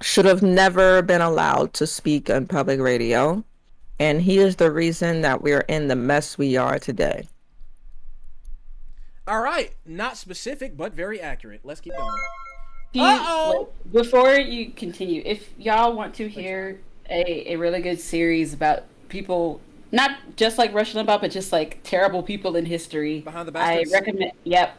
Should have never been allowed to speak on public radio, and he is the reason that we are in the mess we are today. All right, not specific, but very accurate. Let's keep going. Before you continue, if y'all want to hear a really good series about people, not just like Rush Limbaugh, but just like terrible people in history, Behind the I Bastards? recommend. Yep,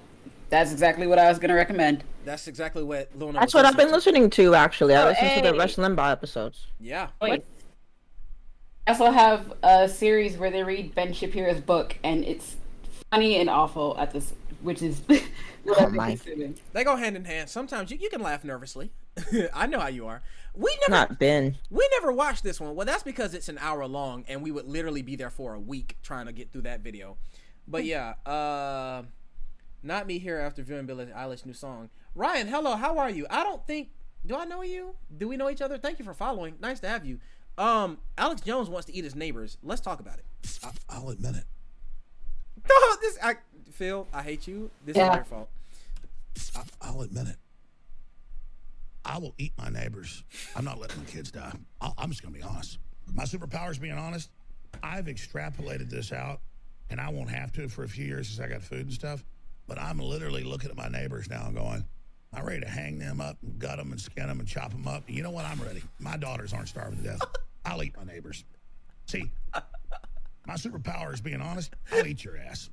that's exactly what I was going to recommend. That's exactly what Luna. That's what I've been listening to, actually. I listen to the hey. Rush Limbaugh episodes. Yeah. Wait. I also have a series where they read Ben Shapiro's book, and it's funny and awful at this, which is what I've been consuming. They go hand in hand. Sometimes you can laugh nervously. I know how you are. We never watched this one. Well, that's because it's an hour long, and we would literally be there for a week trying to get through that video. But yeah, Not me here after viewing Billie Eilish's new song. Ryan, hello, how are you? I don't think, do I know you? Do we know each other? Thank you for following. Nice to have you. Alex Jones wants to eat his neighbors. Let's talk about it. I'll admit it. Phil, I hate you. This is your fault. I'll admit it. I will eat my neighbors. I'm not letting my kids die. I'm just going to be honest. My superpower is being honest. I've extrapolated this out, and I won't have to for a few years since I got food and stuff. But I'm literally looking at my neighbors now and going, I'm ready to hang them up and gut them and skin them and chop them up. You know what? I'm ready. My daughters aren't starving to death. I'll eat my neighbors. See, my superpower is being honest. I'll eat your ass.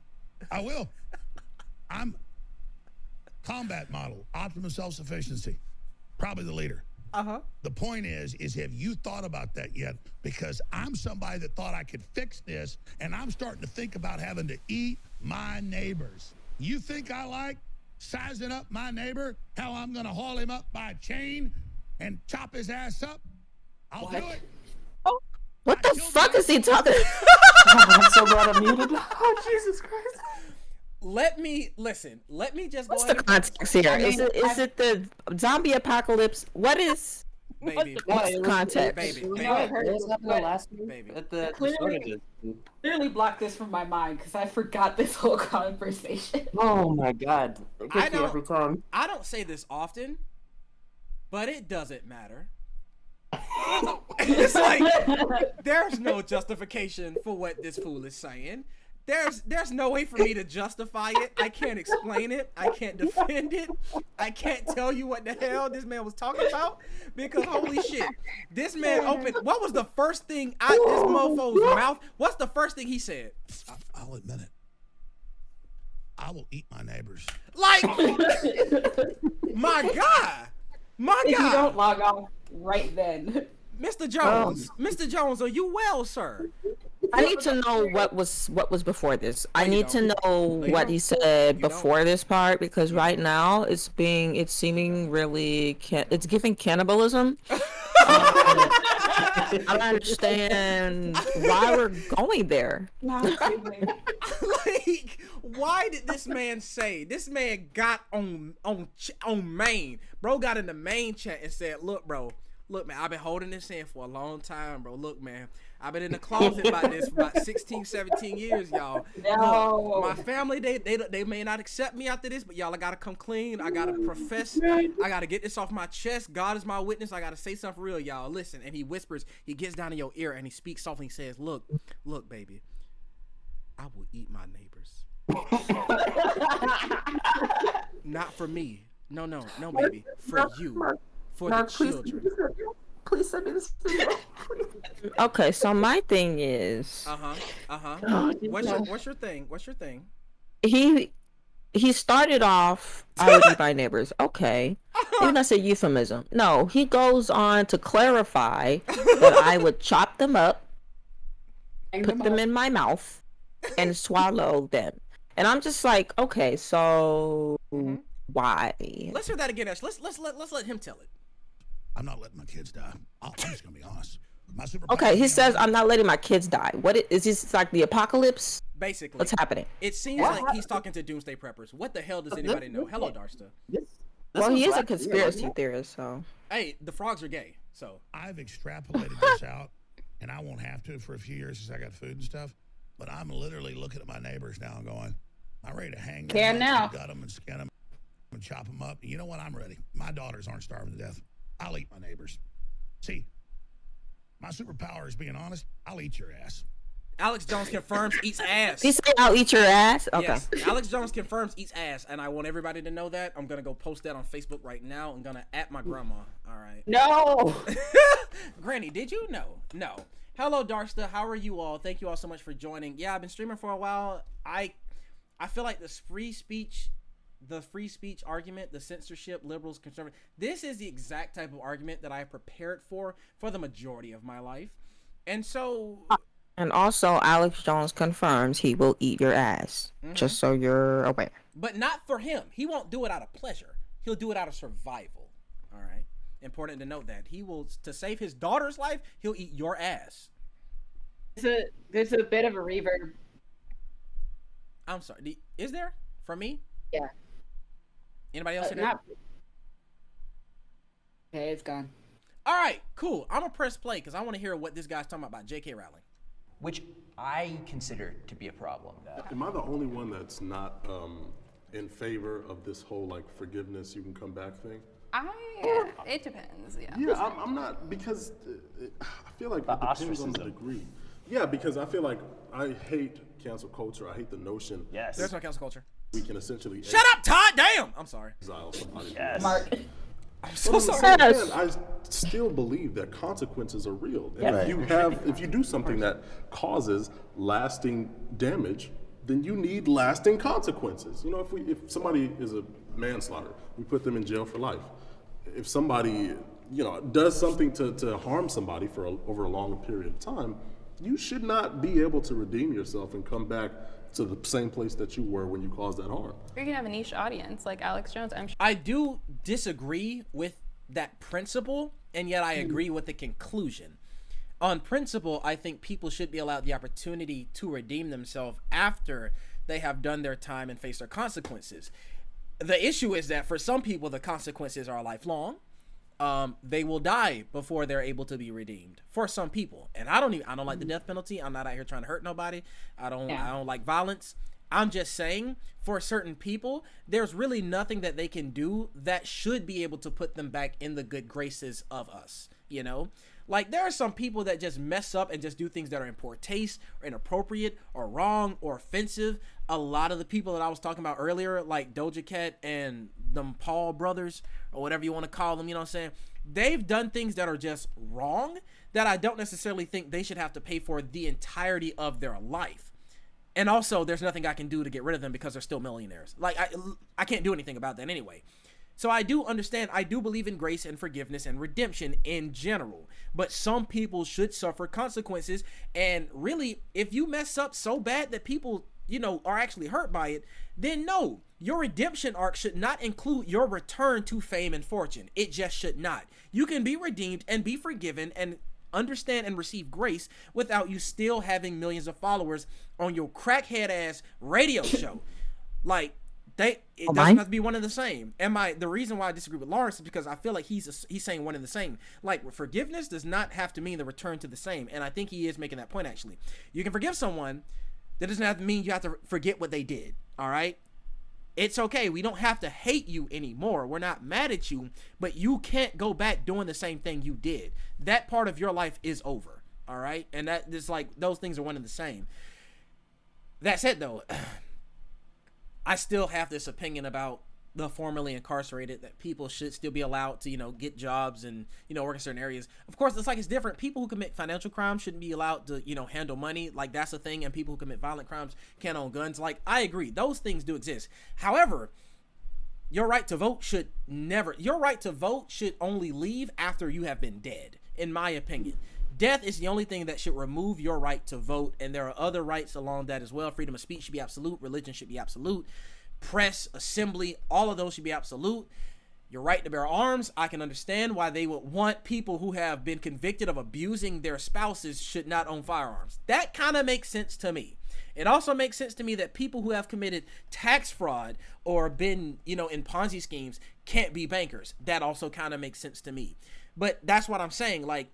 I will. I'm combat model, optimum self-sufficiency. Probably the leader. The point is have you thought about that yet? Because I'm somebody that thought I could fix this, and I'm starting to think about having to eat my neighbors. You think I like sizing up my neighbor, how I'm going to haul him up by a chain and chop his ass up? I'll do it. What the fuck is he talking I'm so glad I'm muted. Oh, Jesus Christ. Let me just What's go the context here? Is it the zombie apocalypse? What is baby? What's the context? Baby. Clearly blocked this from my mind because I forgot this whole conversation. Oh my God. It gets me every time. I don't say this often, but it doesn't matter. It's like there's no justification for what this fool is saying. There's no way for me to justify it. I can't explain it. I can't defend it. I can't tell you what the hell this man was talking about because holy shit, this man opened. What was the first thing out this mofo's mouth? What's the first thing he said? I'll admit it. I will eat my neighbors. Like, my God. If you don't log off right then. Mr. Jones, Mr. Jones, are you well, sir? I need to know what was before this. I need to know what he said before this part because right now it's seeming really it's giving cannibalism. I don't understand why we're going there. Like, why did this man say? This man got on main. Bro got in the main chat and said, look, bro. Look, man, I've been holding this in for a long time, bro. Look, man, I've been in the closet about this for about 16, 17 years, y'all. No. Look, my family, they may not accept me after this, but y'all, I gotta come clean. I gotta profess. I gotta get this off my chest. God is my witness. I gotta say something real, y'all. Listen, and he whispers, he gets down in your ear, and he speaks softly and says, look, baby, I will eat my neighbors. Not for me. No, baby. For you. For the children. Please send me this video. Okay, so my thing is. What's your thing? He started off, I would eat my neighbors. Okay. Maybe that's a euphemism. No, he goes on to clarify that I would chop them up, put them in my mouth, and swallow them. And I'm just like, okay, so why? Let's hear that again, Ash. Let's let him tell it. I'm not letting my kids die. I'm just gonna be honest. Okay, he says I'm not letting my kids die. What is this, like the apocalypse? Basically, what's happening? It seems like he's talking to doomsday preppers. What the hell does anybody know? Hello, Darsta. Well, he is a conspiracy theorist, so. Hey, the frogs are gay, so. I've extrapolated this out, and I won't have to for a few years since I got food and stuff. But I'm literally looking at my neighbors now and going, I'm ready to hang them up, gut them and skin them and chop them up. You know what? I'm ready. My daughters aren't starving to death. I'll eat my neighbors. See, my superpower is being honest. I'll eat your ass. Alex Jones confirms eats ass. He said I'll eat your ass? Okay. Yes. Alex Jones confirms eats ass, and I want everybody to know that. I'm going to go post that on Facebook right now. I'm going to @ my grandma. All right. No. Granny, did you know? No. Hello, Darsta. How are you all? Thank you all so much for joining. Yeah, I've been streaming for a while. I feel like the free speech argument, the censorship, liberals, conservative, this is the exact type of argument that I prepared for the majority of my life. And so... And also, Alex Jones confirms he will eat your ass, just so you're aware. But not for him. He won't do it out of pleasure. He'll do it out of survival. All right? Important to note that. He will, to save his daughter's life, he'll eat your ass. There's a bit of a reverb. I'm sorry. Is there? For me? Yeah. Anybody else? Okay, it's gone. All right, cool. I'm gonna press play because I want to hear what this guy's talking about J.K. Rowling. Which I consider to be a problem. Am I the only one that's not in favor of this whole like forgiveness, you can come back thing? It depends, yeah. Yeah, I'm not, because I feel like it depends on the degree. Yeah, because I feel like I hate cancel culture. I hate the notion. Yes. There's no cancel culture. We can essentially shut up, Todd. Damn. I'm sorry. Exile somebody. Yes. Mark. I'm so sorry. I still believe that consequences are real. And Yeah. if you do something that causes lasting damage, then you need lasting consequences. You know, if somebody is a manslaughter, we put them in jail for life. If somebody, does something to harm somebody for over a longer period of time, you should not be able to redeem yourself and come back to the same place that you were when you caused that harm. Or you can have a niche audience like Alex Jones. I'm sure. I do disagree with that principle, and yet I agree with the conclusion. On principle, I think people should be allowed the opportunity to redeem themselves after they have done their time and face their consequences. The issue is that for some people, the consequences are lifelong. They will die before they're able to be redeemed. For some people, and I don't like the death penalty. I'm not out here trying to hurt nobody. I don't like violence. I'm just saying, for certain people, there's really nothing that they can do that should be able to put them back in the good graces of us. Like there are some people that just mess up and just do things that are in poor taste or inappropriate or wrong or offensive. A lot of the people that I was talking about earlier, like Doja Cat and them Paul brothers or whatever you want to call them, you know what I'm saying? They've done things that are just wrong that I don't necessarily think they should have to pay for the entirety of their life. And also, there's nothing I can do to get rid of them because they're still millionaires. Like, I can't do anything about that anyway. So I do understand, I do believe in grace and forgiveness and redemption in general. But some people should suffer consequences. And really, if you mess up so bad that people, are actually hurt by it, then no, your redemption arc should not include your return to fame and fortune. It just should not. You can be redeemed and be forgiven and understand and receive grace without you still having millions of followers on your crackhead ass radio show. Like, it doesn't have to be one and the same. The reason why I disagree with Lawrence is because I feel like he's saying one and the same. Like, forgiveness does not have to mean the return to the same. And I think he is making that point, actually. You can forgive someone. That doesn't have to mean you have to forget what they did. All right? It's okay. We don't have to hate you anymore. We're not mad at you, but you can't go back doing the same thing you did. That part of your life is over. All right? And that is like, those things are one and the same. That said, though, I still have this opinion about the formerly incarcerated, that people should still be allowed to, get jobs and, work in certain areas. Of course, it's different. People who commit financial crimes shouldn't be allowed to, handle money. Like, that's a thing. And people who commit violent crimes can't own guns. Like, I agree. Those things do exist. However, your right to vote should only leave after you have been dead, in my opinion. Death is the only thing that should remove your right to vote, and there are other rights along that as well. Freedom of speech should be absolute. Religion should be absolute. Press, assembly, all of those should be absolute. Your right to bear arms, I can understand why they would want people who have been convicted of abusing their spouses should not own firearms. That kind of makes sense to me. It also makes sense to me that people who have committed tax fraud or been, in Ponzi schemes can't be bankers. That also kind of makes sense to me. But that's what I'm saying. Like,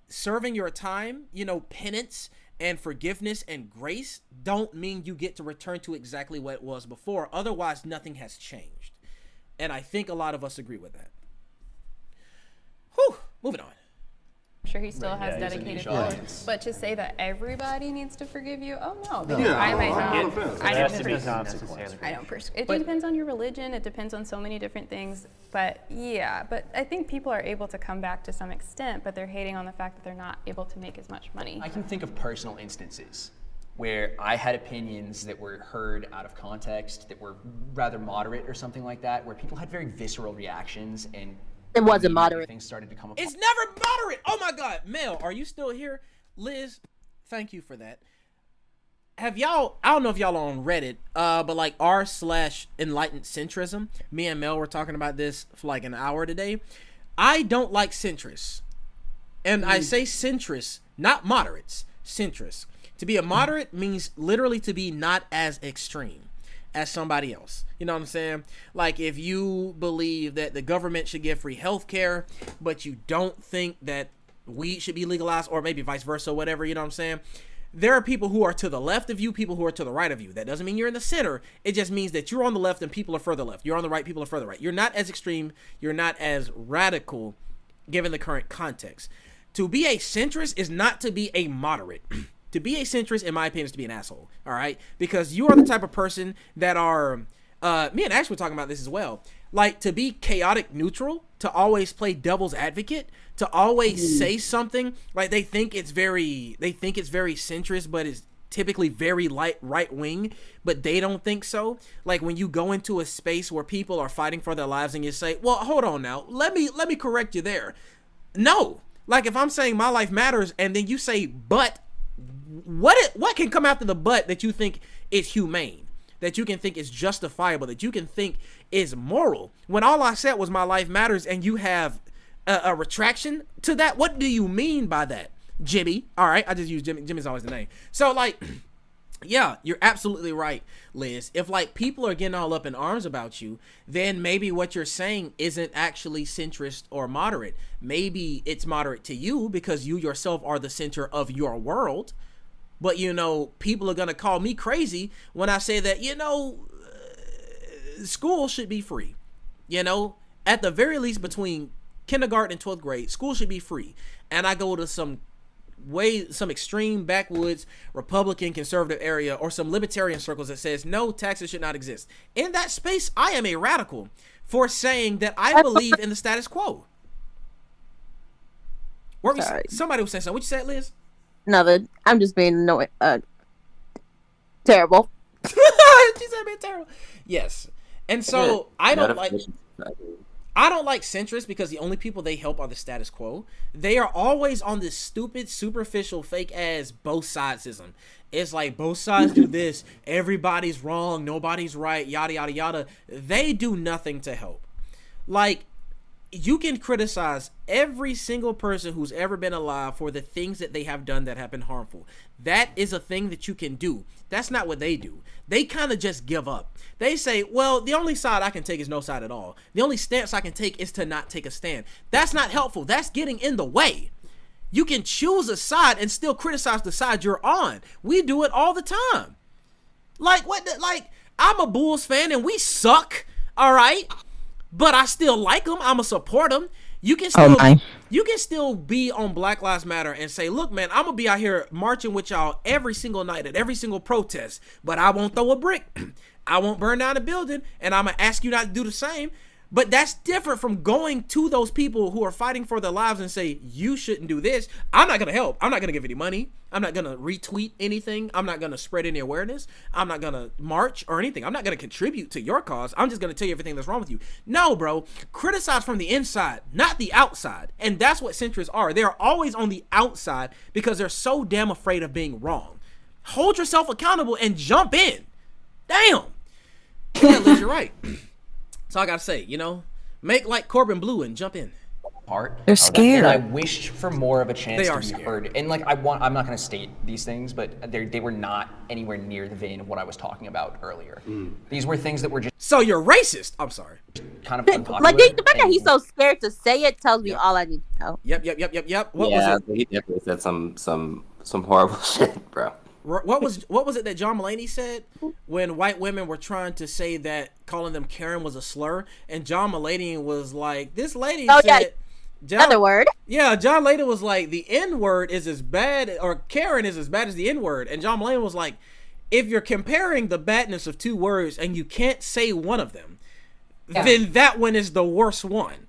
serving your time, penance and forgiveness and grace don't mean you get to return to exactly what it was before. Otherwise, nothing has changed. And I think a lot of us agree with that. Whew, moving on. I'm sure he still has dedicated followers. But to say that everybody needs to forgive you, no. Because I might not. I don't personally. It depends on your religion. It depends on so many different things. But I think people are able to come back to some extent, but they're hating on the fact that they're not able to make as much money. I can think of personal instances where I had opinions that were heard out of context, that were rather moderate or something like that, where people had very visceral reactions and it wasn't moderate. Things started to come up. It's never moderate. Oh my God. Mel, are you still here? Liz, thank you for that. Have y'all, I don't know if y'all are on Reddit, but like r/enlightened centrism, me and Mel were talking about this for like an hour today. I don't like centrists. And I say centrists, not moderates, centrists. To be a moderate means literally to be not as extreme as somebody else. You know what I'm saying? Like, if you believe that the government should give free healthcare, but you don't think that weed should be legalized, or maybe vice versa, whatever, you know what I'm saying? There are people who are to the left of you, people who are to the right of you. That doesn't mean you're in the center. It just means that you're on the left and people are further left. You're on the right, people are further right. You're not as extreme. You're not as radical given the current context. To be a centrist is not to be a moderate. To be a centrist, in my opinion, is to be an asshole. All right? Because you are the type of person that are, me and Ash were talking about this as well. Like, to be chaotic neutral, to always play devil's advocate, to always say something like they think it's very centrist, but it's typically very right wing, but they don't think so. Like, when you go into a space where people are fighting for their lives and you say, well, hold on now, let me correct you there. No. Like, if I'm saying my life matters and then you say but, what can come after the but that you think is humane, that you can think is justifiable, that you can think is moral, when all I said was my life matters and you have a retraction to that? What do you mean by that, Jimmy? All right, I just use Jimmy. Jimmy's always the name. So, like, yeah, you're absolutely right, Liz. If, like, people are getting all up in arms about you, then maybe what you're saying isn't actually centrist or moderate. Maybe it's moderate to you because you yourself are the center of your world. But, you know, people are going to call me crazy when I say that, you know, school should be free. You know, at the very least, between kindergarten and 12th grade, school should be free. And I go to some extreme backwoods Republican conservative area or some libertarian circles that says no, taxes should not exist. In that space, I am a radical for saying that I believe in the status quo. Somebody was saying something. What you said, Liz? Nothing. I'm just being terrible. She said being terrible. Yes. And so I don't like centrists because the only people they help are the status quo. They are always on this stupid, superficial, fake ass both sidesism. It's like both sides do this, everybody's wrong, nobody's right, yada yada yada. They do nothing to help. Like, you can criticize every single person who's ever been alive for the things that they have done that have been harmful. That is a thing that you can do. That's not what they do. They kind of just give up. They say, well, the only side I can take is no side at all. The only stance I can take is to not take a stand. That's not helpful. That's getting in the way. You can choose a side and still criticize the side you're on. We do it all the time. Like, I'm a Bulls fan and we suck, all right? But I still like them. I'ma support them. You can still be on Black Lives Matter and say, look, man, I'm gonna be out here marching with y'all every single night at every single protest, but I won't throw a brick. I won't burn down a building, and I'm gonna ask you not to do the same. But that's different from going to those people who are fighting for their lives and say, you shouldn't do this. I'm not going to help. I'm not going to give any money. I'm not going to retweet anything. I'm not going to spread any awareness. I'm not going to march or anything. I'm not going to contribute to your cause. I'm just going to tell you everything that's wrong with you. No, bro. Criticize from the inside, not the outside. And that's what centrists are. They're always on the outside because they're so damn afraid of being wrong. Hold yourself accountable and jump in. Damn. Yeah, Liz, you're right. So I gotta say, you know, make like Corbin Blue and jump in. They're scared. And I wished for more of a chance They to are be scared. heard. And like I'm not going to state these things, but they were not anywhere near the vein of what I was talking about earlier. These were things that were just so you're racist. I'm sorry. Kind of unpopular. Like the fact that he's so scared to say it tells me all I need to know. Yep. What yeah, was it? He definitely said some horrible shit, bro. What was it that John Mulaney said when white women were trying to say that calling them Karen was a slur, and John Mulaney was like, this lady said another word. Yeah, John Mulaney was like, the N word is as bad, or Karen is as bad as the N word, and John Mulaney was like, if you're comparing the badness of two words and you can't say one of them, then that one is the worst one.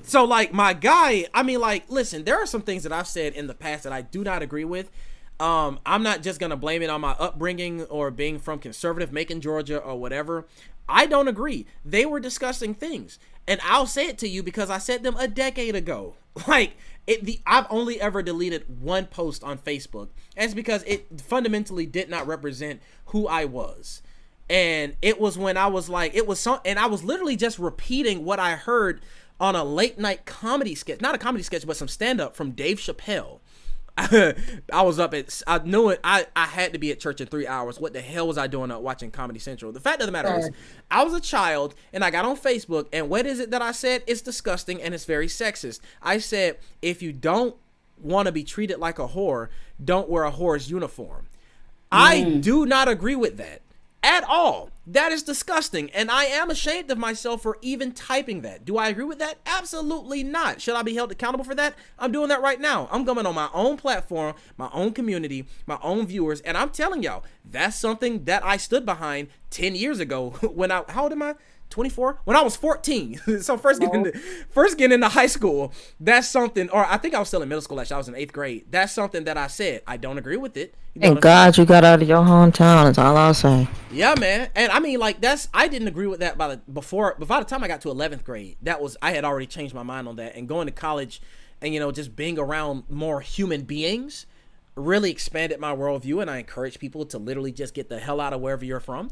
So like my guy, I mean, like, listen, there are some things that I've said in the past that I do not agree with. I'm not just going to blame it on my upbringing or being from conservative Macon, Georgia or whatever. I don't agree. They were discussing things. And I'll say it to you because I said them a decade ago. Like, I've only ever deleted one post on Facebook. That's because it fundamentally did not represent who I was. And it was when I was like, and I was literally just repeating what I heard on a late night comedy sketch. Not a comedy sketch, but some stand-up from Dave Chappelle. I was up at, I knew it, I had to be at church in 3 hours. What the hell was I doing up watching Comedy Central? The fact of the matter is, I was a child and I got on Facebook, and what is it that I said? It's disgusting and it's very sexist. I said, if you don't want to be treated like a whore, don't wear a whore's uniform. I do not agree with that at all. That is disgusting, and I am ashamed of myself for even typing that. Do I agree with that? Absolutely not. Should I be held accountable for that? I'm doing that right now. I'm coming on my own platform, my own community, my own viewers, and I'm telling y'all, that's something that I stood behind 10 years ago when how old am I? 24? When I was 14. So first getting into high school, that's something, or I think I was still in middle school, actually. I was in 8th grade. That's something that I said. I don't agree with it. Thank God you got out of your hometown, that's all I'll say. Yeah, man. And I mean, like, I didn't agree with that by the time I got to 11th grade. I had already changed my mind on that. And going to college and, you know, just being around more human beings really expanded my worldview. And I encourage people to literally just get the hell out of wherever you're from.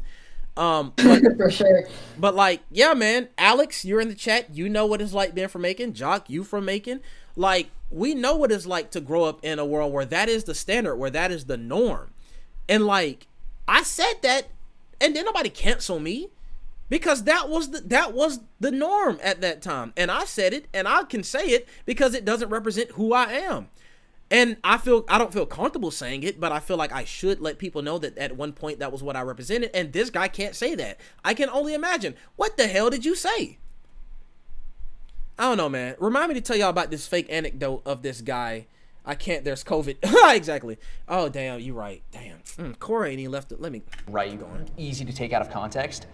For sure. But like, yeah, man, Alex, you're in the chat. You know what it's like being from Macon. Jock, you from Macon. Like, we know what it's like to grow up in a world where that is the standard, where that is the norm. And like, I said that, and then nobody cancel me because that was the norm at that time. And I said it, and I can say it because it doesn't represent who I am. And I don't feel comfortable saying it, but I feel like I should let people know that at one point that was what I represented, and this guy can't say that. I can only imagine. What the hell did you say? I don't know, man. Remind me to tell y'all about this fake anecdote of this guy. There's COVID. Exactly. Oh, damn, you're right. Damn. Cora ain't even left it. Let me. Right. Easy to take out of context.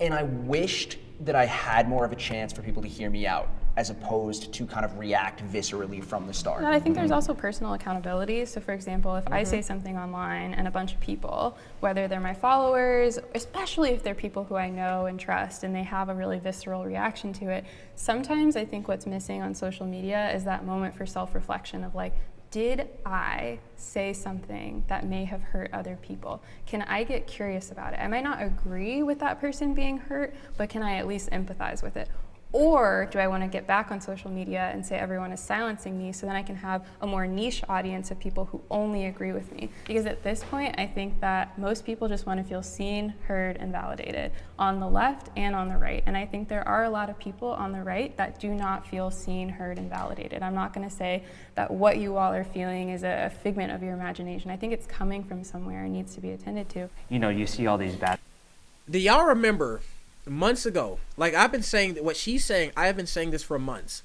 And I wished that I had more of a chance for people to hear me out, as opposed to kind of react viscerally from the start. And I think there's also personal accountability. So for example, if I say something online and a bunch of people, whether they're my followers, especially if they're people who I know and trust and they have a really visceral reaction to it, sometimes I think what's missing on social media is that moment for self-reflection of like, did I say something that may have hurt other people? Can I get curious about it? I might not agree with that person being hurt, but can I at least empathize with it? Or do I want to get back on social media and say everyone is silencing me so then I can have a more niche audience of people who only agree with me? Because at this point, I think that most people just want to feel seen, heard, and validated on the left and on the right. And I think there are a lot of people on the right that do not feel seen, heard, and validated. I'm not going to say that what you all are feeling is a figment of your imagination. I think it's coming from somewhere and needs to be attended to. You know, you see all these bad. Do y'all remember months ago, like I've been saying what she's saying, I have been saying this for months.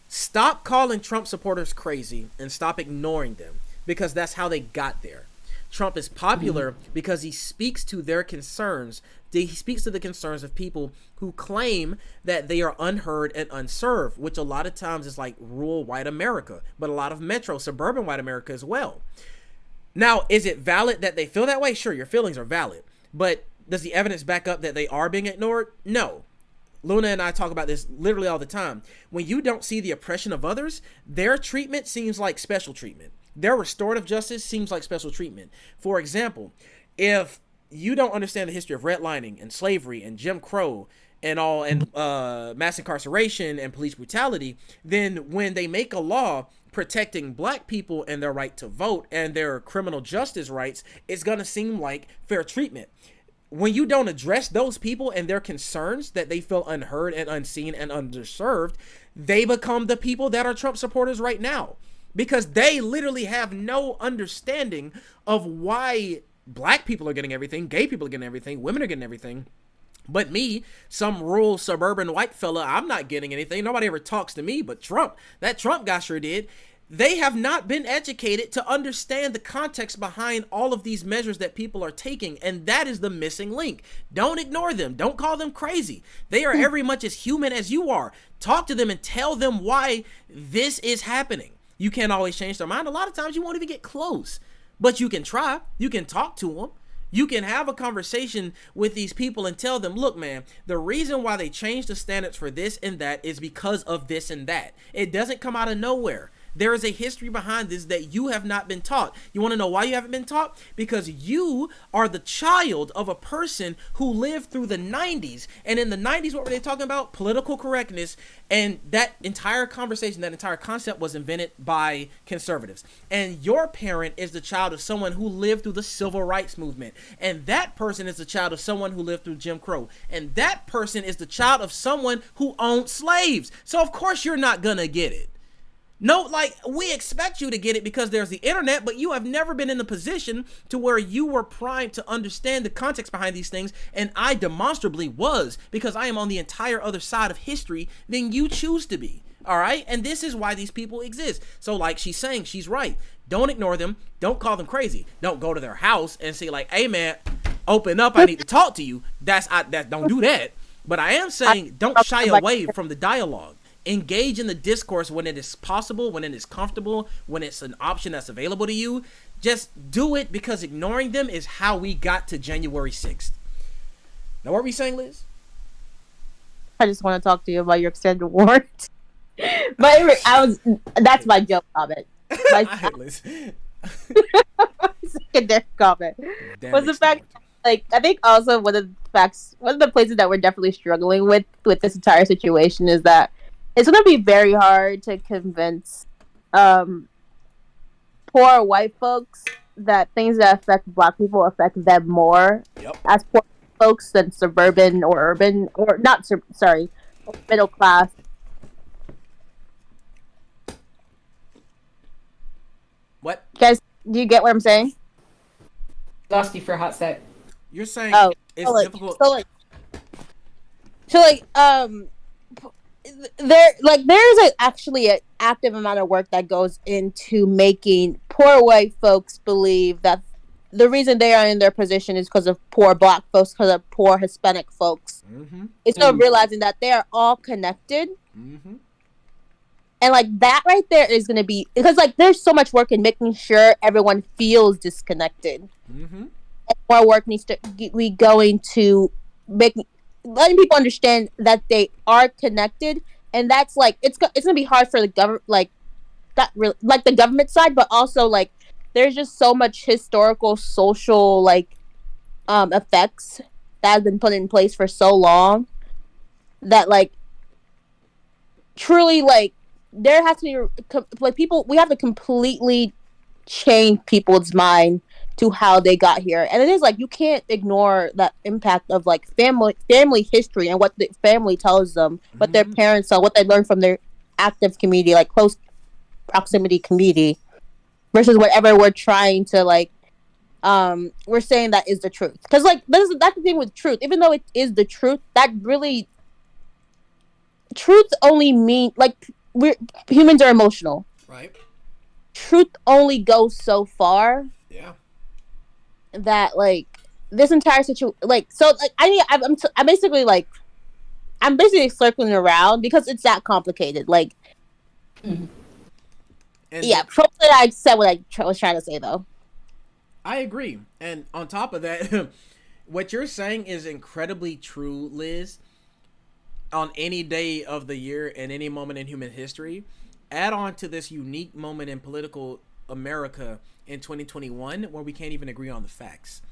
Stop calling Trump supporters crazy and stop ignoring them, because that's how they got there. Trump is popular because he speaks to their concerns. He speaks to the concerns of people who claim that they are unheard and unserved, which a lot of times is like rural white America, but a lot of metro suburban white America as well. Now, is it valid that they feel that way? Sure, your feelings are valid, but does the evidence back up that they are being ignored? No. Luna and I talk about this literally all the time. When you don't see the oppression of others, their treatment seems like special treatment. Their restorative justice seems like special treatment. For example, if you don't understand the history of redlining and slavery and Jim Crow and all, and mass incarceration and police brutality, then when they make a law protecting black people and their right to vote and their criminal justice rights, it's going to seem like fair treatment. When you don't address those people and their concerns that they feel unheard and unseen and underserved, they become the people that are Trump supporters right now, because they literally have no understanding of why black people are getting everything, gay people are getting everything, women are getting everything. But me, some rural suburban white fella, I'm not getting anything. Nobody ever talks to me, but Trump, that Trump guy sure did. They have not been educated to understand the context behind all of these measures that people are taking, and that is the missing link. Don't ignore them. Don't call them crazy. They are every much as human as you are. Talk to them and tell them why this is happening. You can't always change their mind. A lot of times you won't even get close, but you can try. You can talk to them. You can have a conversation with these people and tell them, look, man, the reason why they changed the standards for this and that is because of this and that. It doesn't come out of nowhere. There is a history behind this that you have not been taught. You want to know why you haven't been taught? Because you are the child of a person who lived through the 90s. And in the 90s, what were they talking about? Political correctness. And that entire conversation, that entire concept was invented by conservatives. And your parent is the child of someone who lived through the civil rights movement. And that person is the child of someone who lived through Jim Crow. And that person is the child of someone who owned slaves. So of course you're not gonna get it. No, like, we expect you to get it because there's the internet, but you have never been in the position to where you were primed to understand the context behind these things, and I demonstrably was, because I am on the entire other side of history than you choose to be, all right? And this is why these people exist. So like she's saying, she's right. Don't ignore them. Don't call them crazy. Don't go to their house and say like, hey man, open up, I need to talk to you. Don't do that. But I am saying don't shy away from the dialogue. Engage in the discourse when it is possible, when it is comfortable, when it's an option that's available to you. Just do it, because ignoring them is how we got to January 6th. Now, what were we saying, Liz? I just want to talk to you about your extended warrant. But anyway, that's my joke comment. Liz. Secondary comment was the fact, like, I think also one of the places that we're definitely struggling with this entire situation is that it's going to be very hard to convince poor white folks that things that affect Black people affect them more as poor folks than suburban or urban, or not, middle class. What? Guys, do you get what I'm saying? Lost you for a hot sec. You're saying it's difficult. There's actually an active amount of work that goes into making poor white folks believe that the reason they are in their position is because of poor Black folks, because of poor Hispanic folks. Mm-hmm. It's not realizing that they are all connected. Mm-hmm. And like that right there is going to be, because like there's so much work in making sure everyone feels disconnected. Mm-hmm. And more work needs to be going to letting people understand that they are connected, and that's like it's gonna be hard for the government, like the government side, but also like there's just so much historical, social effects that have been put in place for so long that like truly like there has to be like people, we have to completely change people's mind to how they got here. And it is like you can't ignore that impact of like family history and what the family tells them, what their parents tell, what they learn from their active community, like close proximity community, versus whatever we're trying to like we're saying that is the truth. Because like that's the thing with truth, even though it is the truth, that really truth only mean like humans are emotional, right? Truth only goes so far. Yeah. That like this entire situation, like, so like I'm basically circling around because it's that complicated. Like, yeah, probably I said what I was trying to say though. I agree, and on top of that, what you're saying is incredibly true, Liz. On any day of the year and any moment in human history, add on to this unique moment in political America in 2021 where we can't even agree on the facts,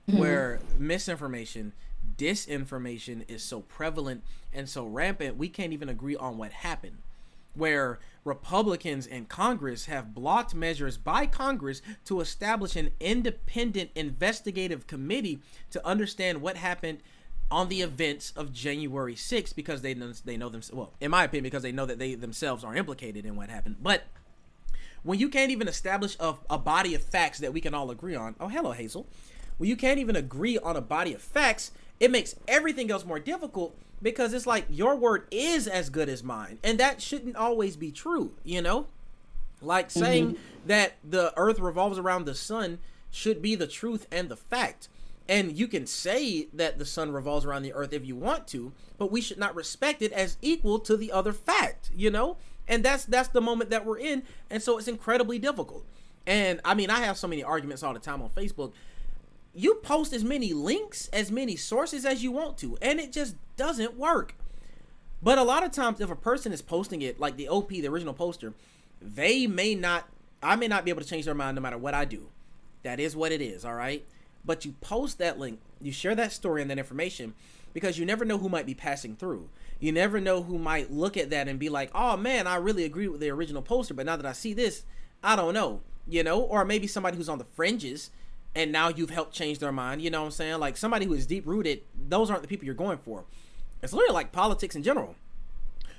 where misinformation, disinformation is so prevalent and so rampant, we can't even agree on what happened, where Republicans in Congress have blocked measures by Congress to establish an independent investigative committee to understand what happened on the events of January 6th, because they know them, well, in my opinion, because they know that they themselves are implicated in what happened. But when you can't even establish a body of facts that we can all agree on, oh, hello, Hazel. When you can't even agree on a body of facts, it makes everything else more difficult, because it's like your word is as good as mine, and that shouldn't always be true, you know? Like saying that the earth revolves around the sun should be the truth and the fact. And you can say that the sun revolves around the earth if you want to, but we should not respect it as equal to the other fact, you know? And that's the moment that we're in, and so it's incredibly difficult. And I mean, I have so many arguments all the time on Facebook. You post as many links, as many sources as you want to, and it just doesn't work. But a lot of times, if a person is posting it, like the OP, the original poster, I may not be able to change their mind no matter what I do. That is what it is, all right? But you post that link, you share that story and that information, because you never know who might be passing through. You never know who might look at that and be like, oh man, I really agree with the original poster, but now that I see this, I don't know, you know? Or maybe somebody who's on the fringes and now you've helped change their mind, you know what I'm saying? Like somebody who is deep rooted, those aren't the people you're going for. It's literally like politics in general.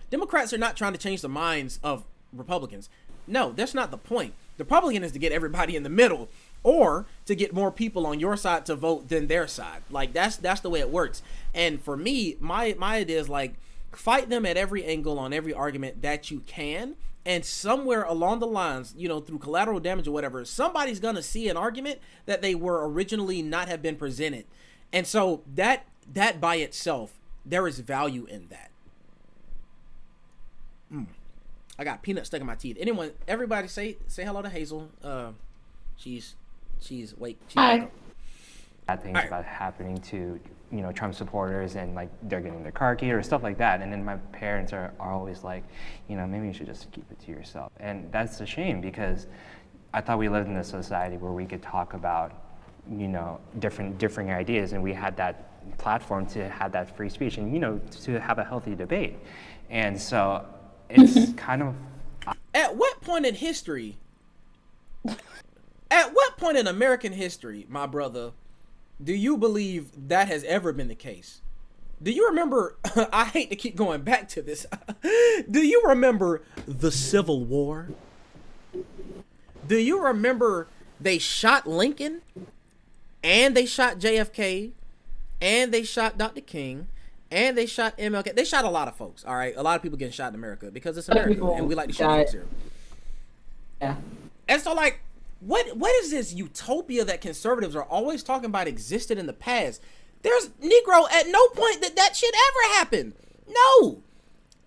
Democrats are not trying to change the minds of Republicans. No, that's not the point. The Republican is to get everybody in the middle, or to get more people on your side to vote than their side. Like that's the way it works. And for me, my idea is like, fight them at every angle on every argument that you can. And somewhere along the lines, you know, through collateral damage or whatever, somebody's going to see an argument that they were originally not have been presented. And so that by itself, there is value in that. I got peanuts stuck in my teeth. Everybody say hello to Hazel. She's Hi. Bad things about happening to, you know, Trump supporters, and like they're getting their car keyed or stuff like that. And then my parents are always like, you know, maybe you should just keep it to yourself. And that's a shame, because I thought we lived in a society where we could talk about, you know, differing ideas, and we had that platform to have that free speech and, you know, to have a healthy debate. And so it's kind of. At what point in history, at what point in American history, my brother, do you believe that has ever been the case? Do you remember, I hate to keep going back to this, do you remember the Civil War? Do you remember they shot Lincoln, and they shot JFK, and they shot Dr. King, and they shot MLK? They shot a lot of folks, all right? A lot of people getting shot in America because it's America, and we like to shoot folks here. Yeah. And so, like, what is this utopia that conservatives are always talking about existed in the past? There's Negro, at no point did that shit ever happen. No.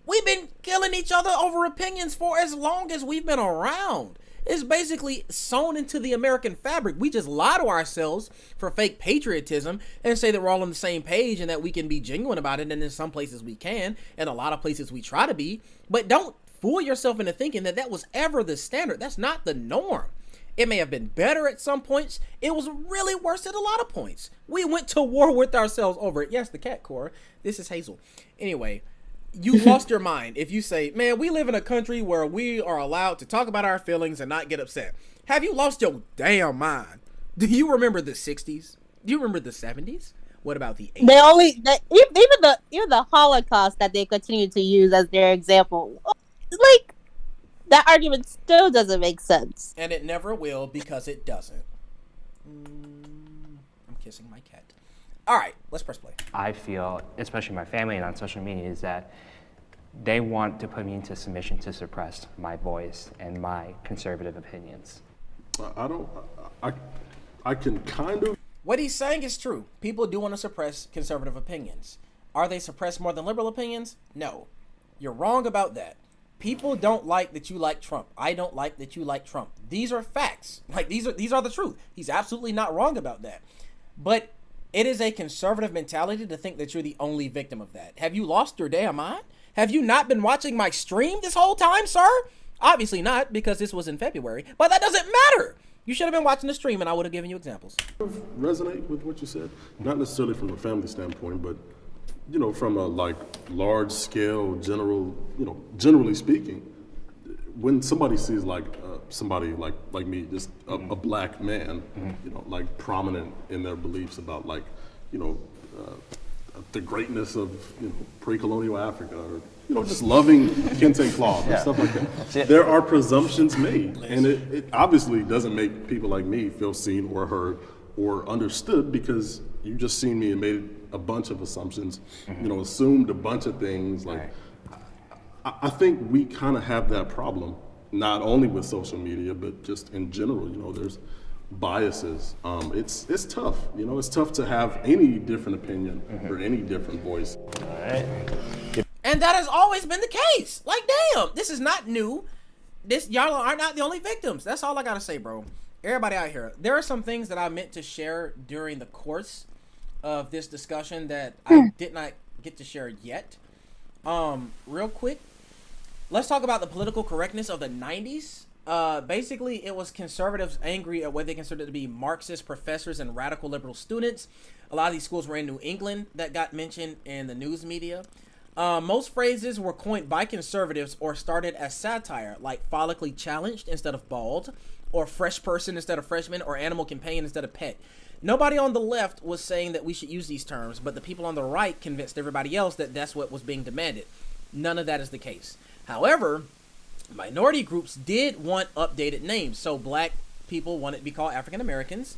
We've been killing each other over opinions for as long as we've been around. It's basically sewn into the American fabric. We just lie to ourselves for fake patriotism and say that we're all on the same page and that we can be genuine about it. And in some places we can, and a lot of places we try to be. But don't fool yourself into thinking that that was ever the standard. That's not the norm. It may have been better at some points. It was really worse at a lot of points. We went to war with ourselves over it. Yes, the cat core. This is Hazel. Anyway, you lost your mind if you say, man, we live in a country where we are allowed to talk about our feelings and not get upset. Have you lost your damn mind? Do you remember the 60s? Do you remember the 70s? What about the 80s? Even the Holocaust that they continue to use as their example, like, that argument still doesn't make sense. And it never will, because it doesn't. I'm kissing my cat. All right, let's press play. I feel, especially my family and on social media, is that they want to put me into submission to suppress my voice and my conservative opinions. I can kind of. What he's saying is true. People do want to suppress conservative opinions. Are they suppressed more than liberal opinions? No. You're wrong about that. People don't like that you like Trump. I don't like that you like Trump. These are facts. Like, these are the truth. He's absolutely not wrong about that. But it is a conservative mentality to think that you're the only victim of that. Have you lost your damn mind? Have you not been watching my stream this whole time, sir? Obviously not, because this was in February. But that doesn't matter. You should have been watching the stream, and I would have given you examples. Resonate with what you said, not necessarily from a family standpoint, but you know, from a like large scale, generally speaking, when somebody sees like somebody like me, just a black man, you know, like prominent in their beliefs about like, you know, the greatness of, you know, pre-colonial Africa, or, you know, just loving kente cloth and stuff like that. There are presumptions made, and it obviously doesn't make people like me feel seen or heard or understood, because you just seen me and made a bunch of assumptions, you know, assumed a bunch of things. Like, I think we kind of have that problem, not only with social media, but just in general. You know, there's biases. It's tough. You know, it's tough to have any different opinion or any different voice. All right. And that has always been the case. Like, damn, this is not new. Y'all are not the only victims. That's all I gotta say, bro. Everybody out here, there are some things that I meant to share during the course of this discussion that I did not get to share yet. Real quick, let's talk about the political correctness of the 90s. Basically, it was conservatives angry at what they considered to be Marxist professors and radical liberal students. A lot of these schools were in New England that got mentioned in the news media. Most phrases were coined by conservatives or started as satire, like follically challenged instead of bald, or fresh person instead of freshman, or animal companion instead of pet. Nobody on the left was saying that we should use these terms, but the people on the right convinced everybody else that that's what was being demanded. None of that is the case. However, minority groups did want updated names. So black people wanted to be called African Americans.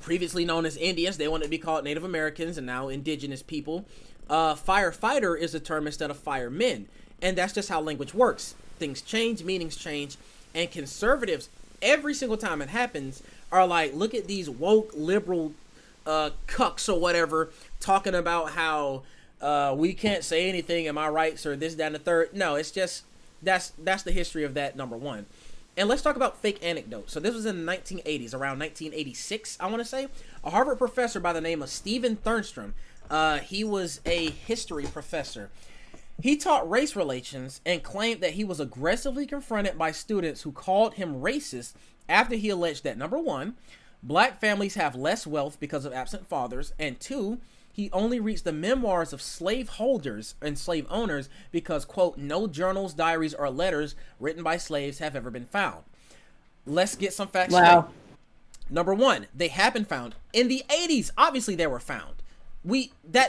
Previously known as Indians, they wanted to be called Native Americans, and now indigenous people. Firefighter is a term instead of firemen. And that's just how language works. Things change, meanings change. And conservatives, every single time it happens, are like, look at these woke liberal cucks or whatever talking about how we can't say anything in my rights or this, that, and the third. No, it's just that's the history of that, number one. And let's talk about fake anecdotes. So this was in the 1980s, around 1986, I want to say. A Harvard professor by the name of Stephen Thunstrom, he was a history professor. He taught race relations and claimed that he was aggressively confronted by students who called him racist after he alleged that, number one, black families have less wealth because of absent fathers, and two, he only reads the memoirs of slave holders and slave owners because, quote, no journals, diaries, or letters written by slaves have ever been found. Let's get some facts straight. Number one, they have been found. In the 80s, obviously they were found.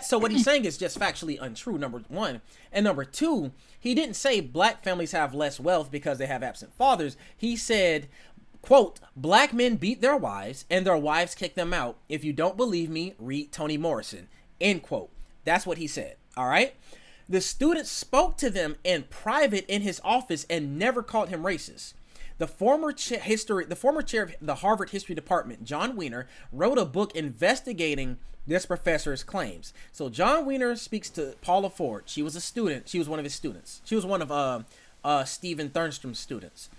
So what he's saying is just factually untrue, number one. And number two, he didn't say black families have less wealth because they have absent fathers. He said, quote, black men beat their wives and their wives kick them out. If you don't believe me, read Toni Morrison, end quote. That's what he said, all right? The students spoke to them in private in his office and never called him racist. The former chair of the Harvard History Department, John Wiener, wrote a book investigating this professor's claims. So John Wiener speaks to Paula Ford. She was a student. She was one of his students. She was one of Stephen Thunstrom's students.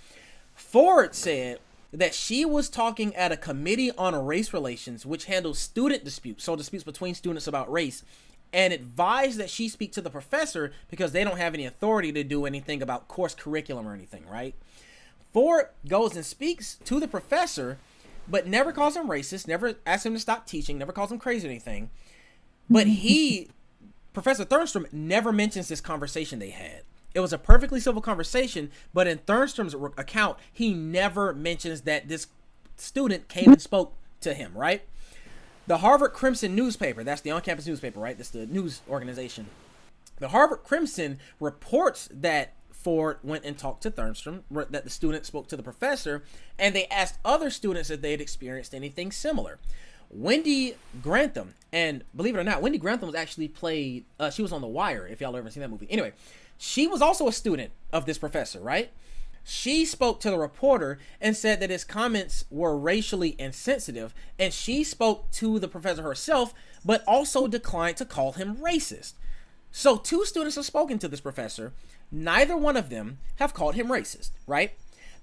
Ford said that she was talking at a committee on race relations, which handles student disputes, so disputes between students about race, and advised that she speak to the professor because they don't have any authority to do anything about course curriculum or anything, right? Ford goes and speaks to the professor, but never calls him racist, never asks him to stop teaching, never calls him crazy or anything. But Professor Thunstrom never mentions this conversation they had. It was a perfectly civil conversation, but in Thunstrom's account, he never mentions that this student came and spoke to him, right? The Harvard Crimson newspaper, that's the on-campus newspaper, right? That's the news organization. The Harvard Crimson reports that Ford went and talked to Thunstrom, that the student spoke to the professor, and they asked other students if they had experienced anything similar. Wendy Grantham, and believe it or not, Wendy Grantham was actually played, she was on The Wire, if y'all ever seen that movie. Anyway, she was also a student of this professor, right? She spoke to the reporter and said that his comments were racially insensitive, and she spoke to the professor herself, but also declined to call him racist. So 2 students have spoken to this professor. Neither one of them have called him racist, right?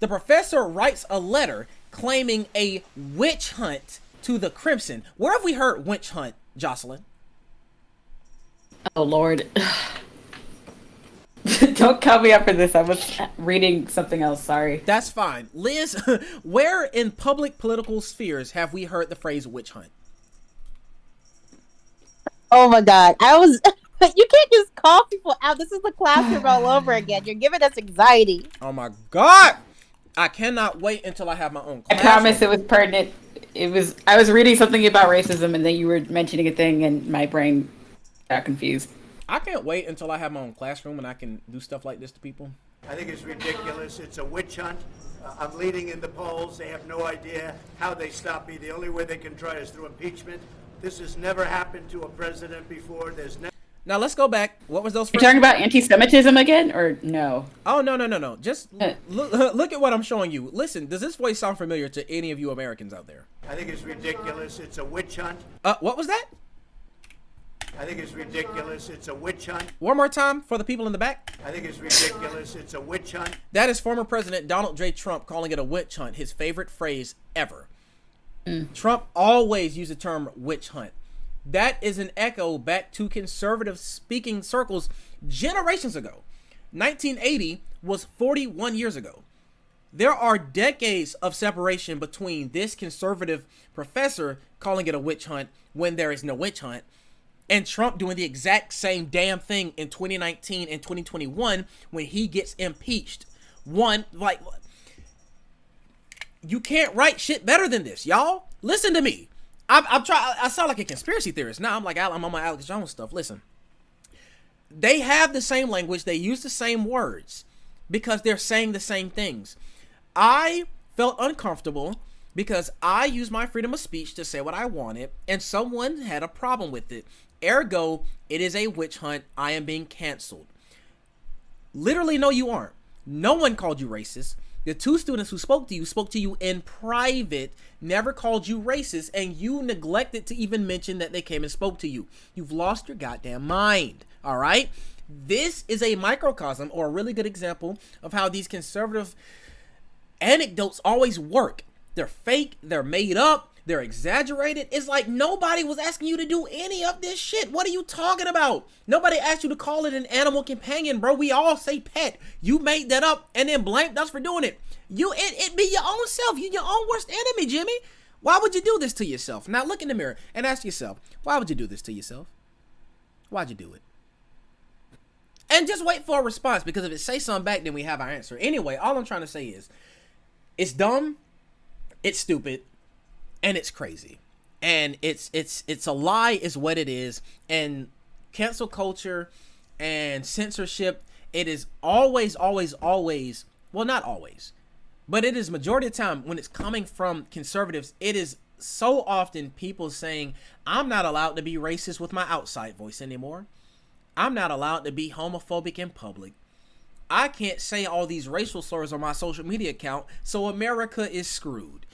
The professor writes a letter claiming a witch hunt to the Crimson. Where have we heard witch hunt, Jocelyn? Oh, Lord. Don't cut me up for this. I was reading something else. Sorry. That's fine. Liz, where in public political spheres have we heard the phrase witch hunt? Oh my God. You can't just call people out. This is the classroom all over again. You're giving us anxiety. Oh my God. I cannot wait until I have my own classroom. I promise it was pertinent. I was reading something about racism and then you were mentioning a thing and my brain got confused. I can't wait until I have my own classroom and I can do stuff like this to people. I think it's ridiculous. It's a witch hunt. I'm leading in the polls. They have no idea how they stop me. The only way they can try is through impeachment. This has never happened to a president before. Now let's go back. What was those? You're talking about anti-Semitism again, or no? Oh, no. Just look at what I'm showing you. Listen, does this voice sound familiar to any of you Americans out there? I think it's ridiculous. It's a witch hunt. What was that? I think it's ridiculous. It's a witch hunt. One more time for the people in the back. I think it's ridiculous. It's a witch hunt. That is former President Donald J. Trump calling it a witch hunt, his favorite phrase ever. Trump always used the term witch hunt. That is an echo back to conservative speaking circles generations ago. 1980 was 41 years ago. There are decades of separation between this conservative professor calling it a witch hunt when there is no witch hunt, and Trump doing the exact same damn thing in 2019 and 2021 when he gets impeached. You can't write shit better than this, y'all. Listen to me. I sound like a conspiracy theorist. Now I'm on my Alex Jones stuff. Listen. They have the same language. They use the same words because they're saying the same things. I felt uncomfortable because I used my freedom of speech to say what I wanted, and someone had a problem with it. Ergo, it is a witch hunt. I am being canceled. Literally, no, you aren't. No one called you racist. The two students who spoke to you in private, never called you racist, and you neglected to even mention that they came and spoke to you. You've lost your goddamn mind, all right? This is a microcosm, or a really good example, of how these conservative anecdotes always work. They're fake, they're made up, they're exaggerated. It's like nobody was asking you to do any of this shit. What are you talking about? Nobody asked you to call it an animal companion, bro. We all say pet. You made that up and then blamed us for doing it. It be your own self. You your own worst enemy, Jimmy. Why would you do this to yourself? Now look in the mirror and ask yourself, why would you do this to yourself? Why'd you do it? And just wait for a response, because if it say something back, then we have our answer. Anyway, all I'm trying to say is, it's dumb, it's stupid, and it's crazy, and it's a lie is what it is. And cancel culture and censorship, it is always, well, not always, but it is majority of the time when it's coming from conservatives, it is so often people saying, I'm not allowed to be racist with my outside voice anymore. I'm not allowed to be homophobic in public. I can't say all these racial slurs on my social media account, so America is screwed.